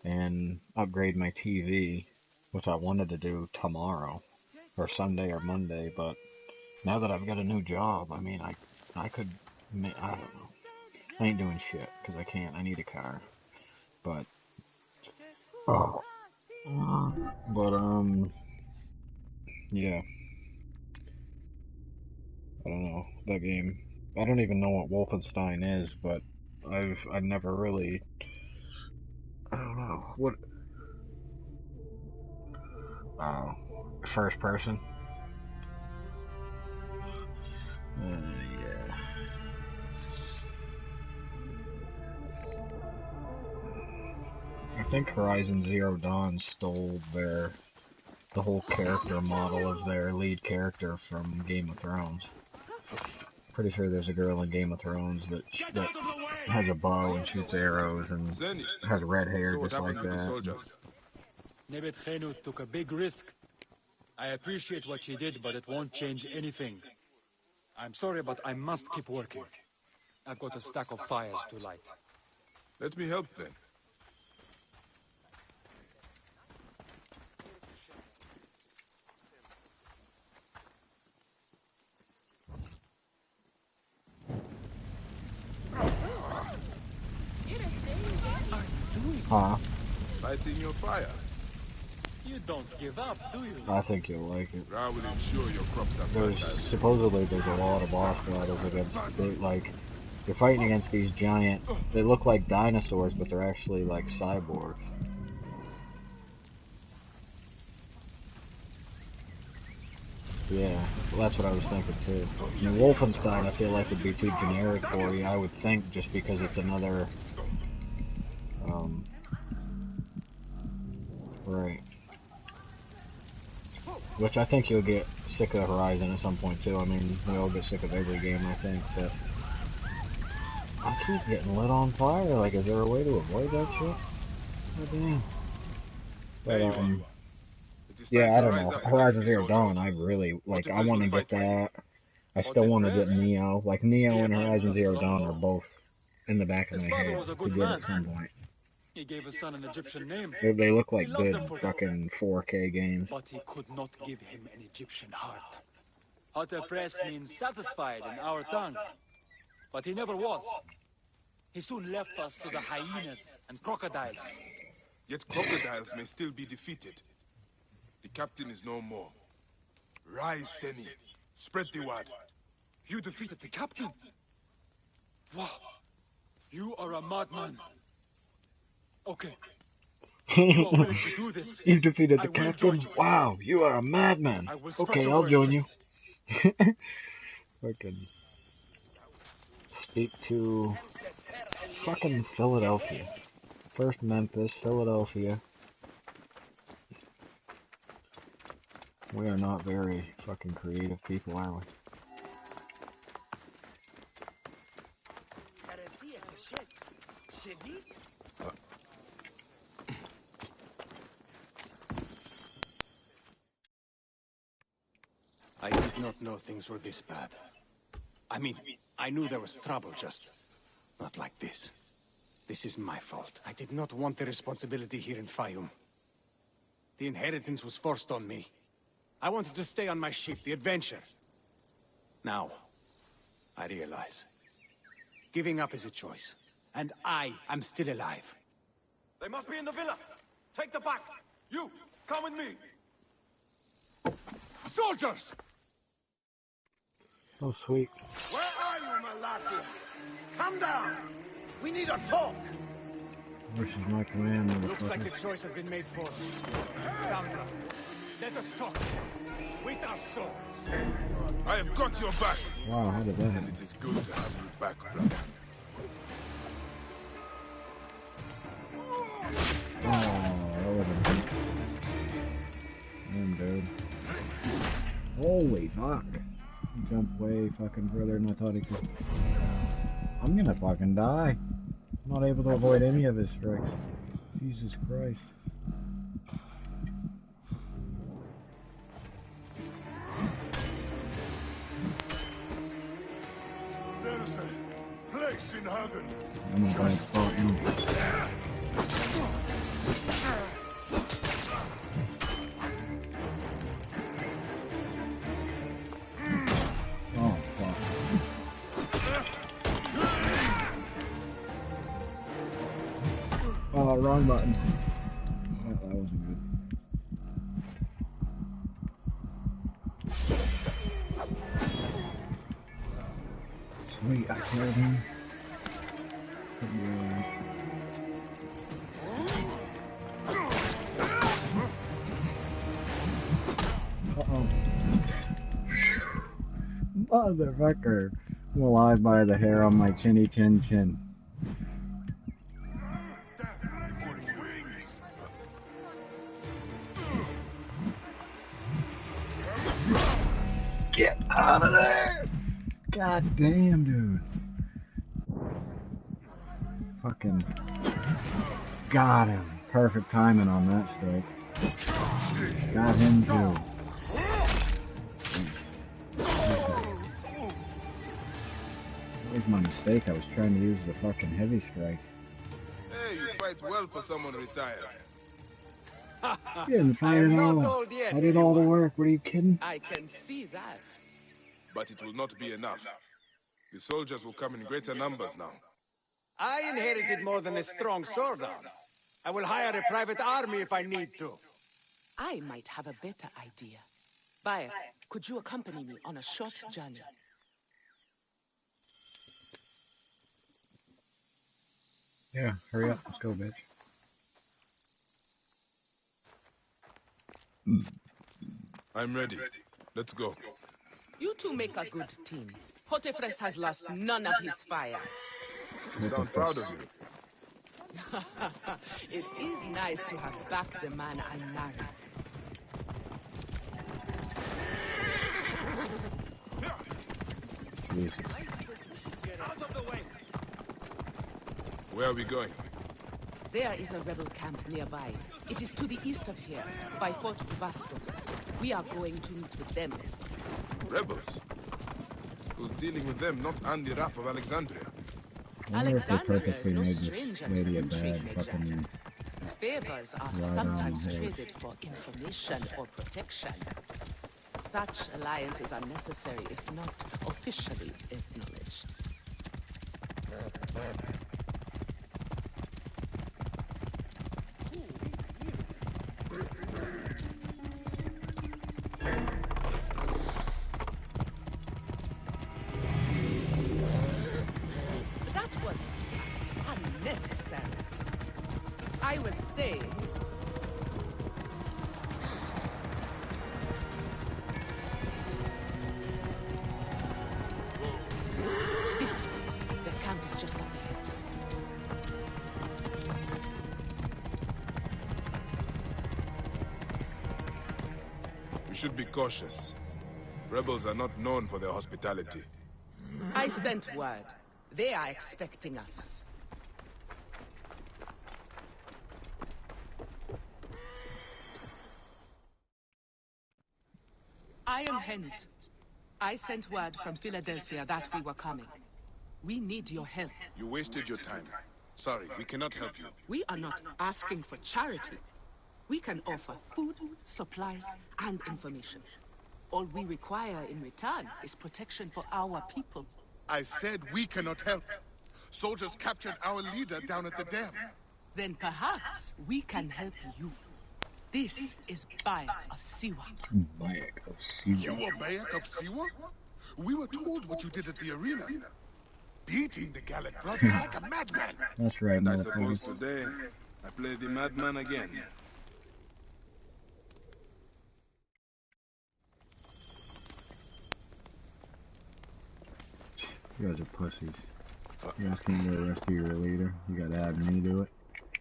and upgrade my TV, which I wanted to do tomorrow, or Sunday or Monday, but now that I've got a new job, I mean, I could, I don't know. I ain't doing shit, because I can't. I need a car. But, yeah. I don't know, that game. I don't even know what Wolfenstein is, but I've never really, I don't know, what, first person? Yeah. I think Horizon Zero Dawn stole the whole character model of their lead character from Game of Thrones. Pretty sure there's a girl in Game of Thrones that has a bow and shoots arrows and has red hair just like that. Nebet Khenu took a big risk. I appreciate what she did, but it won't change anything. I'm sorry, but I must keep working. I've got a stack of fires to light. Let me help then. Huh? Lighting your fires. You don't give up, do you? I think you'll like it. I will ensure your crops are Supposedly there's a lot of boss battles against, like, you're fighting against these giant, they look like dinosaurs, but they're actually like cyborgs. Yeah, well, that's what I was thinking too. I mean, Wolfenstein I feel like would be too generic for you, I would think, just because it's another, right. Which I think you'll get sick of Horizon at some point too. I mean, we all get sick of every game, I think, but I keep getting lit on fire. Like, is there a way to avoid that shit? Oh, damn. But, yeah, I don't know. Horizon Zero Dawn, I really, like, I want to get that. I still want to get Neo. Like, Neo and Horizon Zero Dawn are both in the back of my head to get at some point. He gave his son an Egyptian name. They look like good fucking 4K games. But he could not give him an Egyptian heart. Hatefres means satisfied in our tongue. But he never was. He soon left us to the hyenas and crocodiles. Yet crocodiles may still be defeated. The captain is no more. Rise, Seni. Spread the word. You defeated the captain? Wow. You are a madman. Okay. You are willing to do this. You defeated the captain? Wow, you are a madman. Okay, I'll join you. Fucking speak to fucking Philadelphia. First Memphis, Philadelphia. We are not very fucking creative people, are we? I did not know things were this bad. I mean, I knew there was trouble, just not like this. This is my fault. I did not want the responsibility here in Fayum. The inheritance was forced on me. I wanted to stay on my ship, the Adventure. Now, I realize. Giving up is a choice. And I am still alive. They must be in the villa. Take the back. You, come with me. Soldiers! Oh, sweet. Where are you, Malakia? Come down. We need a talk. This is my command. Looks like the choice has been made for us. Gambra, let us talk. With our swords. I have got your back. Wow, how did that happen? It is good to have you back, brother. Oh, that wasn't good. Damn, dude. Holy fuck. He jumped way fucking further than I thought he could. I'm gonna fucking die. I'm not able to avoid any of his strikes. Jesus Christ. I'm gonna spot him. Oh, fuck. Oh, wrong button. That wasn't good. Sweet, I killed him. Yeah. Uh-oh. Motherfucker. I'm alive by the hair on my chinny chin chin. Get out of there! God damn, dude. Fucking got him. Perfect timing on that strike. Got him too. That was my mistake. I was trying to use the fucking heavy strike. Hey, you fight well for someone retired. You didn't fight at all. I did all the work. What are you kidding? I can see that. But it will not be enough. The soldiers will come in greater numbers now. I inherited more than a strong sword arm. I will hire a private army if I need to. I might have a better idea. Bayek, could you accompany me on a short journey? Yeah, hurry up. Let's go, bitch. I'm ready. Let's go. You two make a good team. Potefres has lost none of his fire. You sound proud of you. It is nice to have back the man I married. Jesus. Out of the way. Where are we going? There is a rebel camp nearby. It is to the east of here, by Fort Bastos. We are going to meet with them. Rebels? Who's dealing with them, not Andy Raff of Alexandria? I wonder if they Alexandria purposely is no made stranger this to lady a intrigue, bad Major. fucking Favors are Right sometimes on, hey. traded for information or protection. Such alliances are necessary if not officially acknowledged. That was unnecessary. I was saying... This way. The camp is just up ahead. We should be cautious. Rebels are not known for their hospitality. I sent word. They are expecting us. I am Hent. I sent word from Philadelphia that we were coming. We need your help. You wasted your time. Sorry, we cannot help you. We are not asking for charity. We can offer food, supplies, and information. All we require in return is protection for our people. I said we cannot help. Soldiers captured our leader down at the dam. Then perhaps we can help you. This is Bayek of Siwa. Bayek of Siwa. You were Bayek of Siwa? We were told what you did at the arena. Beating the Gallic brothers like a madman. That's right, And I suppose motherfucker. today, I play the madman again. You guys are pussies. You guys can't go rescue your leader. You gotta have me do it.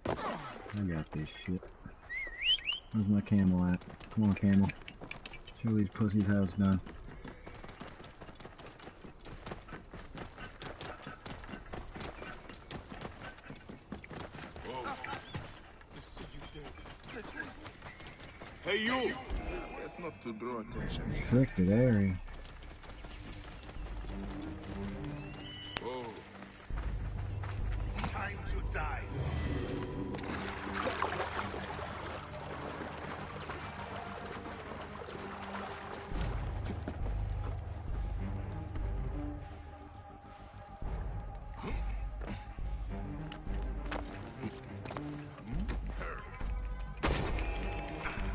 I got this shit. Where's my camel at? Come on, camel. Show these pussies how it's done. Hey, you! That's not to draw attention. Restricted area. Whoa. die.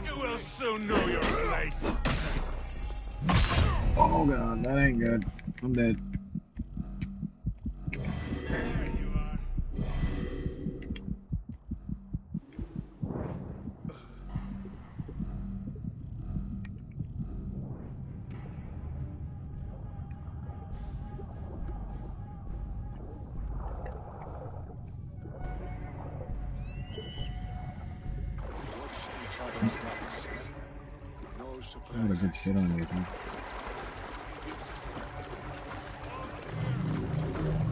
You will soon know your place. Oh god, that ain't good. I'm dead. I'm gonna get shit on YouTube.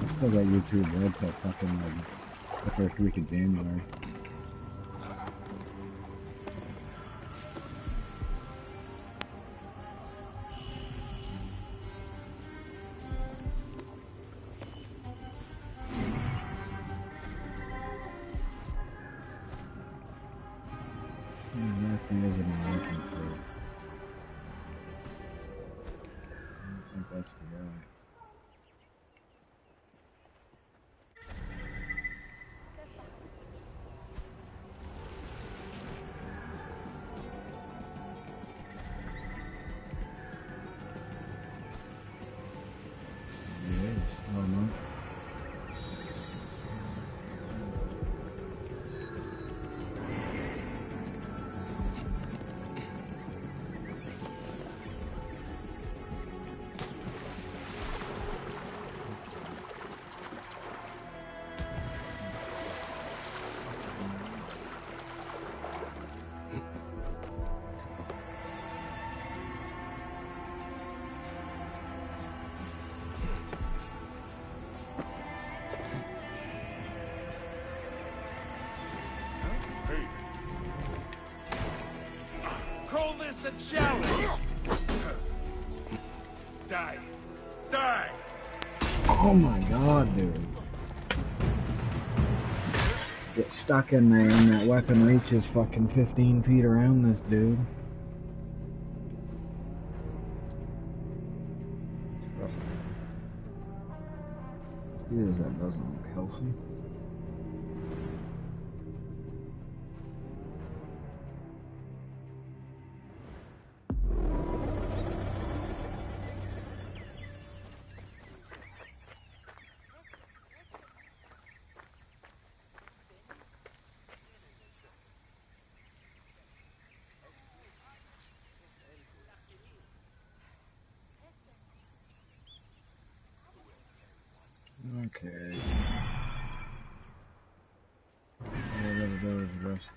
I still got YouTube Red till fucking like the first week of January. That's the guy. Yes, oh no. Call this a challenge. Die. Die. Oh my god, dude. Get stuck in there and that weapon reaches fucking 15 feet around this dude. Jeez, that doesn't look healthy. Okay. Whatever those rest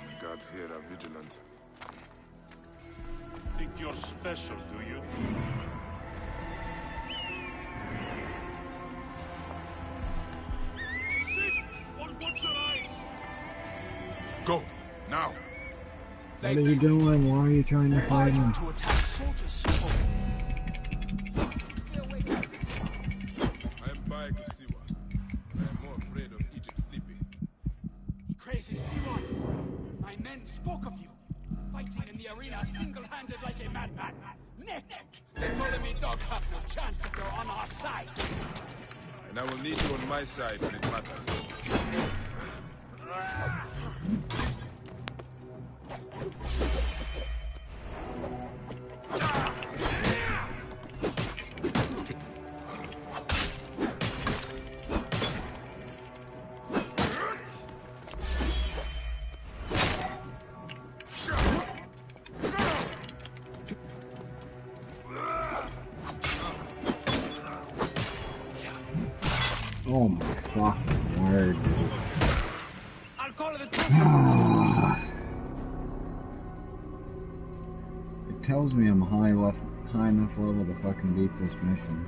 The guards here are vigilant. Think you're special, do you? What's your eyes? Go now. What are you doing? Why are you trying to fight him? To attack soldiers. I am Baek of Siwa. I am more afraid of Egypt sleeping. Crazy Simon! My men spoke of you, fighting in the arena single-handed like a madman. Nick! They told me dogs have no chance if you're on our side. And I will need you on my side when it matters. Oh my fucking word, dude. I'll call it It tells me I'm high enough level to fucking beat this mission.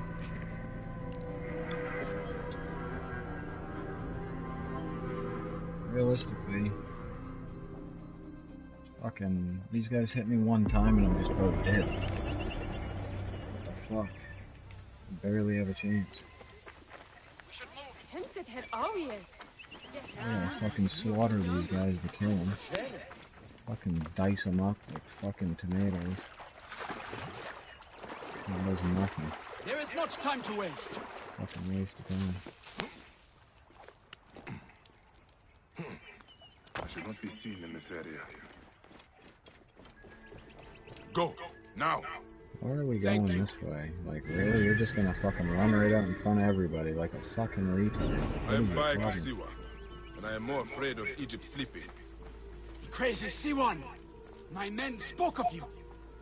Realistically, fucking, these guys hit me one time and I'm just about dead. What the fuck? I barely have a chance. Hinted had obvious. Yeah, fucking slaughter these guys to kill them. Fucking dice them up like fucking tomatoes. That does nothing. There is much time to waste. Fucking waste of time. I should not be seen in this area. Go! Now! Why are we going this way? Like, really? You're just gonna fucking run right out in front of everybody like a fucking retard. I am Bayek Siwa, and I am more afraid of Egypt sleeping. Crazy C1! My men spoke of you,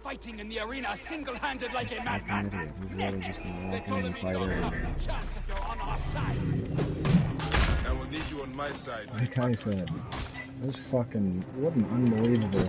fighting in the arena single-handed like a madman. Nick! They told me dogs have no chance if you're on our side. I will need you on my side. Like I said, this fucking, what an unbelievable...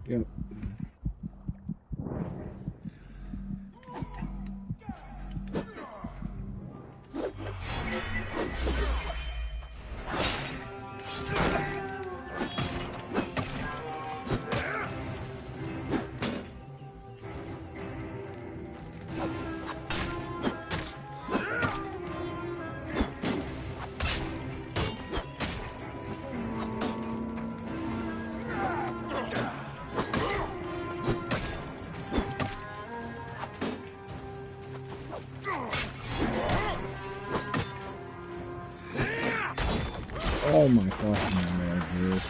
Yep. Oh my fucking lord, dude.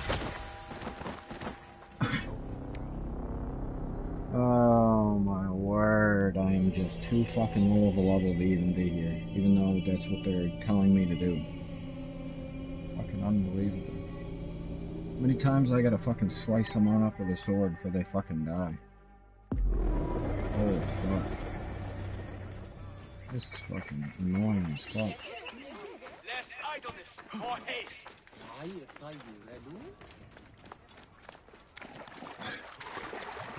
Oh my word, I am just too fucking low of a level to even be here, even though that's what they're telling me to do. Fucking unbelievable. How many times I gotta fucking slice someone up with a sword before they fucking die? Oh fuck. This is fucking annoying as fuck. Less idleness, more haste.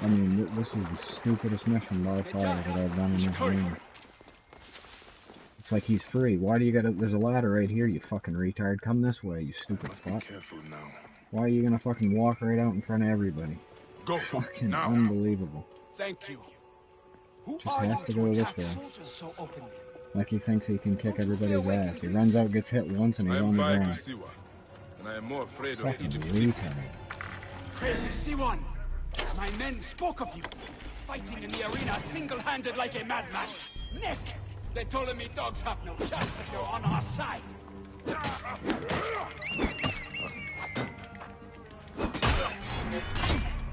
I mean, this is the stupidest mission by far that I've done in this game. It's like he's free. Why do you gotta... There's a ladder right here, you fucking retard. Come this way, you stupid fuck. Careful now. Why are you gonna fucking walk right out in front of everybody? Go fucking now. Unbelievable. Thank you. Who Just has to go this way. So openly? Like he thinks he can kick everybody's ass. He runs out, gets hit once, and he's on the ground. Siwa, and I am more afraid of Fucking Egypt. retard. Crazy C1! My men spoke of you, fighting in the arena single-handed like a madman. Nick! They told me dogs have no chance if you're on our side.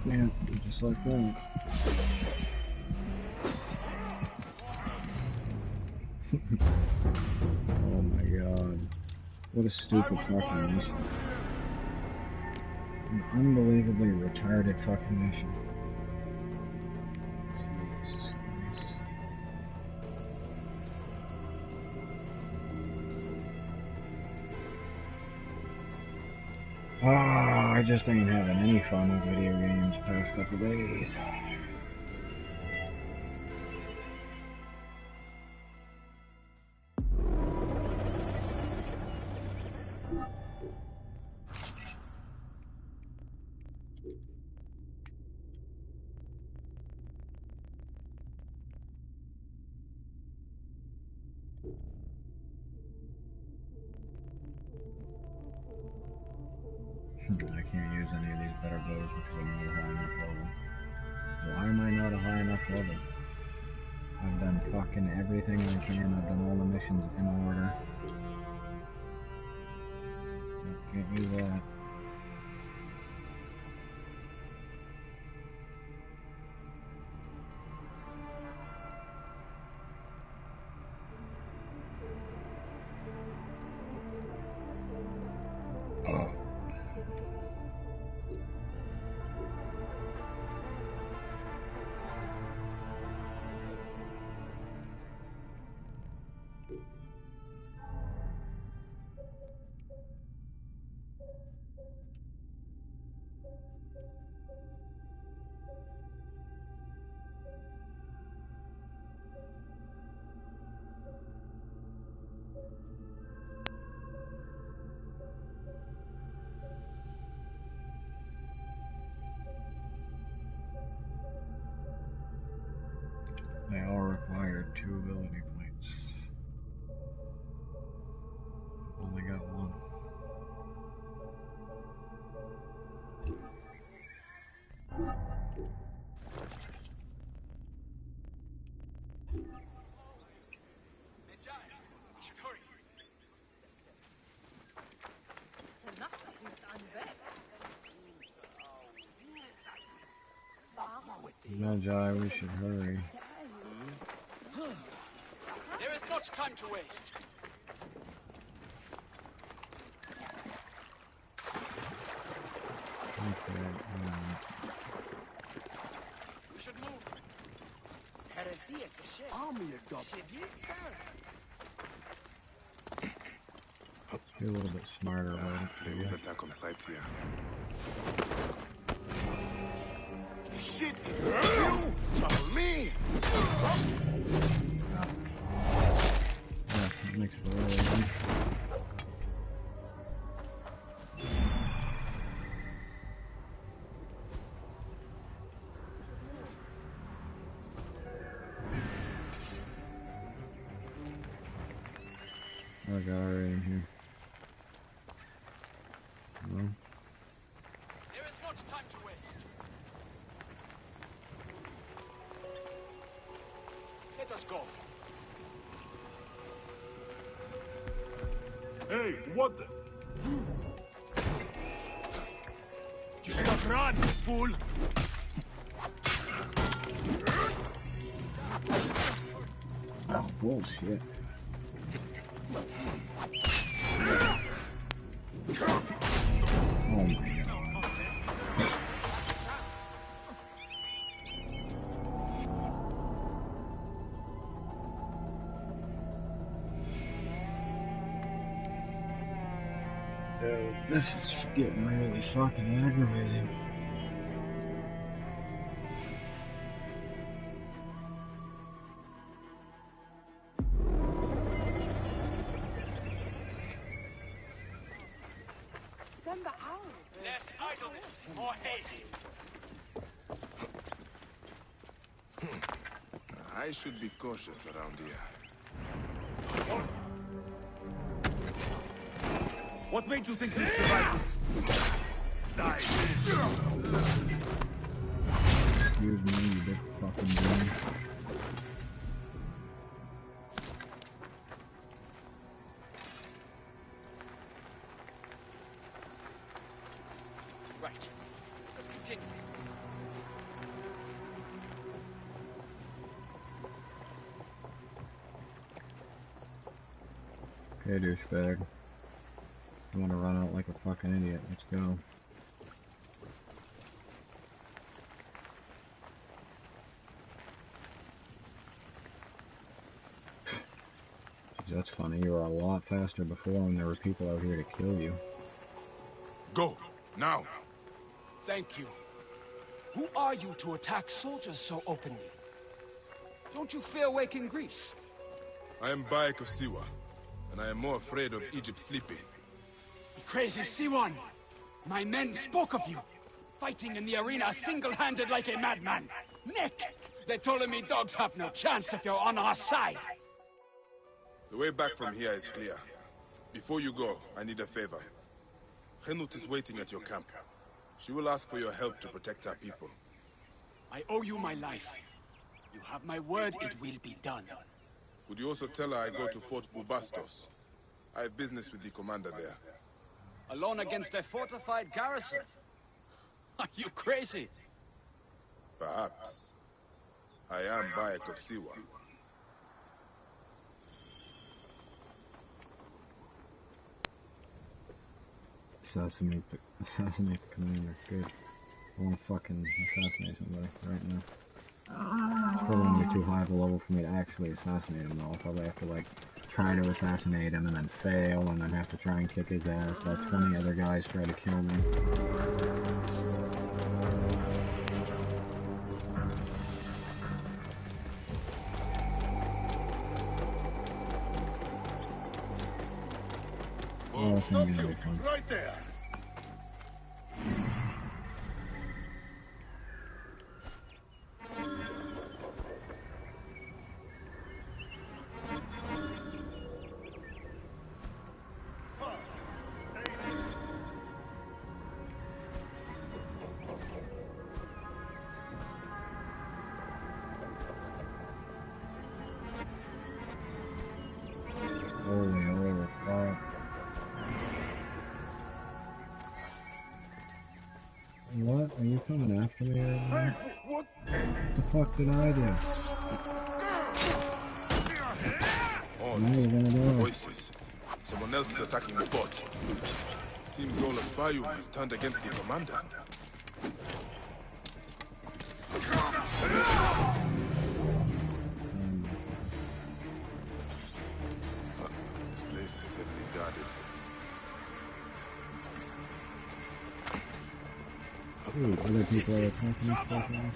Yeah, just like that. Oh my god. What a stupid fucking mission. An unbelievably retarded fucking mission. Jesus Christ. Oh, I just ain't having any fun with video games the past couple days. I can't use any of these better bows because I'm not a high enough level. Why am I not a high enough level? I've done fucking everything I can. I've done all the missions in order. Nope, can't use that. They all required 2 ability points. Only got 1. Magi, we should hurry. There is not time to waste. Okay, We should move. Army of be a little bit smarter about it. They will attack on sight here. Shit! You trouble me! Yeah, it makes it really easy. I got right in here. Hello? There is not time to waste. Let us go. Hey, what the? You stop run, fool! Oh, bullshit. Oh my god. Dude, this is getting really fucking aggravating. Less idleness, more haste. I should be cautious around here. What made you think you'd survive this? Die. Excuse me, you big fucking dumb. Right. Let's continue. Okay, douchebag. You wanna run out like a fucking idiot. Let's go. That's funny, you were a lot faster before when there were people out here to kill you. Go! Now! Thank you. Who are you to attack soldiers so openly? Don't you fear waking Greece? I am Bayek of Siwa, and I am more afraid of Egypt sleeping. You crazy Siwan! My men spoke of you, fighting in the arena single-handed like a madman. Nick! They told me dogs have no chance if you're on our side. The way back from here is clear. Before you go, I need a favor. Henut is waiting at your camp. She will ask for your help to protect our people. I owe you my life. You have my word, it will be done. Would you also tell her I go to Fort Bubastos? I have business with the commander there. Alone against a fortified garrison? Are you crazy? Perhaps. I am Bayek of Siwa. Assassinate the commander. Good. I want to fucking assassinate somebody right now. It's probably gonna be too high of a level for me to actually assassinate him though. I'll probably have to like try to assassinate him and then fail and then have to try and kick his ass while 20 other guys try to kill me. Oh, Stop you! Right there! coming after me right now? What the fuck did I do? Voices. Someone else is attacking the fort. Seems all of Fayum has turned against the commander. This place is heavily guarded. Ooh, other people are attacking this stuff now.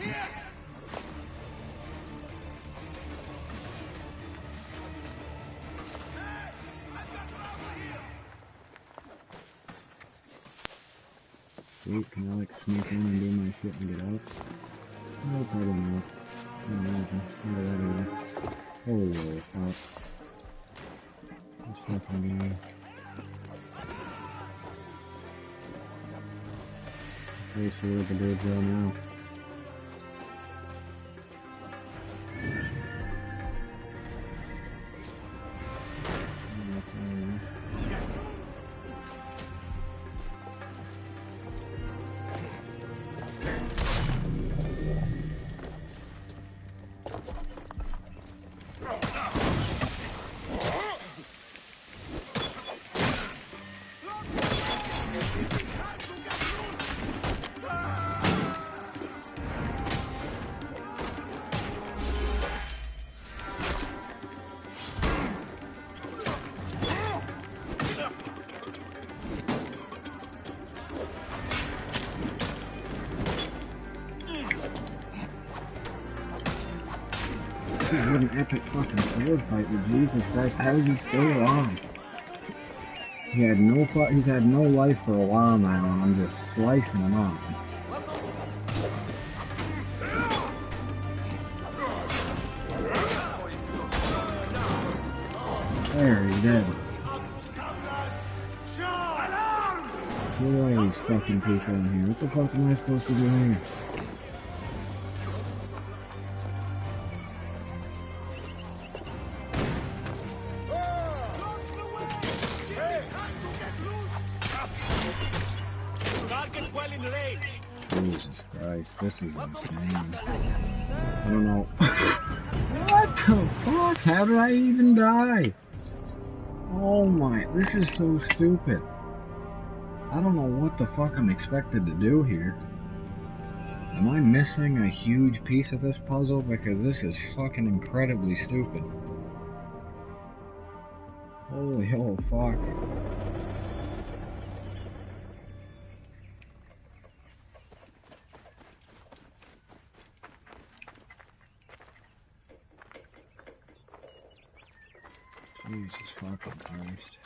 Sweet, can I like sneak in and do my shit and get out? No, probably not. Can't imagine. Not that either. Holy fuck. This fucking guy. Pretty sure what the dude's are now. What an epic fucking sword fight with Jesus Christ. How is he still alive? He's had no life for a while now, and I'm just slicing him off. There, he's dead. Who are these fucking people in here? What the fuck am I supposed to do here? Jesus Christ, this is insane. I don't know. What the fuck? How did I even die? Oh my, this is so stupid. I don't know what the fuck I'm expected to do here. Am I missing a huge piece of this puzzle? Because this is fucking incredibly stupid. Holy hell, fuck. Jesus fucking Christ.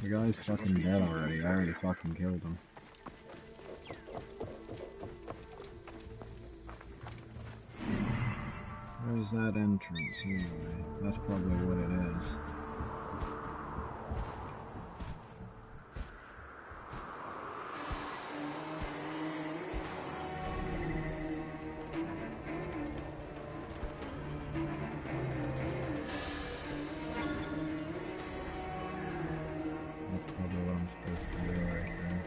The guy's fucking dead already. I already fucking killed him. Where's that entrance anyway? That's probably what it is. That's probably what I'm supposed to do right there.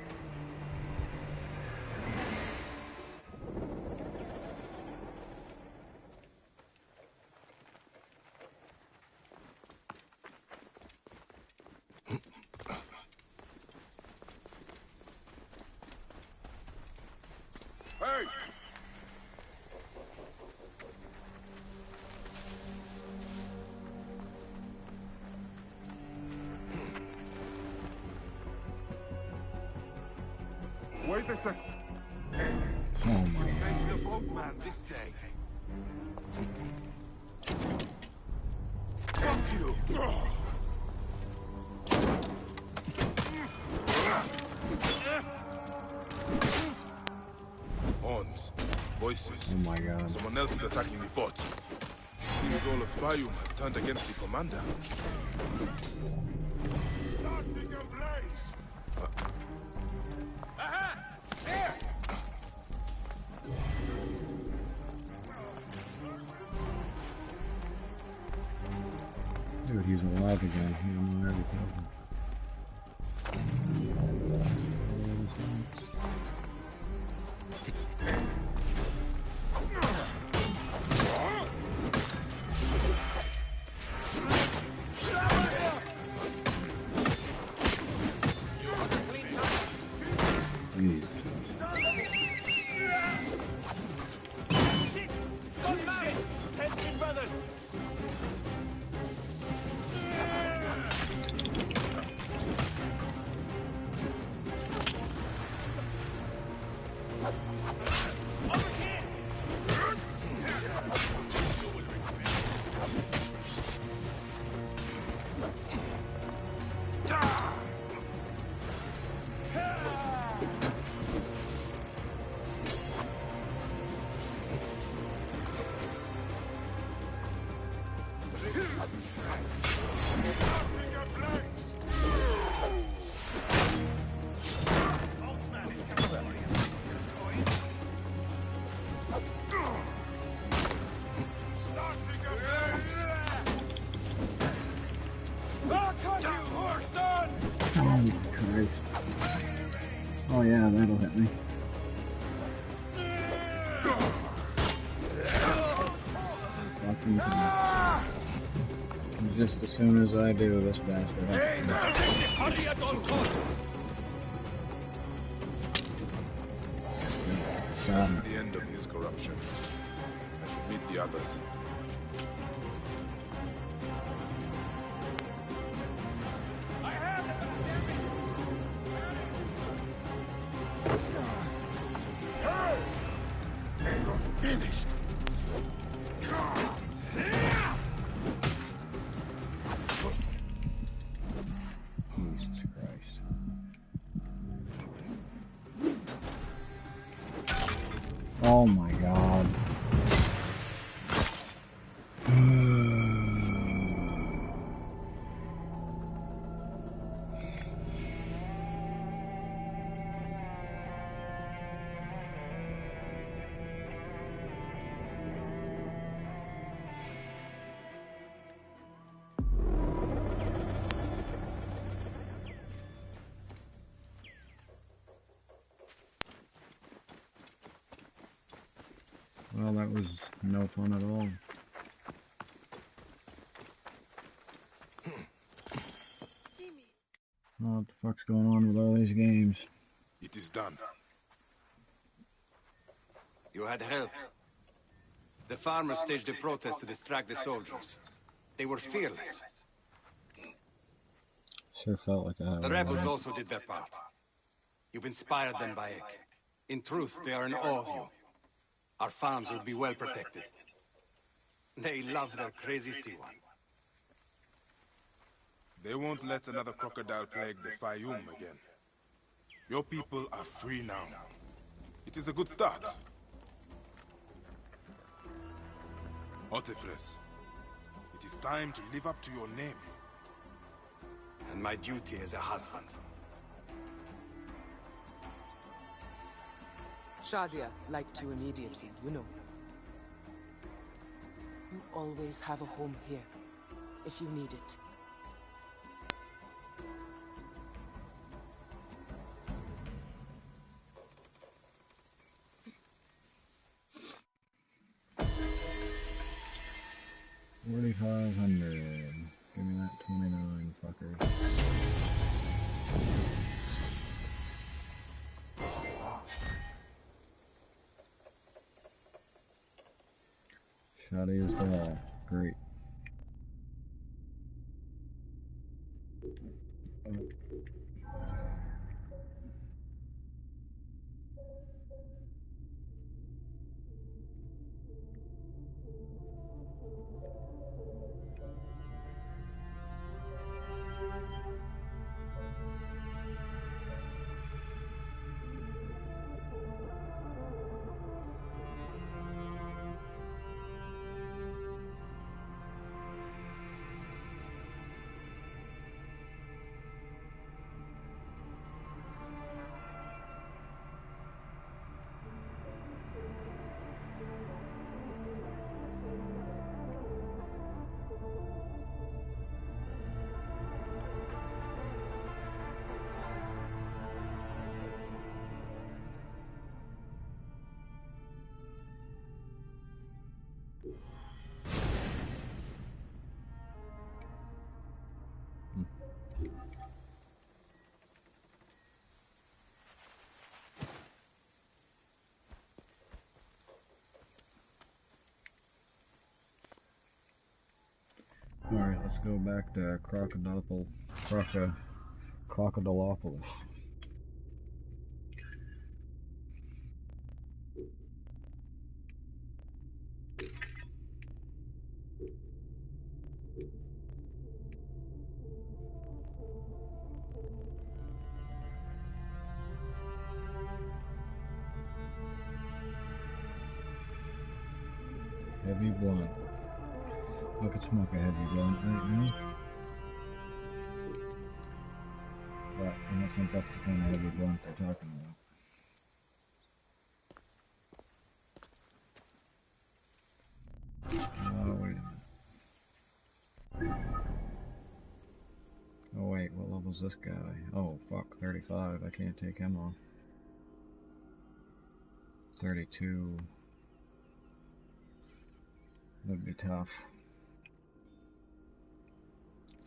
Hey! Wait a second. Oh my Face the boatman this day. Fuck you! Horns. Voices. Oh my god. Someone else is attacking the fort. Seems all of Fayum has turned against the commander. Dude, he's alive again. He don't know everything. Oh yeah, that'll hit me. Fucking God. Just as soon as I do, this bastard. That's the end of his corruption. I should meet the others. You're finished. Jesus Christ. Oh my God. Well, that was no fun at all. What the fuck's going on with all these games? It is done. You had help. The farmers staged a protest to distract the soldiers. They were fearless. Sure felt like I had The rebels also did their part. You've inspired them, Bayek. In truth, they are in awe of you. Our farms will be well protected. They love their crazy Siwan. They won't let another crocodile plague the Fayum again. Your people are free now. It is a good start. Otefres, it is time to live up to your name. And my duty as a husband. Shadia liked you immediately, you know. You always have a home here, if you need it. $4,500. Give me that 29, fuckers. Shadia is dead. Great. Alright, let's go back to Crocodilopolis. Heavy blunt. I could smoke a heavy blunt right now. But I don't think that's the kind of heavy blunt they're talking about. Oh, wait a minute. Oh wait, what level's this guy? Oh fuck, 35. I can't take him on. 32. That'd be tough.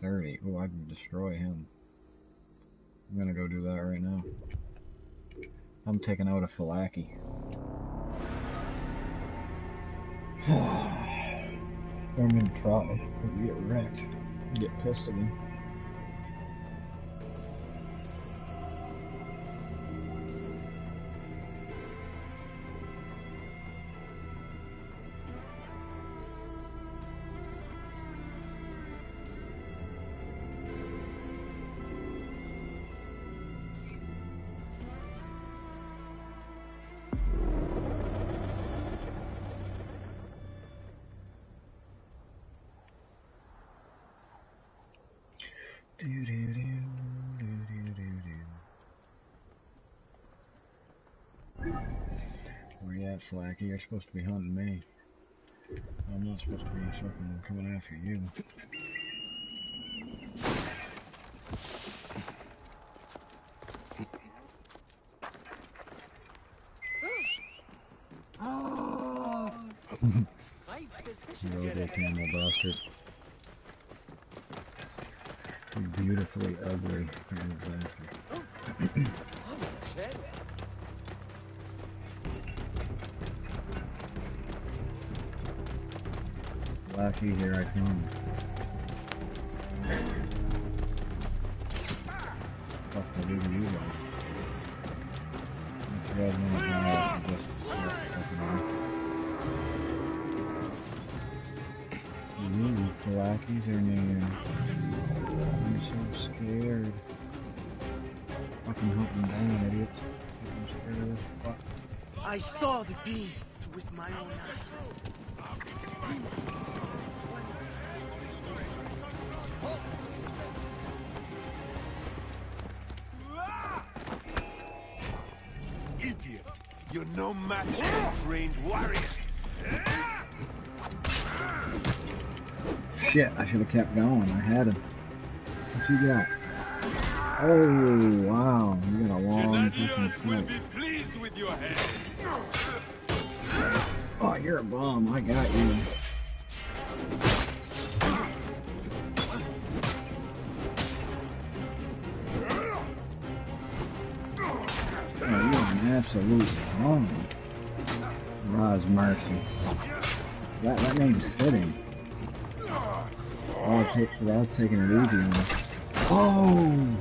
30. Oh, I can destroy him. I'm gonna go do that right now. I'm taking out a Falaki. I'm gonna try to get wrecked. Get pissed again. Where you at, Flaky? You're supposed to be hunting me. I'm not supposed to be fucking coming after you. You old camel bastard. You beautifully ugly camel bastard. Lucky, here I come. Fuck the leave you guys. If you guys want to come out and just fucking off. Ooh, the lackeys are near. I'm so scared. Fucking hunt them down, idiots. I'm scared of this fuck. I saw the beasts with my own eyes. Idiot! You're no match for a trained warrior! Shit, I should have kept going. I had him. What you got? Oh, wow. You got a long fucking smoke. Pleased with your head. Oh, you're a bum. I got you. Oh, you're an absolute bum. Roz Mercy. That name's fitting. I was taking it easy on us. Oh!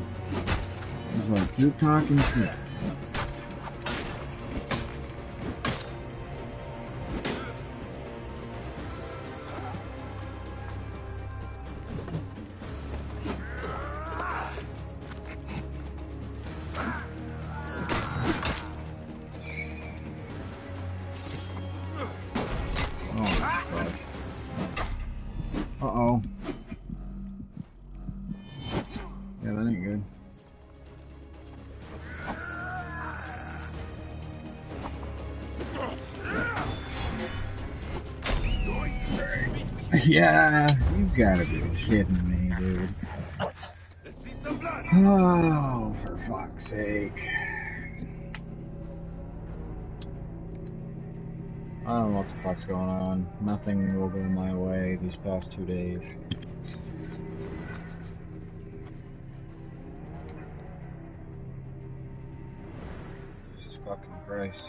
I was like, keep talking shit. Uh-oh. Yeah, that ain't good. Yeah, you gotta be kidding me, dude. Oh, for fuck's sake. I don't know what the fuck's going on. Nothing will go my way these past 2 days. Jesus fucking Christ.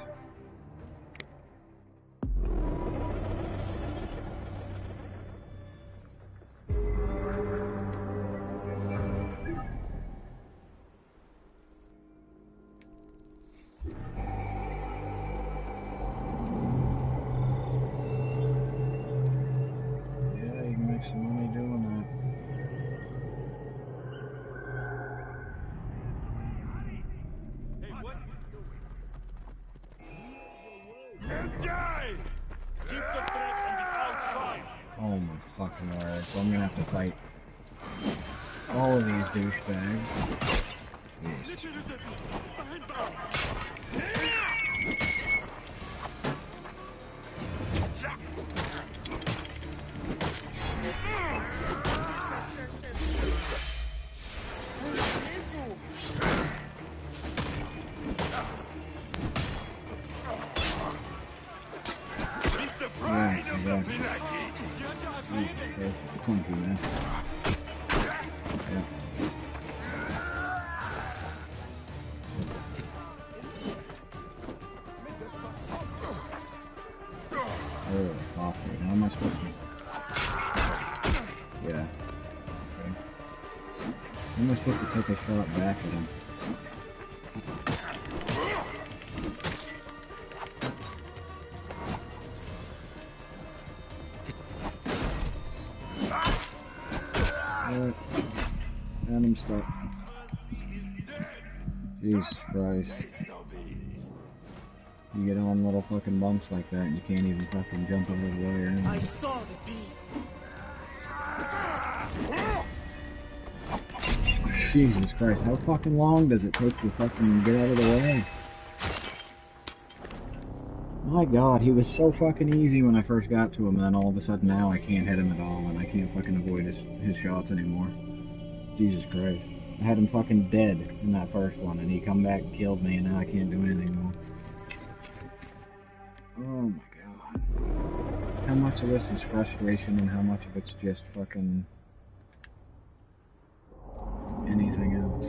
Keep the threat on the outside. Oh my fucking word. So I'm gonna have to fight all of these douchebags. Clunky mess. Yeah. Oh, fuck me. How am I supposed to? Yeah. Okay. How am I supposed to take a shot back at him? And I'm stuck. Jesus Christ. You get on little fucking bumps like that and you can't even fucking jump over the wire. I saw the beast. Jesus Christ, how fucking long does it take to fucking get out of the way? My God, he was so fucking easy when I first got to him, and then all of a sudden now I can't hit him at all, and I can't fucking avoid his shots anymore. Jesus Christ. I had him fucking dead in that first one, and he come back and killed me, and now I can't do anything more. Oh my God. How much of this is frustration, and how much of it's just fucking anything else?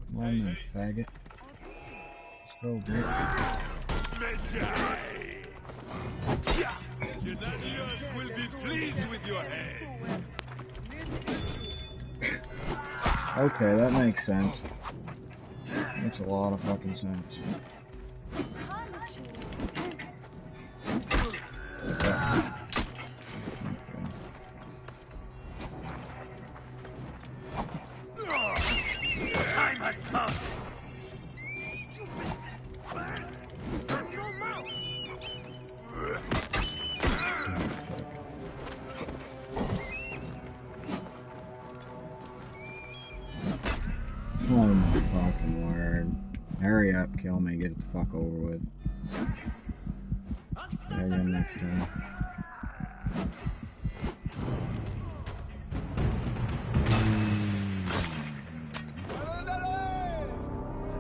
Come on then, faggot. Let's go, bitch. Gennadios will be pleased with your head. Okay, that makes sense. Makes a lot of fucking sense. Time has come. Stupid bird. I'm no mouse. Oh my fucking word. Hurry up, kill me, get it the fuck over with. Try again next time.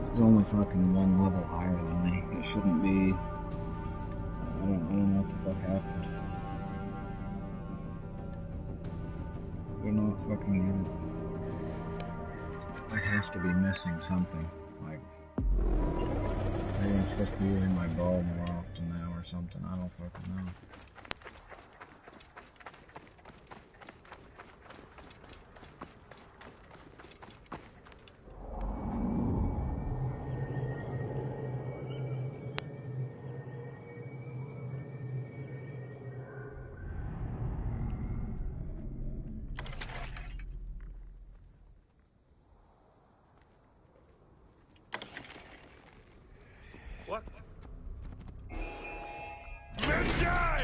He's only fucking one level higher than me. It shouldn't be. I don't know what the fuck happened. We're not fucking good. I have to be missing something. Like, maybe I'm supposed to be using my bow more often now or something. I don't fucking know. What? Medjay!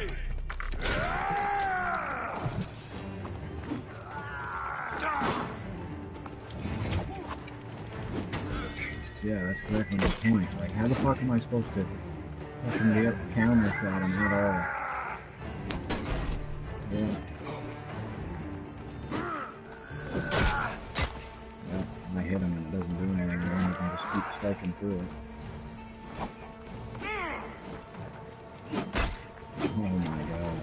Yeah, that's exactly the point. Like, how the fuck am I supposed to fucking get counter shot him at all? Yeah. Yeah, I hit him and it doesn't do anything, then you can just keep striking through it. Oh my God.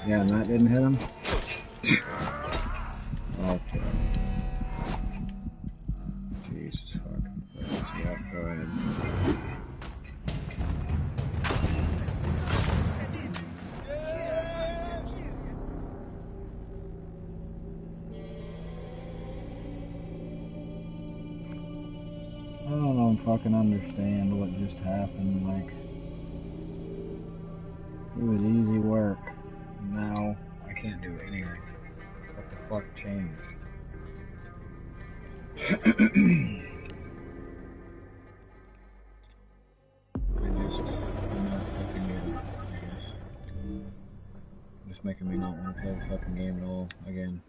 Yeah, and that didn't hit him? Okay. Jesus fucking Christ. Yeah, go ahead. I don't fucking understand what just happened, like, It was easy work. Now I can't do anything. What the fuck changed? I'm not fucking get it, I guess. Just making me not want to play the fucking game at all again.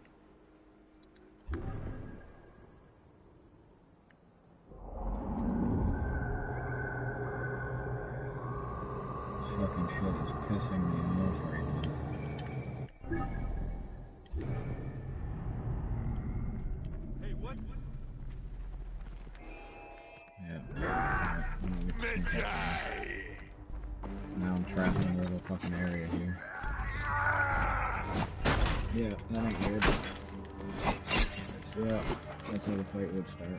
This fucking shit is pissing me off right now. Hey, what? Yeah. Now I'm trapped in a little fucking area here. Yeah, that ain't good. So yeah, that's how the fight would start.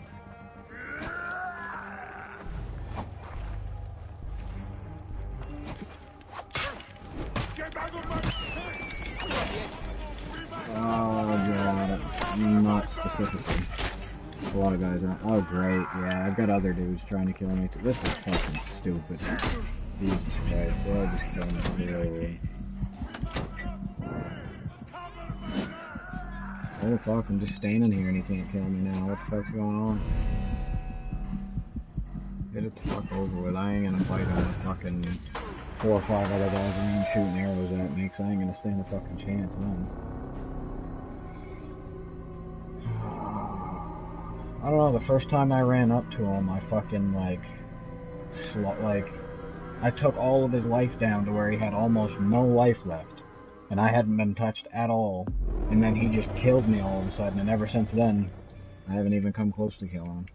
Oh god, not specifically. A lot of guys are. Oh great, yeah, I've got other dudes trying to kill me too. This is fucking stupid. Jesus Christ, so I'll just kill him too. Oh fuck, I'm just standing here and he can't kill me now. What the fuck's going on? Get it the fuck over with. I ain't gonna fight him with fucking 4 or 5 other guys around shooting arrows at me, because I ain't gonna stand a fucking chance then. I don't know, the first time I ran up to him, I fucking, I took all of his life down to where he had almost no life left. And I hadn't been touched at all. And then he just killed me all of a sudden, and ever since then, I haven't even come close to killing him.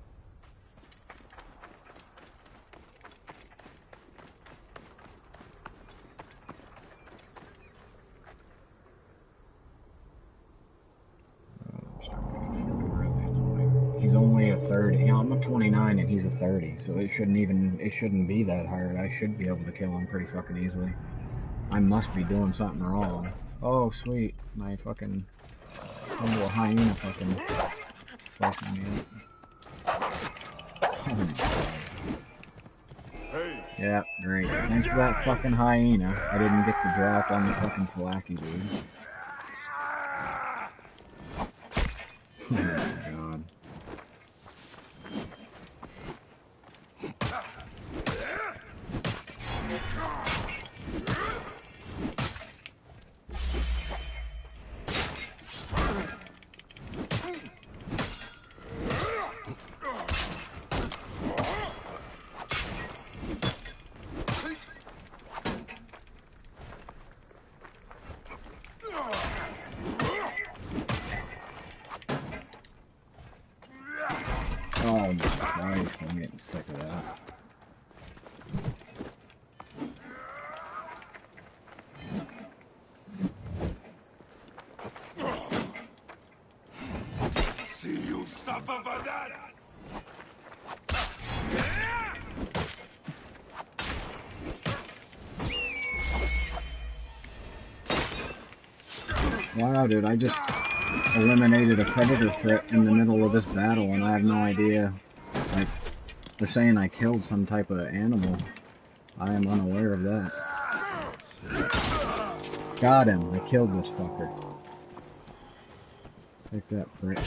He's only a 30. You know, I'm a 29 and he's a 30, so it shouldn't be that hard. I should be able to kill him pretty fucking easily. I must be doing something wrong. Oh, sweet. My fucking little hyena fucking me up. Oh my god. Yeah, great. Thanks for that fucking hyena. I didn't get the drop on the fucking Falaki dude. Oh my god. Oh my Christ, I'm getting sick of that. See you suffer for that! Wow, dude, I just eliminated a predator threat in the middle of this battle, and I have no idea. Like, they're saying I killed some type of animal. I am unaware of that. Got him. I killed this fucker. Take that, prick.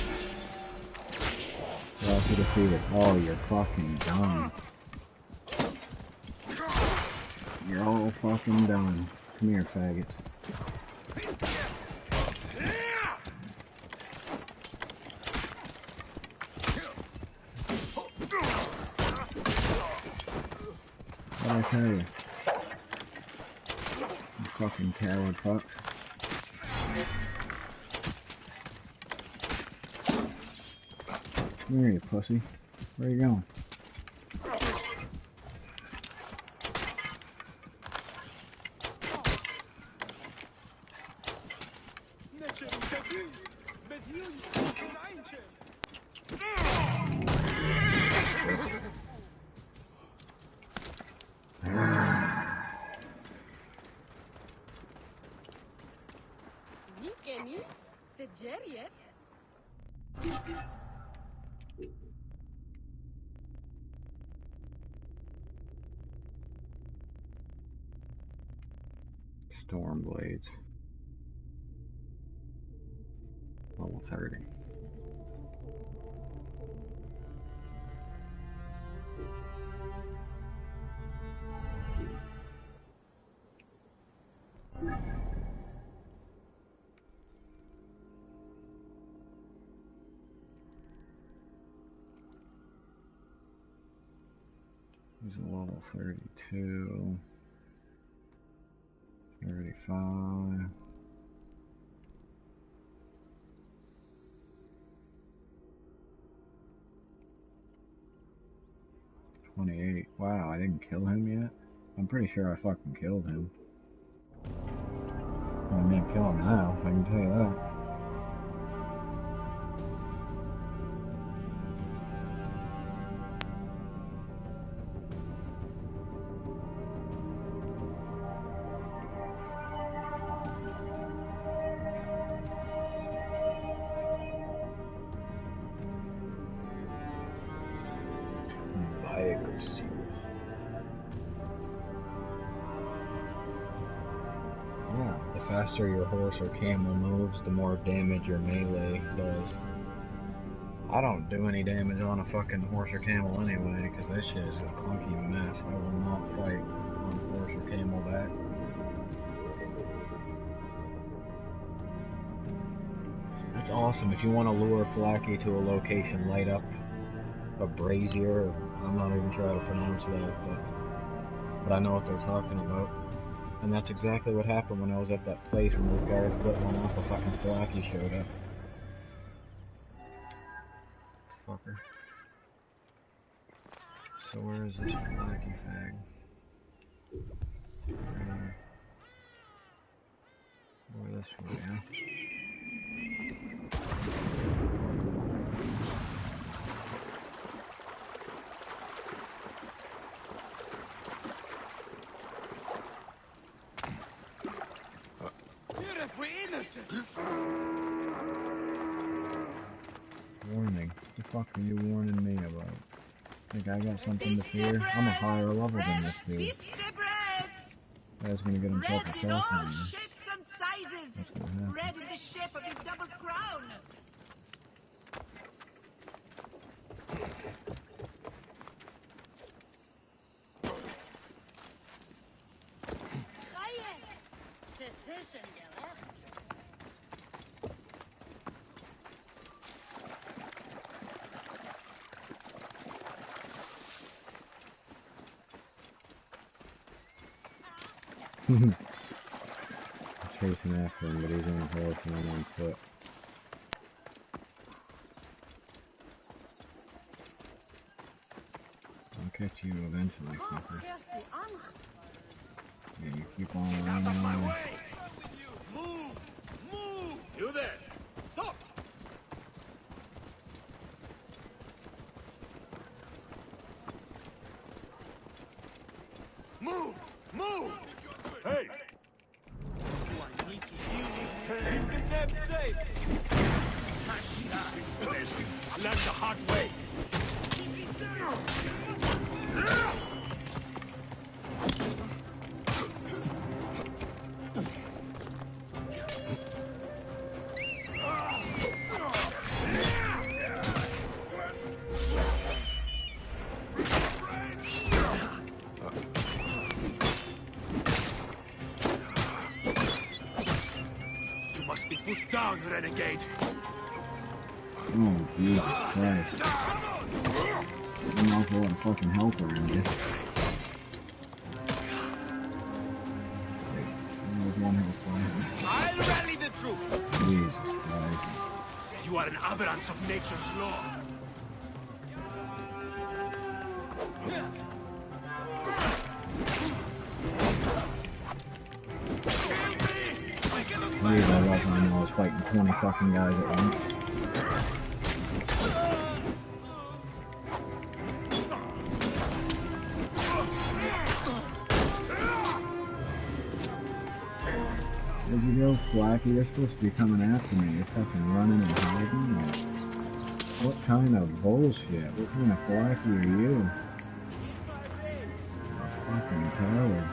Well, to defeated. Oh, you're fucking done. You're all fucking done. Come here, faggots. What did I tell you? You fucking coward fucks. Come here, you pussy. Where you going? Stormblades. Level 30. He's a level 32. 35. Wow, I didn't kill him yet? I'm pretty sure I fucking killed him. I'm gonna kill him now, I can tell you that. The faster your horse or camel moves, the more damage your melee does. I don't do any damage on a fucking horse or camel anyway, because that shit is a clunky mess. I will not fight on horse or camel back. That's awesome. If you want to lure Flaky to a location, light up a brazier. I'm not even trying to pronounce that, but I know what they're talking about. And that's exactly what happened when I was at that place when those guys lit one off, a fucking Flaky showed up. Fucker. So where is this Flaky fag? Over this way, yeah? Warning. What the fuck are you warning me about? Think I got something to fear? I'm a higher level than this dude. I was gonna get himself assassinated. Shapes and sizes. Red in the shape of his double crown. Chasing after him, but he's on a horse and I'm on foot. I'll catch you eventually, fucker. Yeah, you keep on running away. Move! Move! You there! Stop! Move! Move! Hey! Keep them safe! Learn the hard way! Put down, renegade! Oh, Jesus Christ. I'm not going to fucking help around here. I'll rally the troops! Jesus Christ. You are an aberrance of nature's law. I was fighting 20 fucking guys at once. Where'd you go, Flaky? You're supposed to be coming after me. You're fucking running and hiding? Like, what kind of bullshit? What kind of Flaky are you? You're a fucking coward.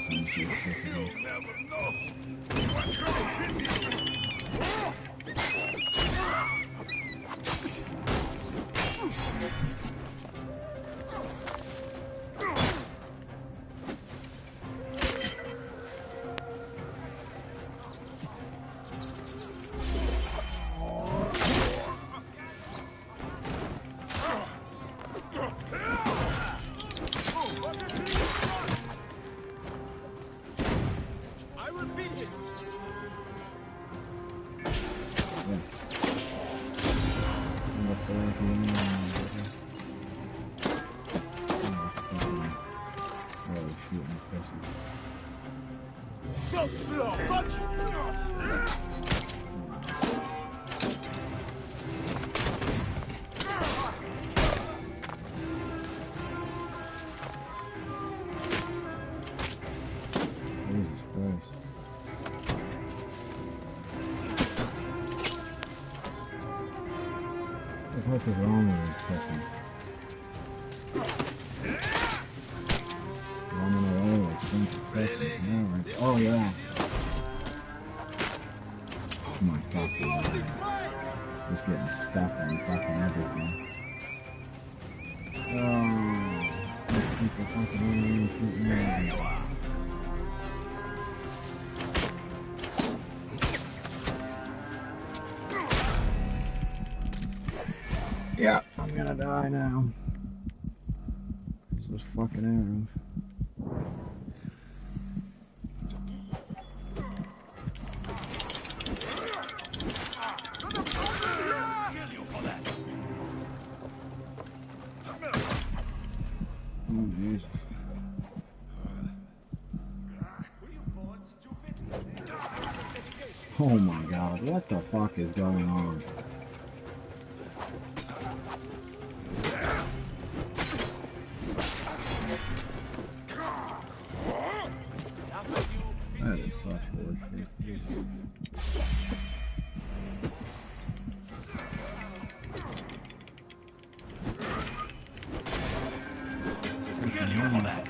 thing shit. So slow, but What is wrong with this fucking running away like some fucking oh yeah. Come on, fucking just getting stuck on fucking everything. Oh, these people fucking running and shooting me. Yeah, I'm gonna die now. Those fucking arrows. Oh, Jesus. Oh my God, what the fuck is going on? That is such bullshit. kill you for that.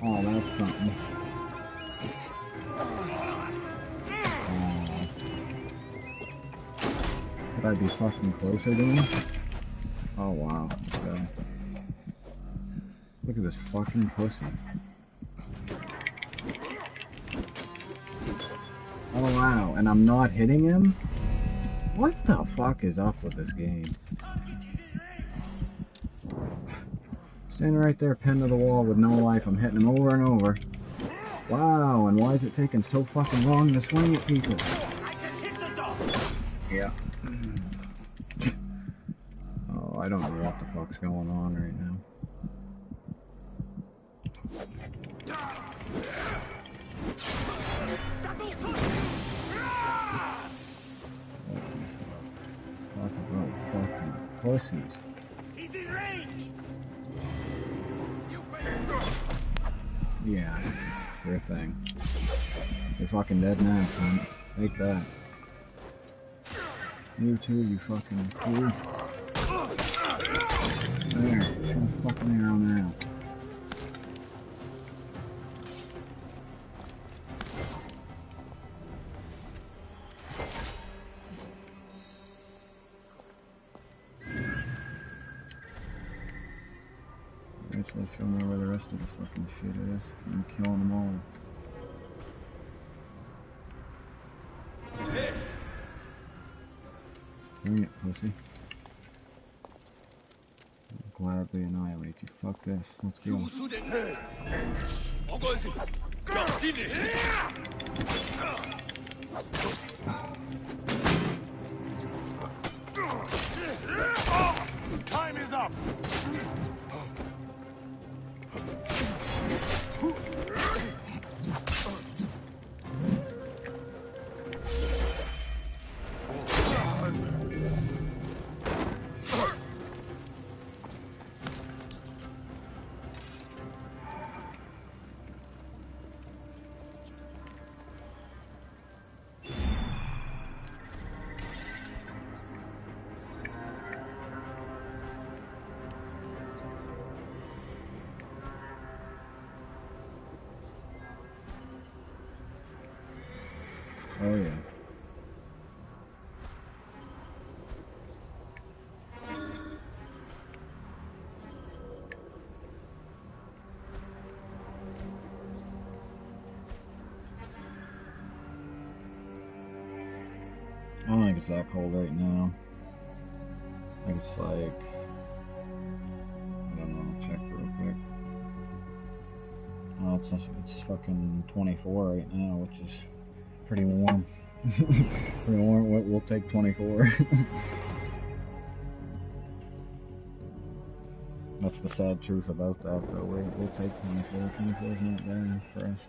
Oh, that's something. Could I be fucking closer to him? Oh wow, okay. Look at this fucking pussy. Oh wow, and I'm not hitting him? What the fuck is up with this game? Standing right there, pinned to the wall with no life. I'm hitting him over and over. Wow, and why is it taking so fucking long to swing at people? Yeah. Oh, I don't know what the fuck's going on right now. Talk about fucking pussies. He's in range. Yeah, sure thing. You're fucking dead now, son. Take that. You too, you fucking fool. There, some fucking arrow now. Alright, so let's show me where the rest of the fucking shit is. I'm killing them all. Bring it, pussy. I'll gladly annihilate you. Fuck this. Let's go. Time is up. Oh yeah. I don't think it's that cold right now. I think it's like, I don't know, I'll check real quick. Oh, it's fucking 24 right now, which is pretty warm. Pretty warm. We'll take 24. That's the sad truth about that, though. We'll take 24. 24 is not bad for us.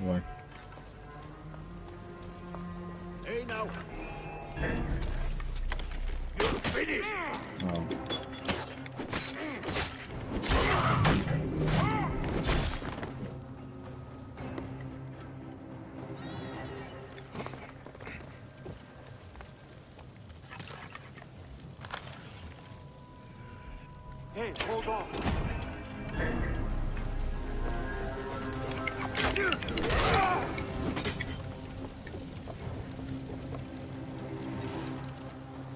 What? Hey now! You're finished! Oh. Hey, hold on.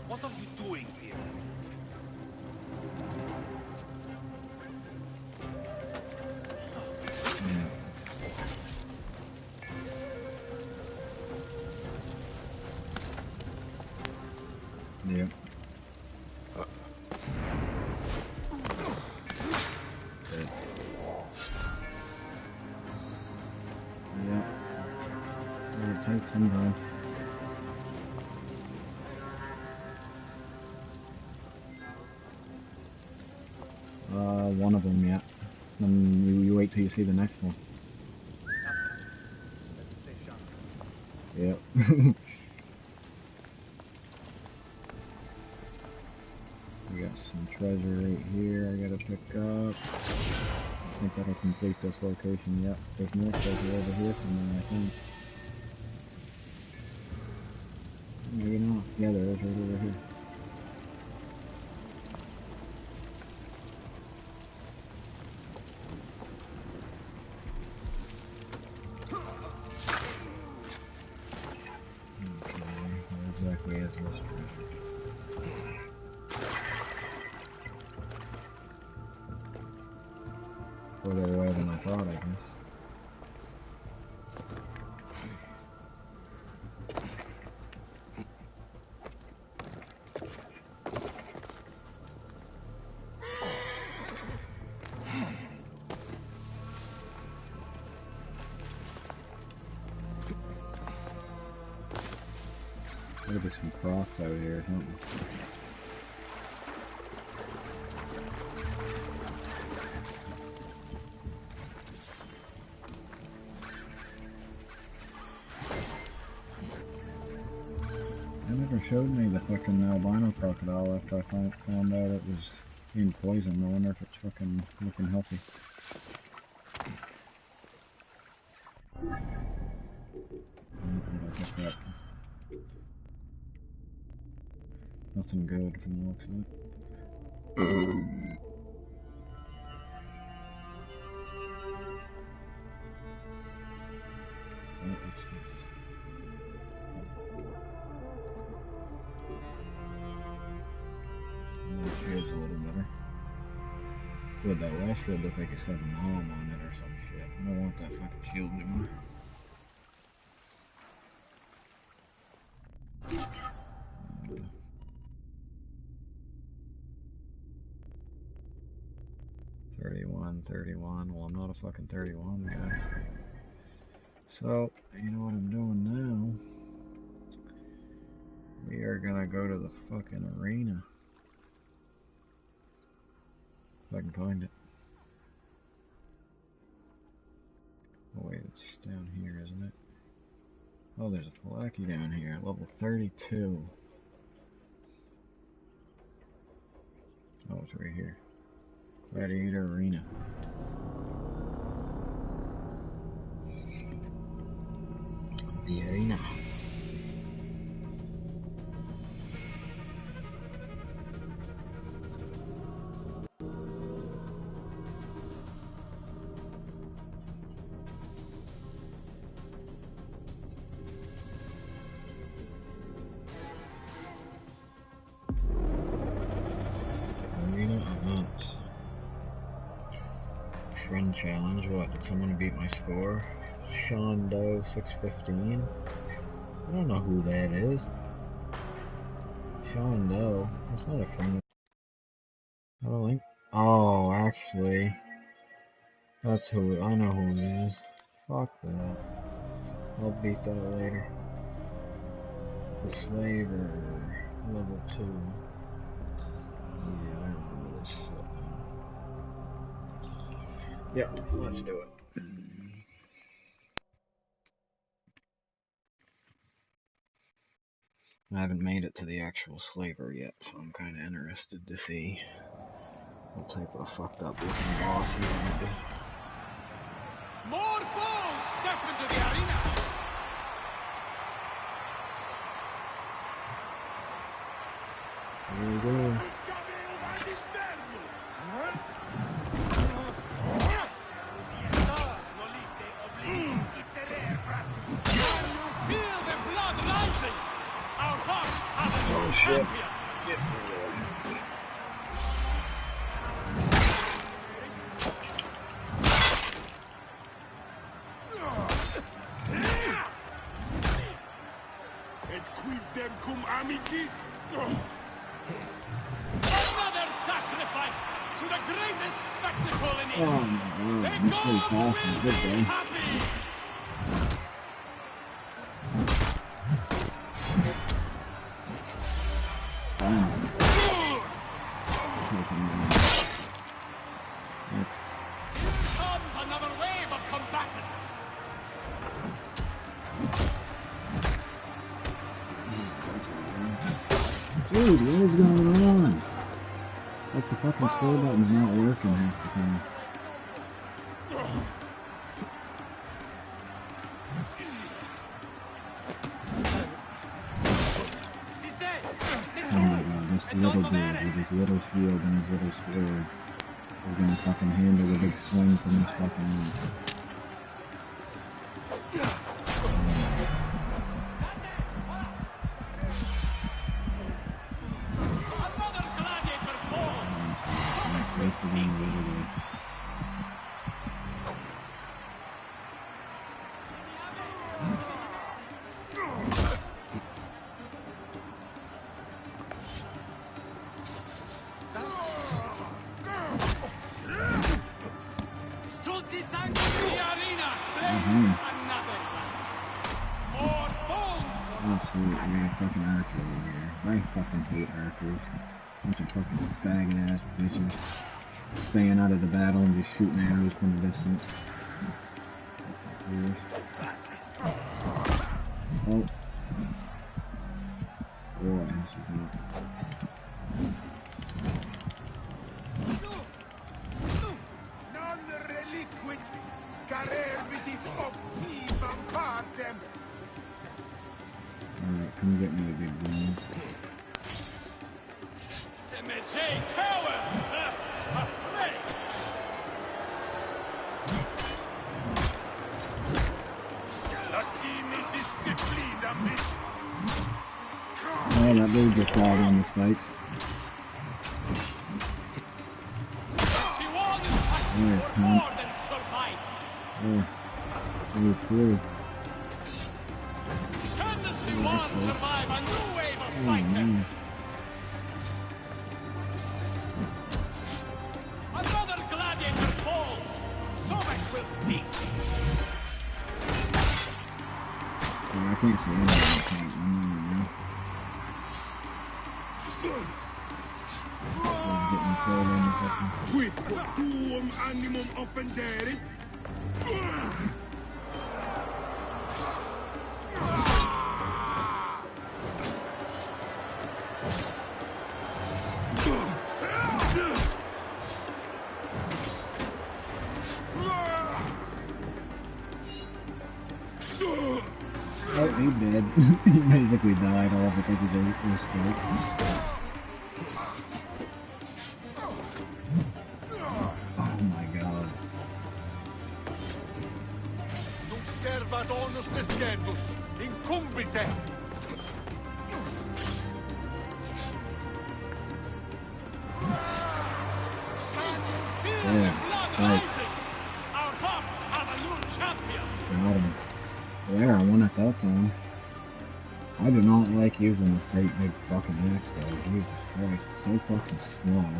What are you doing here? Yeah. Yeah. It'll take some time. One of them, yeah. Then you wait till you see the next one. Yep. We got some treasure right here I gotta pick up. I think that'll complete this location. Yep, there's more treasure over here somewhere, I think. Maybe not. Yeah, there is right over here. Where exactly is this treasure? Further away than I thought, I guess. There'll be some crocs out here or something. They never showed me the fucking albino crocodile after I found out it was in poison. I wonder if it's fucking looking healthy. Nothing good from the looks of it. That shield's a little better. Good, that last shield looked like it said mom on it or some shit. I don't want that fucking shield anymore. Well, I'm not a fucking 31, guys. So, you know what I'm doing now? gotta go to the fucking arena. If I can find it. Oh wait, it's down here, isn't it? Oh, there's a Falaki down here, level 32. Oh, it's right here. Gladiator Arena. The arena. Arena events. Friend challenge. What? Did someone beat my score? Sean Doe 615. I don't know who that is. Sean Doe. That's not a friend. I don't think. Oh, actually, that's who. I know who it is. Fuck that. I'll beat that later. The Slaver, level 2. Yeah, I remember this shit. Yep, let's do it. I haven't made it to the actual slaver yet, so I'm kind of interested to see what type of fucked up looking boss he's gonna be. More foes step into the arena! Here we go. Feel the blood rising! Our hearts have a Oh new shit. champion! Get Et quid dem cum amicis? Another sacrifice to the greatest spectacle in Egypt! my The gods will be day. happy! Here comes another wave of combatants! Dude, what is going on? Like the fucking scroll button's not working half the time. Oh my god, this little dude with his little shield and his little sword is gonna fucking handle the big swing from this fucking room. Another gladiator falls! Stulti sancti the arena claims another one. More bones! Absolutely, we got a fucking archer over here. I fucking hate archers. Bunch of fucking faggot ass bitches. Staying out of the battle and just shooting arrows from the distance. Oh. Boy, this is not. Non reliquit careerbitis optimam partem. Alright, come get me a big gun. MJ cowards! Afraid! Latini disciplina mis. Oh, that dude just died on the spikes. She won this fight Yeah, for more than survive! Oh, it's through. Can the Siwan survive a new wave of Oh, fighters? man. Another gladiator falls! Sobek will feast! Oh, I can't see anything. Getting killed in the fucking... Quid quum animum offendere? Oh, he did. He basically died all because of his mistake. Oh my god. Nunc servat onus descendus, incumbite! Yeah, right. Our hearts have a new champion! Got him. Yeah, I won at that time. I do not like using this great big fucking axe though. Jesus Christ, it's so fucking small.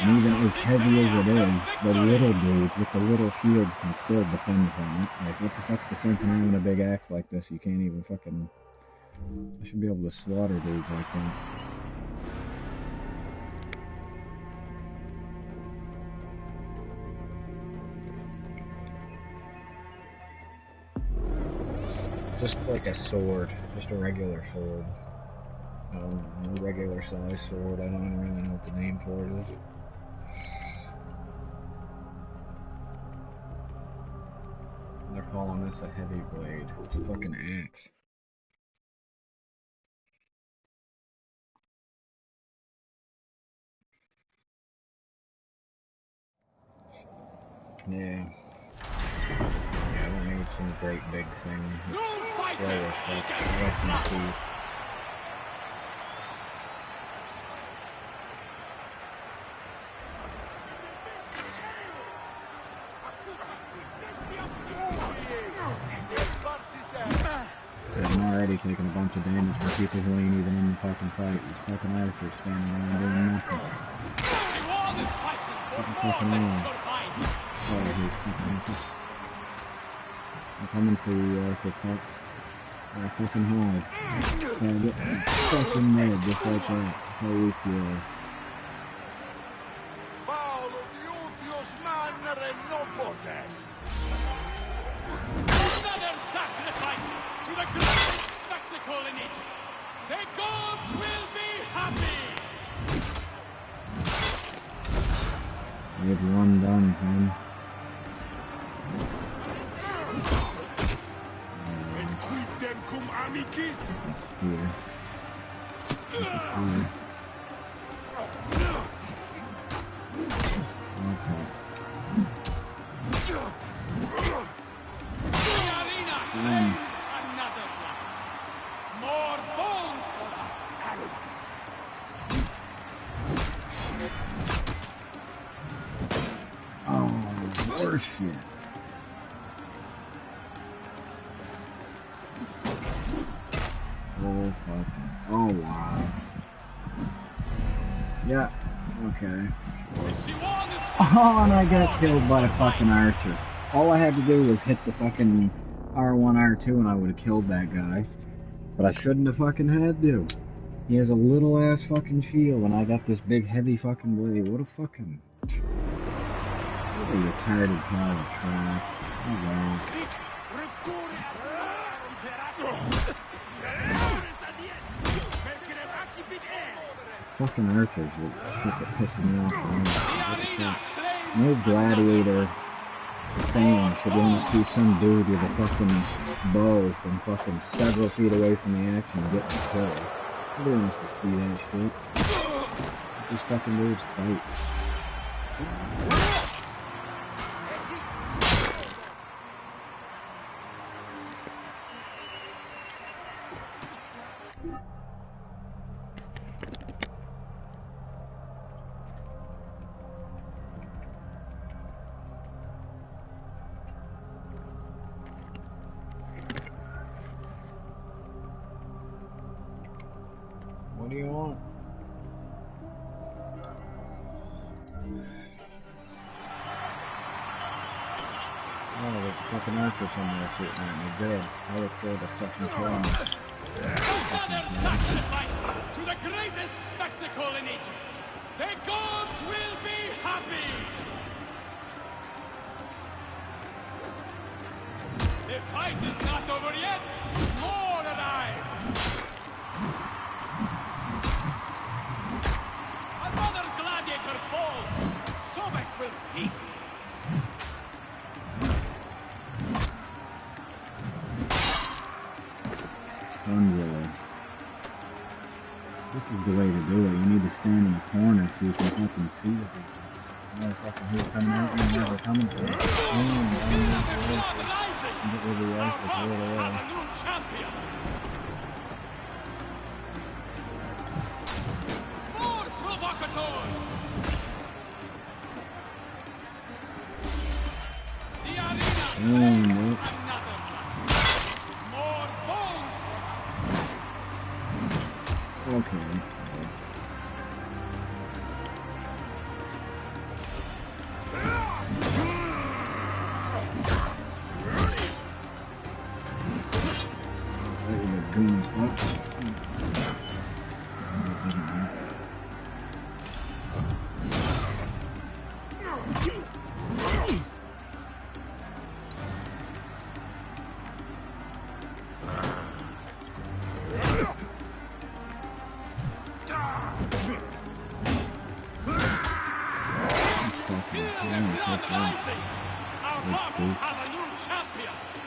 And even as heavy as it is, the little dudes with the little shields can still defend from it. Like, what the fuck's the sense in having a big axe like this? You can't even fucking... I should be able to slaughter dudes like that. Just like a sword, just a regular sword. A regular size sword. I don't even really know what the name for it is. They're calling this a heavy blade. It's a fucking axe. Yeah. Yeah, I don't need some great big thing. It's slow as fuck. I like them too. I'm already taking a bunch of damage from people who ain't even in the fucking fight. These fucking archers standing around doing nothing. Fucking around. Oh, these fucking archers. I'm coming for you, archer cucks. They're fucking hard. They're getting fucking mad just like that. How weak you are. Paolo Diutius Mannere Nobodes! Another sacrifice to the greatest spectacle in Egypt! The gods will be happy! We have one done, son. And quid dem cum amicis? Here. Okay. The arena claims another life. More bones for our animals. Oh, worse shit. Oh, fucking. Oh, wow. Yeah, okay. Oh, and I got killed by a fucking archer. All I had to do was hit the fucking R1, R2, and I would have killed that guy. But I shouldn't have fucking had to. He has a little ass fucking shield, and I got this big heavy fucking blade. What a fucking... What a retarded pile of trash. Oh, wow. Fucking archers are pissing me off. No gladiator fan should want to see some dude with a fucking bow from fucking several feet away from the action getting killed. Nobody wants to see that shit. Let these fucking dudes fight. What do you want? Oh, there's a fucking archer somewhere shooting at me. Good. I look forward to fucking killing him. Another sacrifice to the greatest spectacle in Egypt. The gods will be happy. The fight is not over yet. More arrive. Another gladiator falls. Sobek will feast. Unreal. This is the way to do it. You need to stand in the corner so you can fucking see the people. Motherfucker who's coming out and never coming for it. Get rid of the rifle, throw it away. More provocateurs! The arena! Nope. More bones! Okay.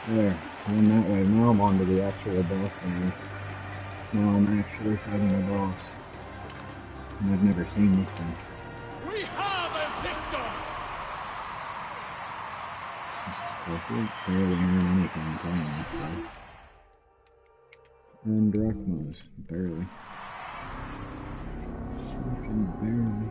There, went that way. Now I'm on to the actual boss game. Now I'm actually fighting the boss. And I've never seen this one. We have a victor! I barely earn anything playing this stuff. Earn drachmas. Barely. Fucking barely.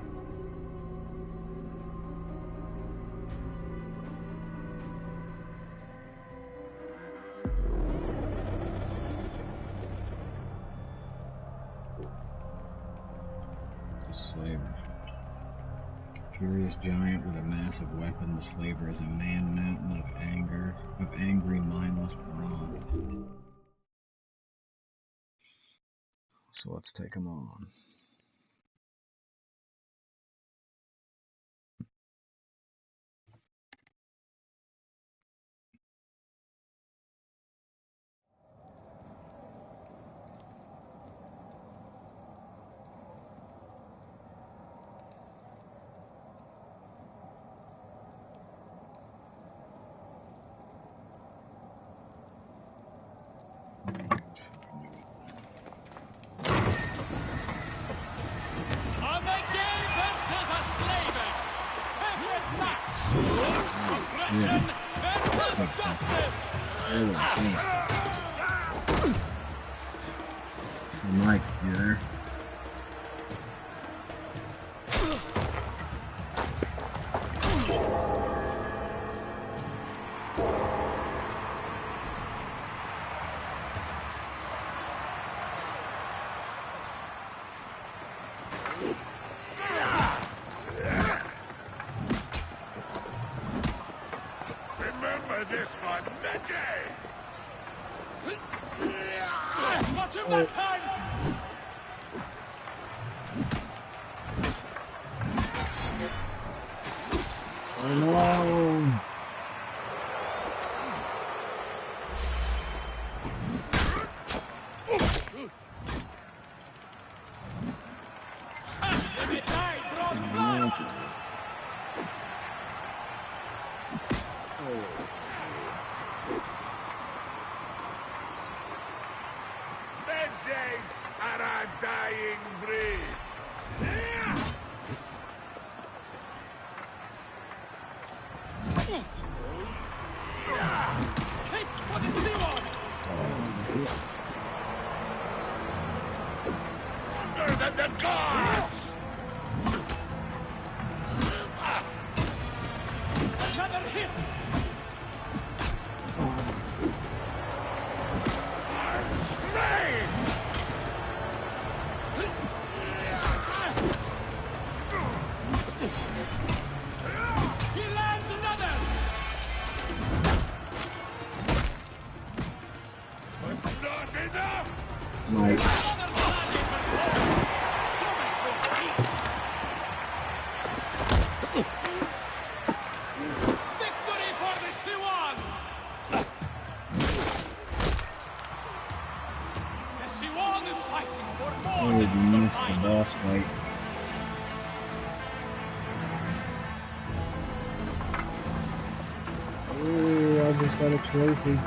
Furious giant with a massive weapon, the slaver is a man-mountain of angry, mindless brawn. So let's take him on. Mike, you there? Remember this one, Veggie! Not in that time! Oh no! Vengeance are a dying breed! Hit for the Simon! Under the gods! Another hit! Strange! He lands another! But not enough! Might. Victory for the Siwan! The Siwan is fighting for more Oh, than you missed the survival. boss fight. Oh, I just got a trophy.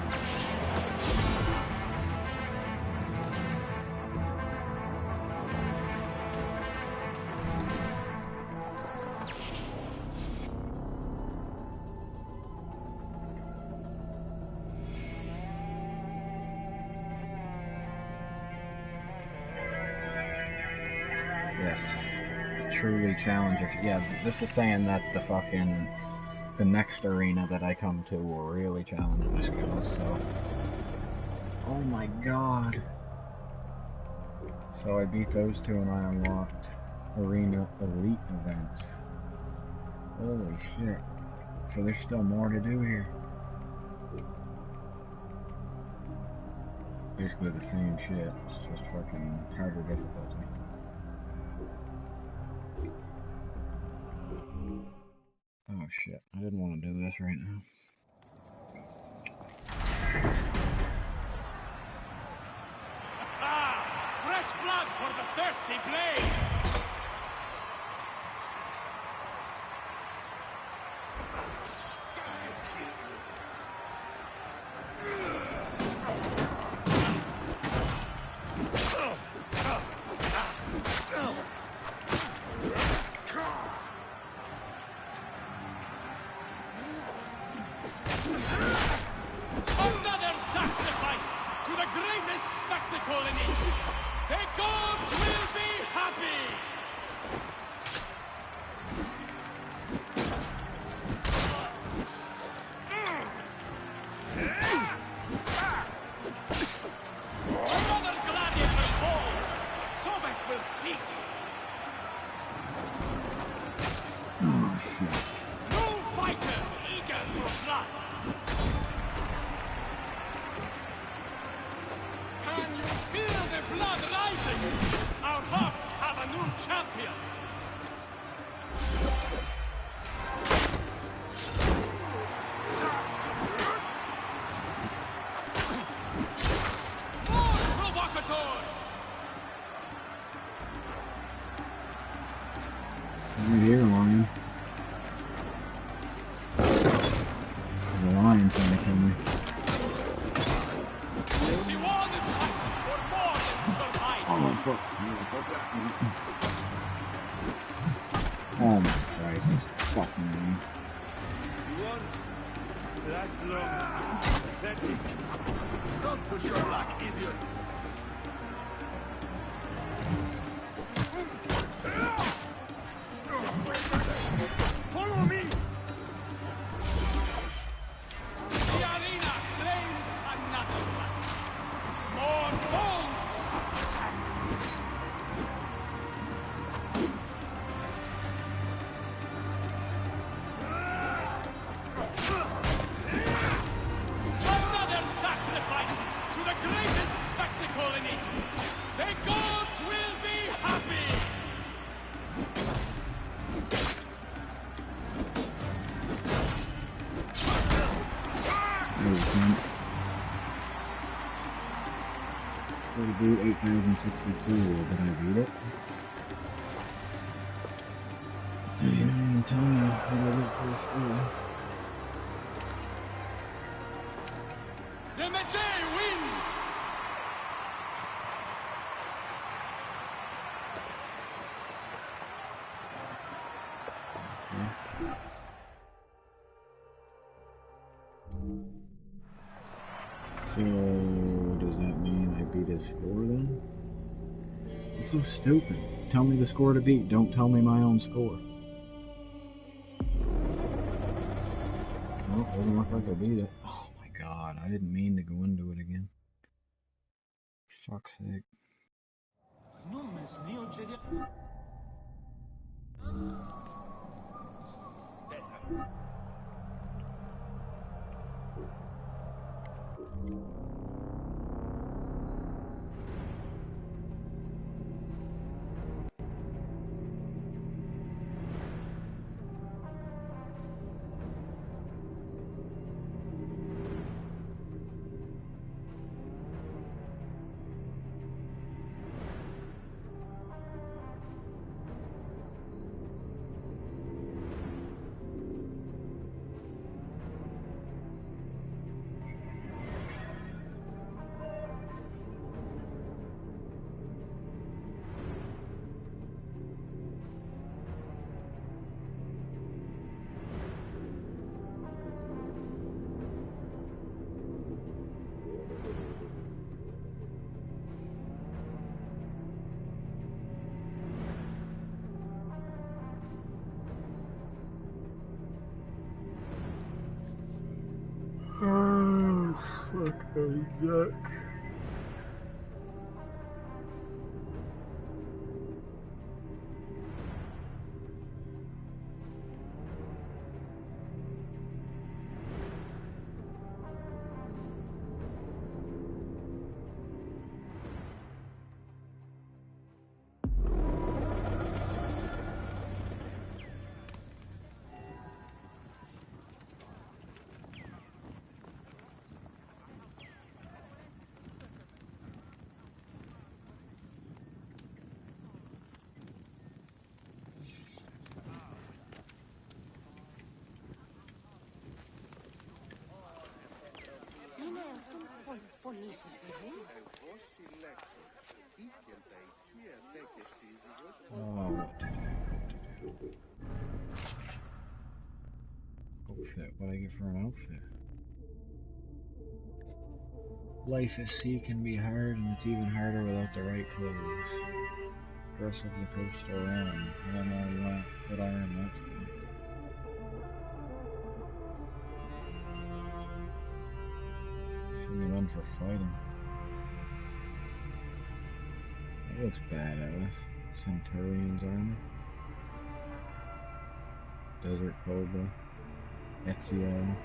Yes. Truly challenge if yeah, this is saying that the next arena that I come to will really challenge my skills, so oh my god. So I beat those two and I unlocked Arena Elite events. Holy shit. So there's still more to do here. Basically the same shit, it's just fucking harder difficulty. Oh shit, I didn't want to do this right now. Ah! Fresh blood for the thirsty blade! Another sacrifice to the greatest spectacle in Egypt! The gods will be happy! Another gladiator falls! Sobek will feast! Oh shit. No fighters eager for blood! Can you feel the blood rising? Our hearts have a new champion! More provocateurs! Right here, lion. The lion trying to kill me. Siwan is fighting for more than survival! Oh fuck. Oh my Christ, this fucking thing. You want? That's long. Pathetic. Don't push your luck, idiot. Follow me! The arena claims another fight! More bones! Another sacrifice to the greatest spectacle in Egypt! The gods will be happy! There we go. What do 8,062? Did I beat it? You didn't even tell me what I did for school. The Magi wins! So, does that mean I beat his score then? It's so stupid. Tell me the score to beat, don't tell me my own score. Nope, doesn't look like I beat it. Oh my god, I didn't mean to go into it again. Fuck's sake. Yuck. Outfit, what do I get for an outfit? Life at sea can be hard, and it's even harder without the right clothes. Dress with the coastal realm. I don't know what iron that's for. Shouldn't have been for fighting. That looks badass. Centurion's armor. Desert Cobra. Ezio.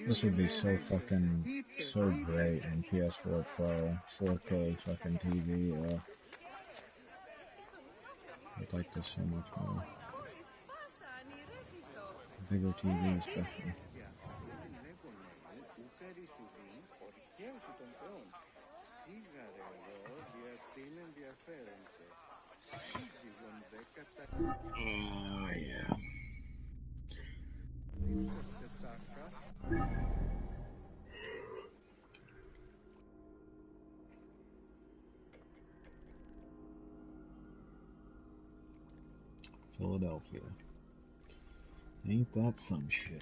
This would be so fucking, so great on PS4 Pro, 4K fucking TV, I'd like this so much more. Bigger TV especially. Oh yeah. Philadelphia. Ain't that some shit?